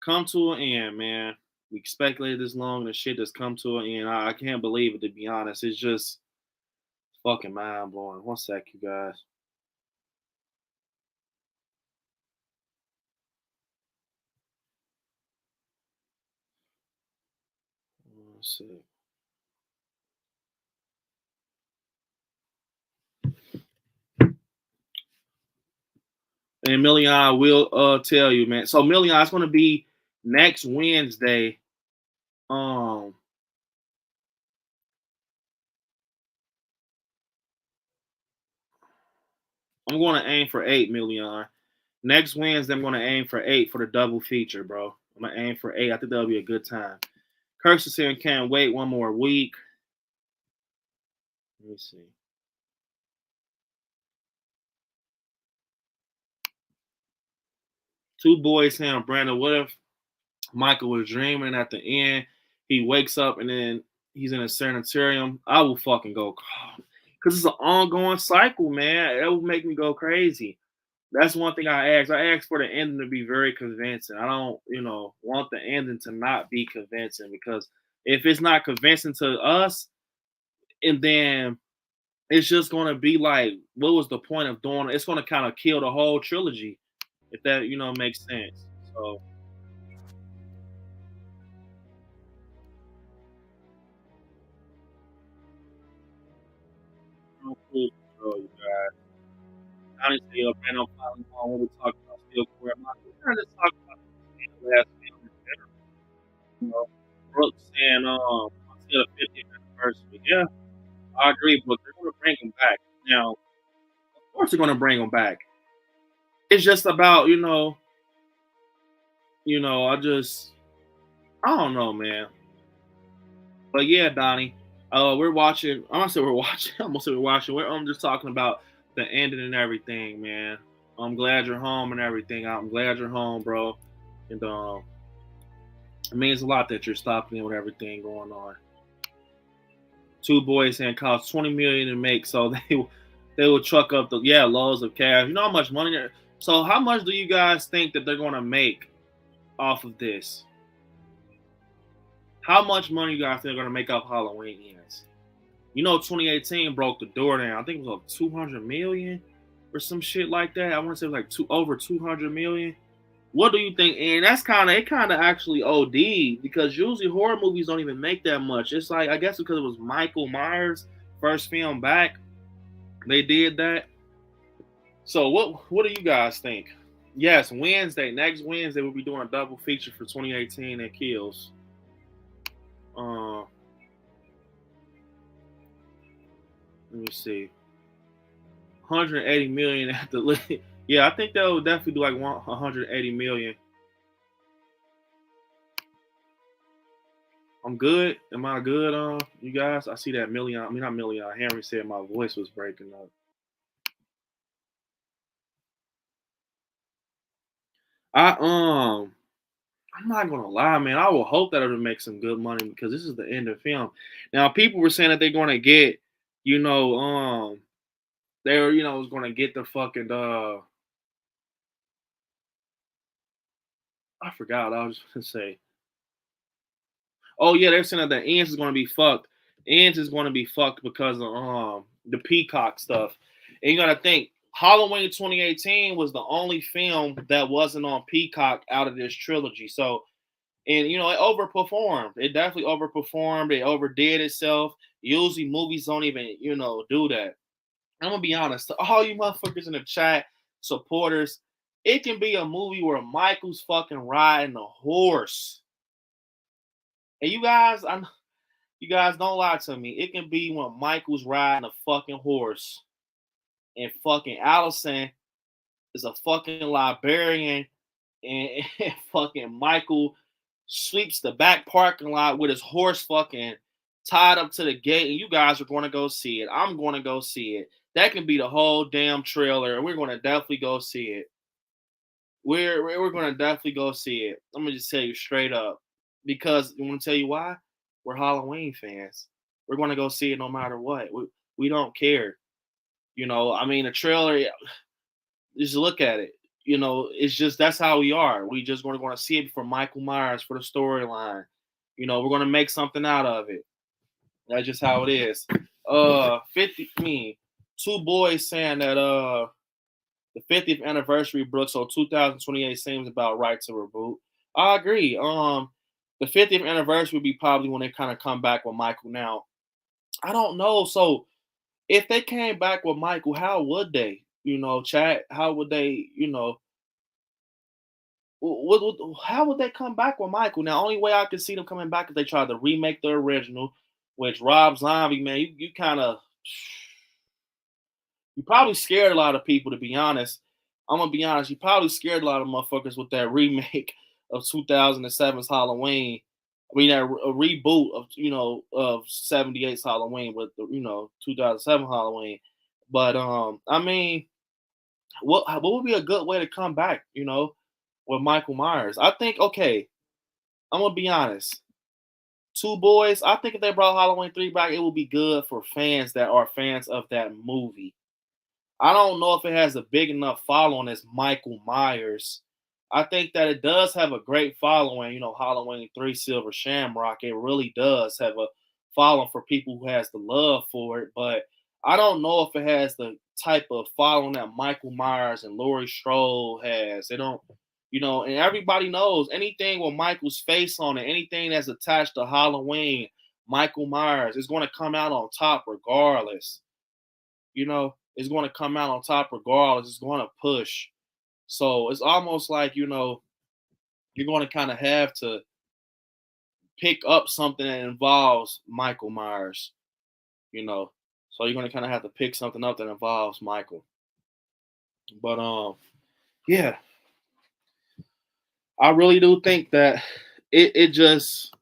come to an end, man. We speculated this long, and the shit has come to an end. I can't believe it, to be honest. It's just fucking mind blowing. One sec, you guys. One sec. And Million will tell you, man. So Million, it's gonna be next Wednesday. I'm gonna aim for 8 million. Next Wednesday, I'm gonna aim for 8 for the double feature, bro. I'm gonna aim for 8. I think that'll be a good time. Curse is here and can't wait one more week. Let me see. Two boys saying, Brandon, what if Michael was dreaming at the end? He wakes up and then he's in a sanitarium. I will fucking go, because it's an ongoing cycle, man. It will make me go crazy. That's one thing I asked. I asked for the ending to be very convincing. I don't, want the ending to not be convincing, because if it's not convincing to us, and then it's just going to be like, what was the point of doing it? It's going to kind of kill the whole trilogy, if that, makes sense. So. You guys. Honestly, man, I'm finally on when we talk about still queer. We're just talking about the last film in general. Brooks and until the 50th anniversary. Yeah, I agree, but they're going to bring him back. Now, of course, they're going to bring him back. It's just about I don't know, man. But yeah, Donnie, we're watching. I'm gonna say we're watching. I'm gonna say we're watching. I'm just talking about the ending and everything, man. I'm glad you're home and everything. I'm glad you're home, bro. And it means a lot that you're stopping in with everything going on. Two boys and cost $20 million to make, so they will truck up the loads of cash. You know how much money? So how much do you guys think that they're gonna make off of this? How much money you guys think they're gonna make off Halloween Ends? 2018 broke the door down. I think it was like 200 million or some shit like that. I want to say it was like over 200 million. What do you think? And that's kind of actually OD, because usually horror movies don't even make that much. It's like, I guess because it was Michael Myers' first film back, they did that. So what do you guys think? Yes, next Wednesday, we'll be doing a double feature for 2018 and Kills. Let me see. 180 million at the yeah, I think that would definitely do like 180 million. I'm good. Am I good? You guys, I see that million. I mean, not million. Henry said my voice was breaking up. I'm not gonna lie, man. I will hope that it'll make some good money, because this is the end of the film. Now, people were saying that they're gonna get, they were, was gonna get the fucking I forgot what I was gonna say. Oh yeah, they're saying that the ends is gonna be fucked. Ends is gonna be fucked because of the Peacock stuff. And you gotta think, Halloween 2018 was the only film that wasn't on Peacock out of this trilogy. So, and it overperformed. It definitely overperformed. It overdid itself. Usually movies don't even, do that. I'm gonna be honest, to all you motherfuckers in the chat, supporters, it can be a movie where Michael's fucking riding a horse. And you guys, You guys don't lie to me. It can be when Michael's riding a fucking horse and fucking Allison is a fucking librarian and fucking Michael sweeps the back parking lot with his horse fucking tied up to the gate, and you guys are going to go see it. I'm going to go see it. That can be the whole damn trailer, and we're going to definitely go see it. We're going to definitely go see it. I'm going to just tell you straight up. Because I want to tell you why? We're Halloween fans. We're going to go see it no matter what. We don't care. You know, I mean, the trailer, just look at it. You know, it's just that's how we are. We just going to see it for Michael Myers, for the storyline. You know, we're going to make something out of it. That's just how it is. 2 boys saying that the 50th anniversary book, so 2028 seems about right to reboot. I agree. The 50th anniversary would be probably when they kind of come back with Michael now. I don't know. So if they came back with Michael, how would they? You know, chat, how would they, you know, how would they come back with Michael? Now, only way I could see them coming back is they tried to remake the original, which Rob Zombie, man, you probably scared a lot of people, to be honest. I'm going to be honest. You probably scared a lot of motherfuckers with that remake of 2007's Halloween. I mean, that a reboot of, you know, of 78's Halloween with the, you know, 2007 Halloween. But, I mean, what would be a good way to come back, you know, with Michael Myers? I think, okay, I'm going to be honest. 2 boys, I think if they brought Halloween 3 back, it would be good for fans that are fans of that movie. I don't know if it has a big enough following as Michael Myers. I think that it does have a great following. You know, Halloween 3 Silver Shamrock, it really does have a following for people who has the love for it. But I don't know if it has the type of following that Michael Myers and Laurie Strode has. They don't, you know, and everybody knows anything with Michael's face on it, anything that's attached to Halloween, Michael Myers is going to come out on top regardless. You know, it's going to come out on top regardless. It's going to push. So it's almost like, you know, you're going to kind of have to pick up something that involves Michael Myers, you know. So you're going to kind of have to pick something up that involves Michael. But, yeah. I really do think that it just,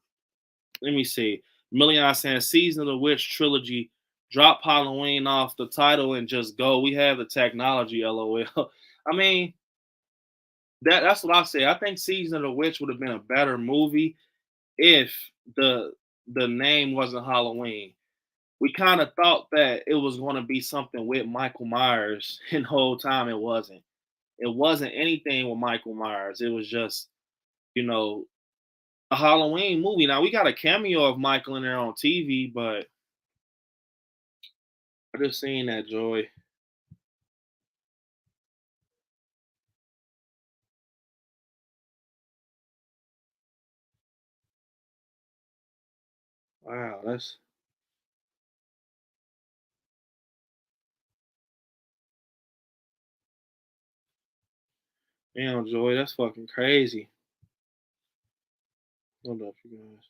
let me see. Million saying Season of the Witch trilogy, drop Halloween off the title and just go. We have the technology, LOL. I mean, that's what I say. I think Season of the Witch would have been a better movie if the name wasn't Halloween. We kind of thought that it was going to be something with Michael Myers, and the whole time it wasn't. It wasn't anything with Michael Myers. It was just, you know, a Halloween movie. Now we got a cameo of Michael in there on TV, but I just seen that, Joy. Wow, that's damn, Joy. That's fucking crazy. Hold up, you guys.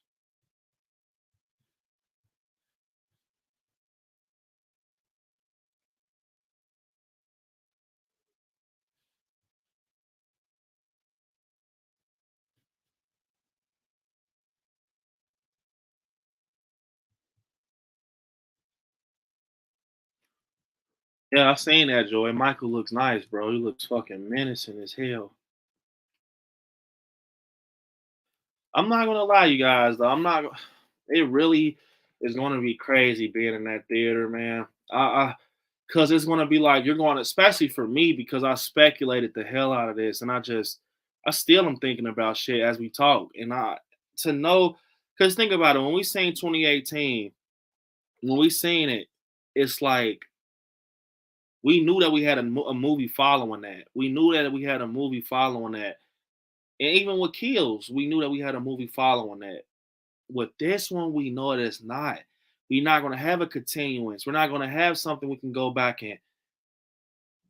Yeah, I seen that, Joy. Michael looks nice, bro. He looks fucking menacing as hell. I'm not gonna lie, you guys. Though I'm not. It really is gonna be crazy being in that theater, man. Cause it's gonna be like you're going, especially for me, because I speculated the hell out of this, and I still am thinking about shit as we talk, and to know, cause think about it. When we seen 2018, when we seen it, it's like we knew that we had a movie following that. We knew that we had a movie following that. And even with Kills, we knew that we had a movie following that. With this one, we know that it's not. We're not going to have a continuance. We're not going to have something we can go back and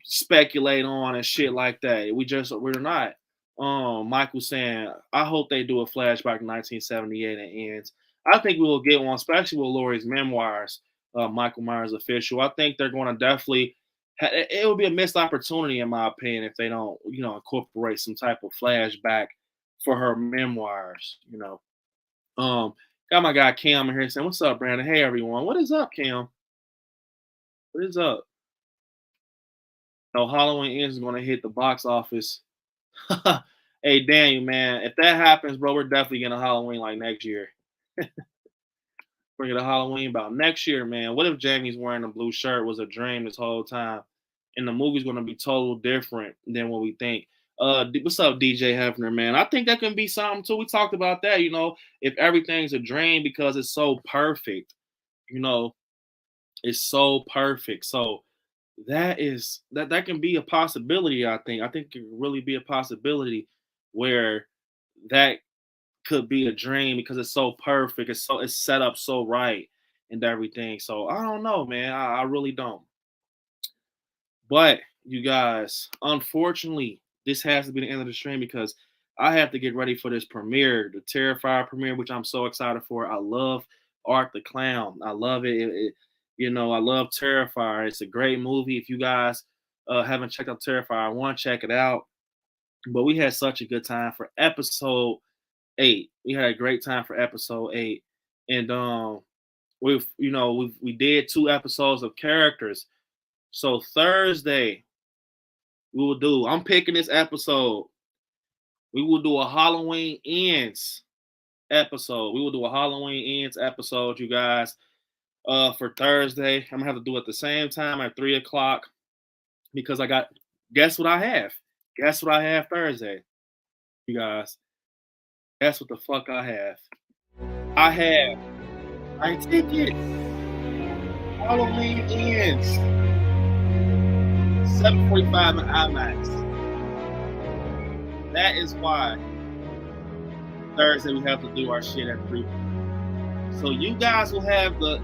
speculate on and shit like that. We're not. Michael saying, I hope they do a flashback in 1978 and ends. I think we will get one, especially with Laurie's memoirs, Michael Myers official. I think they're going to definitely. It would be a missed opportunity, in my opinion, if they don't, incorporate some type of flashback for her memoirs. Got my guy Cam in here saying, "What's up, Brandon? Hey, everyone. What is up, Cam? What is up?" No, Halloween Ends is going to hit the box office. Hey, Daniel, man, if that happens, bro, we're definitely getting a Halloween like next year. We're getting a Halloween about next year, man. What if Jamie's wearing a blue shirt was a dream this whole time, and the movie's going to be total different than what we think? What's up, DJ Hefner, man? I think that can be something too. We talked about that, if everything's a dream because it's so perfect, it's so perfect. So that can be a possibility. I think it can really be a possibility where that could be a dream because it's so perfect. It's set up so right and everything. So I don't know, man. I really don't. But you guys, unfortunately, this has to be the end of the stream because I have to get ready for this premiere, the Terrifier premiere, which I'm so excited for. I love Art the Clown. I love it. I love Terrifier. It's a great movie. If you guys haven't checked out Terrifier, I want to check it out. But we had such a good time for episode 8. We had a great time for episode 8, and we did 2 episodes of characters. So Thursday we will do. I'm picking this episode. We will do a Halloween Ends episode. We will do a Halloween Ends episode, you guys. For Thursday, I'm gonna have to do it at the same time at 3:00 because I got. Guess what I have? Guess what I have Thursday, you guys. Guess what the fuck I have? I have my tickets. Halloween Ends. 7:45 in IMAX. That is why Thursday we have to do our shit at 3. So you guys will have the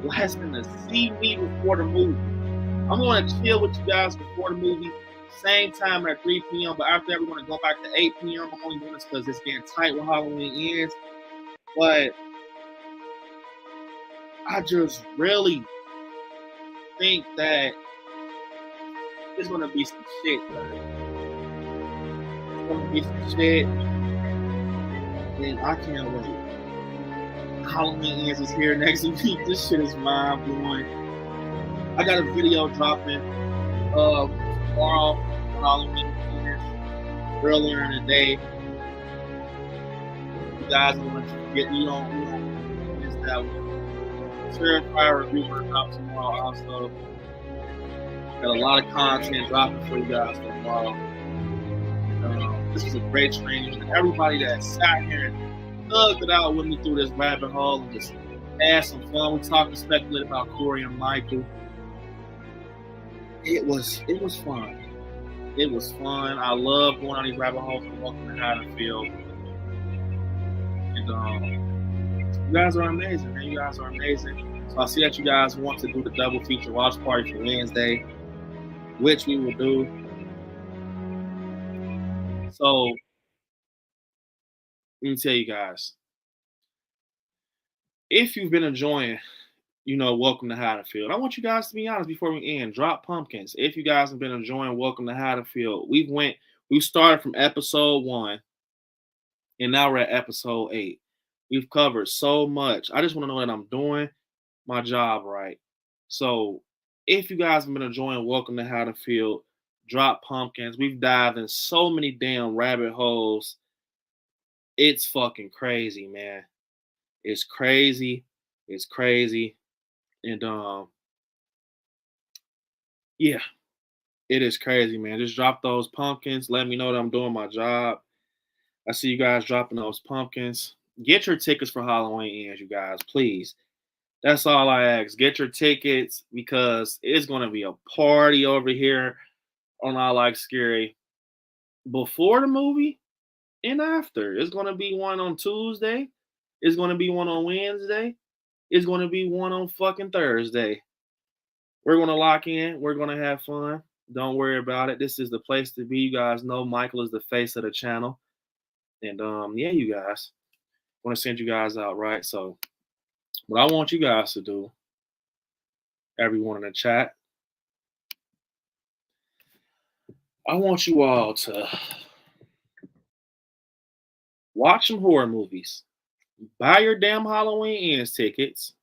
blessing to see me before the movie. I'm going to chill with you guys before the movie, same time at 3 p.m. But after that, we're going to go back to 8 p.m. I'm only doing this because it's getting tight when Halloween ends. But I just really think that there's going to be some shit. There's going to be some shit. And I can't wait. Halloween Ends is here next week. This shit is mind blowing. I got a video dropping tomorrow for Halloween Ends, earlier in the day. You guys want to get you don't miss that one. Terrifier review will drop tomorrow also. Got a lot of content dropping for you guys tomorrow. This was a great training. And everybody that sat here and thugged it out with me through this rabbit hole and just had some fun. We talked and speculated about Corey and Michael. It was fun. It was fun. I love going on these rabbit holes and welcome to Haddonfield. And you guys are amazing, man. You guys are amazing. So I see that you guys want to do the double feature watch party for Wednesday, which we will do. So let me tell you guys, if you've been enjoying, welcome to Haddonfield. I want you guys to be honest before we end. Drop pumpkins. If you guys have been enjoying welcome to Haddonfield, we started from episode 1, and now we're at episode 8. We've covered so much. I just want to know that I'm doing my job right. So if you guys have been enjoying welcome to Haddonfield, drop pumpkins. We've dived in so many damn rabbit holes. It's fucking crazy, man. It's crazy. It's crazy. And yeah, it is crazy, man. Just drop those pumpkins. Let me know that I'm doing my job. I see you guys dropping those pumpkins. Get your tickets for Halloween Ends, you guys, please. That's all I ask. Get your tickets because it's going to be a party over here on I Like Scary before the movie and after. It's going to be one on Tuesday. It's going to be one on Wednesday. It's going to be one on fucking Thursday. We're going to lock in. We're going to have fun. Don't worry about it. This is the place to be. You guys know Michael is the face of the channel. And yeah, you guys. I want to send you guys out, right? So what I want you guys to do, everyone in the chat, I want you all to watch some horror movies. Buy your damn Halloween Ends tickets.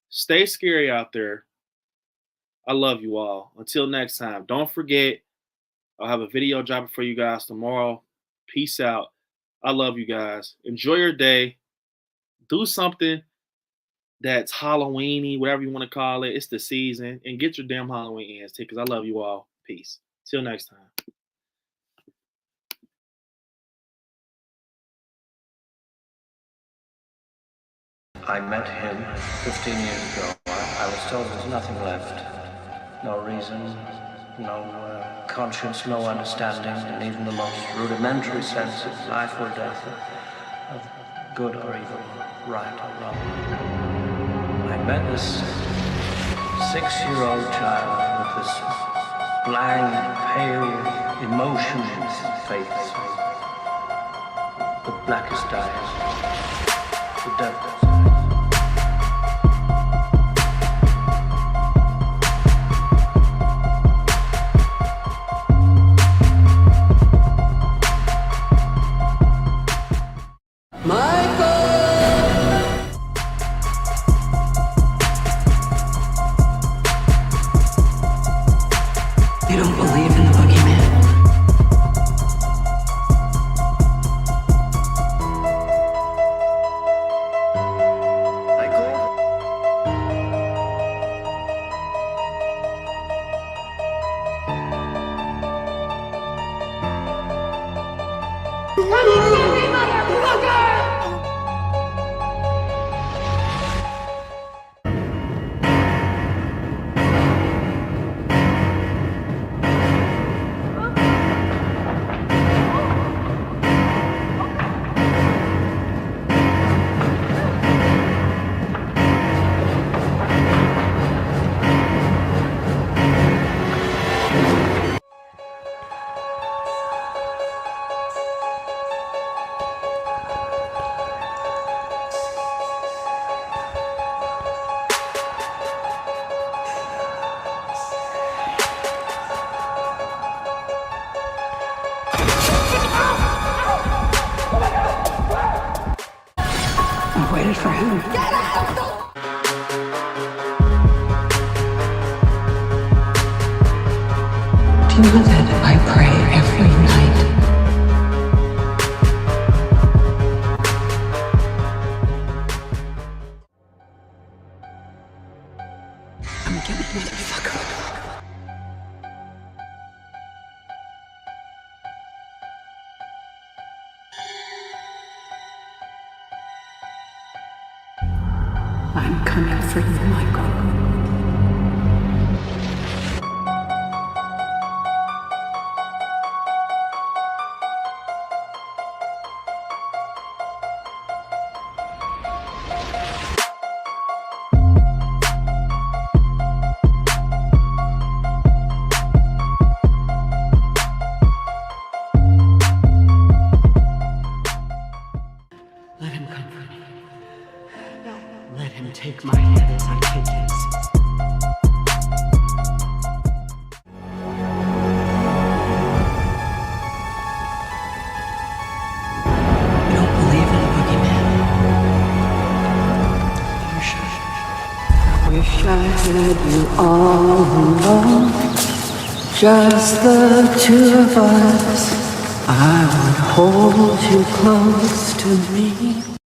Stay scary out there. I love you all. Until next time, don't forget, I'll have a video dropping for you guys tomorrow. Peace out. I love you guys. Enjoy your day. Do something that's Halloween-y, whatever you want to call it. It's the season. And get your damn Halloween Ends tickets. I love you all. Peace. Till next time. I met him 15 years ago. I was told there's nothing left. No reason, no conscience, no understanding, and even the most rudimentary sense of life or death, of good or evil, right or wrong. I met this 6-year-old child with this blank, pale, emotionless face, the blackest eyes, the devil's eyes. You don't believe in the boogeyman? I waited for him. Do you know that I pray every night? I'm getting motherfucker. I'm coming for you, Michael. Let him comfort me. Let him take my head as I take his. You don't believe in the boogeyman? I wish I had you all alone. Just the two of us. I would hold you close to me.